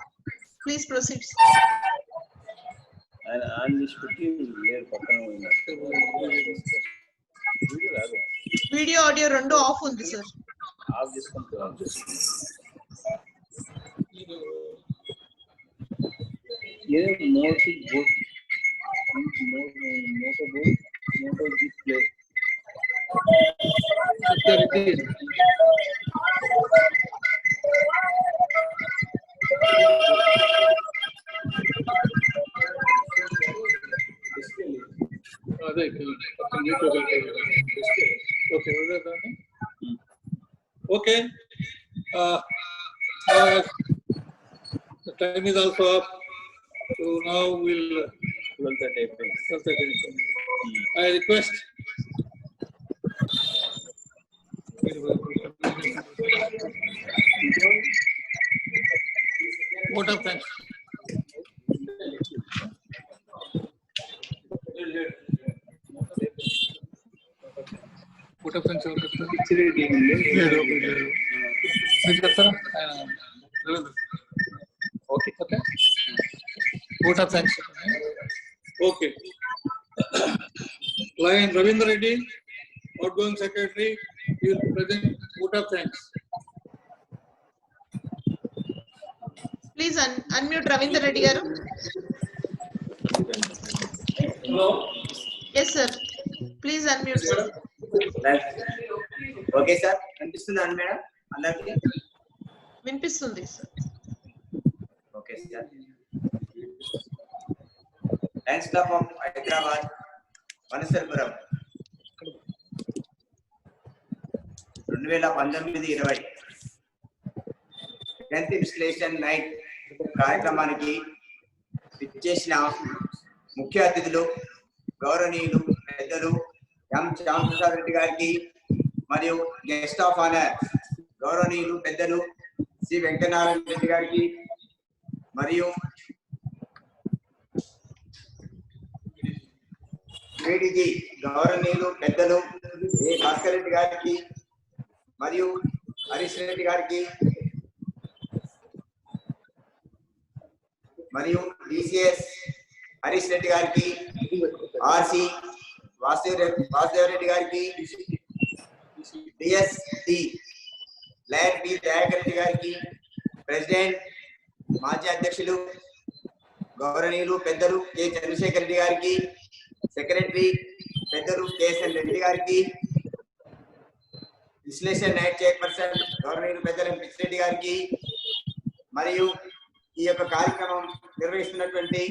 Please proceed. Video audio rendu off undi sir. ये मोटो display Okay. The time is also up. So now we'll 12:30. I request vote of thanks. Vote of thanks. Okay. Vote of thanks. Okay. Lion Ravindra Reddy, outgoing secretary, you will present vote of thanks. Please unmute Ravindra Reddy garu. Hello. Yes sir. Please unmute sir. Okay sir కనిపిస్తుందా madam అందరికి? వినిపిస్తుంది sir. Okay sir. Lions club of Hyderabad Vanasthalipuram 2019-20 10th installation night కార్యక్రమానికి విచ్చేసిన ముఖ్య అతిథులు గౌరవనీయులు పెద్దలు ఎం శ్యాంప్రసాద్ రెడ్డి గారికి మరియు గెస్ట్ ఆఫ్ ఆనర్ గౌరవనీయులు పెద్దలు శ్రీ వెంకటనారాయణ రెడ్డి గారికి మరియు వేడిజీ గౌరవనీయులు పెద్దలు ఏ భాస్కర్ రెడ్డి గారికి మరియు హరీష్ రెడ్డి గారికి మరియు డిసిఎస్ హరీష్ రెడ్డి గారికి ఆర్సి వాసుదేవ్ రెడ్డి గారికి DST lion P Dayakar Reddy గారికి ప్రెసిడెంట్ మాజీ అధ్యక్షులు గౌరవనీయులు పెద్దలు కె చంద్రశేఖర్ రెడ్డి గారికి సెక్రటరీ పెద్దలు కేఎస్ఎన్ రెడ్డి గారికి ఇన్స్టలేషన్ నైట్ చైర్పర్సన్ గౌరవనీయులు పెద్దలు పిచ్చిరెడ్డి గారికి మరియు ఈ యొక్క కార్యక్రమం నిర్వహిస్తున్నటువంటి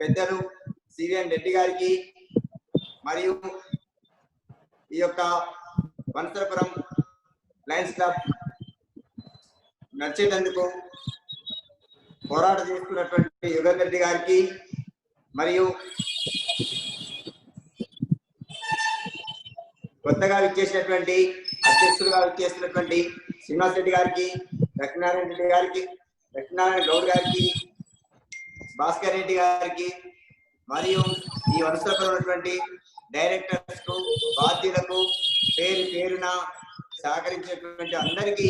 పెద్దలు సివిఎన్ రెడ్డి గారికి మరియు ఈ యొక్క వనస్థలిపురం లయన్స్ క్లబ్ నడిచేటందుకు పోరాటం చేస్తున్నటువంటి యుగంధర్ రెడ్డి గారికి మరియు కొత్తగా విచ్చేసినటువంటి అధ్యక్షులుగా విచ్చేస్తున్నటువంటి శ్రీనివాస్ రెడ్డి గారికి లక్ష్మీనారాయణ రెడ్డి గారికి లక్ష్మీనారాయణ గౌడ్ గారికి భాస్కర్ రెడ్డి గారికి మరియు ఈ వనస్థలిపురం ఉన్నటువంటి డైరెక్టర్స్ కు బాధ్యులకు పేరు పేరున సహకరించినటువంటి అందరికీ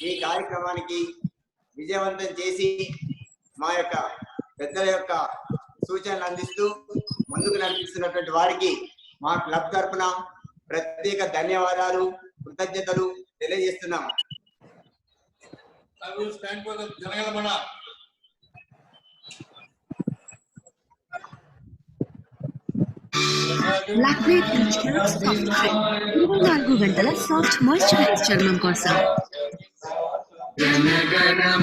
ఈ కార్యక్రమానికి విజయవంతం చేసి మా యొక్క పెద్దల యొక్క సూచనలు అందిస్తూ ముందుకు నడిపిస్తున్నటువంటి వారికి మా క్లబ్ తరఫున ప్రత్యేక ధన్యవాదాలు కృతజ్ఞతలు తెలియజేస్తున్నాం. I will stand for the Janagamana. Blackmaid Natural Soft Cream 24 గంటల సాఫ్ట్ మాయిశ్చరైజ్ చర్మం కోసం. జనగణం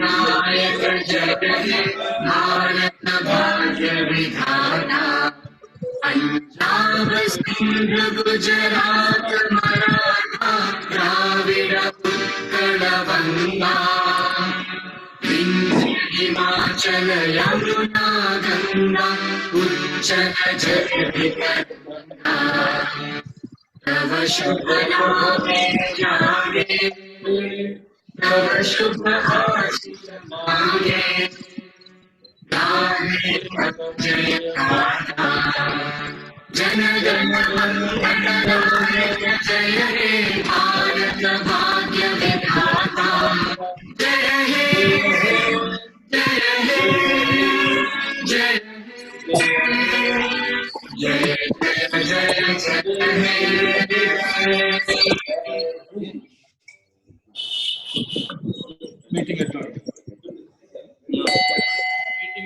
నాయక జగదే భారత భాగ్య విధాత పంజాబ్ సింధ్ గుజరాత్ మరాఠా ద్రావిడ ఉత్కళ వంగా हिमाचल यमुना गंगा उच्चल जगन्नाथ तव शुभ नामे जागे तव शुभ आशीष मांगे गावे तव जय गाथा जन गण मंगल नायक जय हे भारत भाग्य विधाता जय हे जय हे जय जय जय जय Meeting adjourned.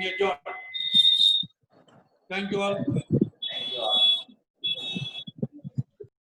meeting adjourned. Thank you all.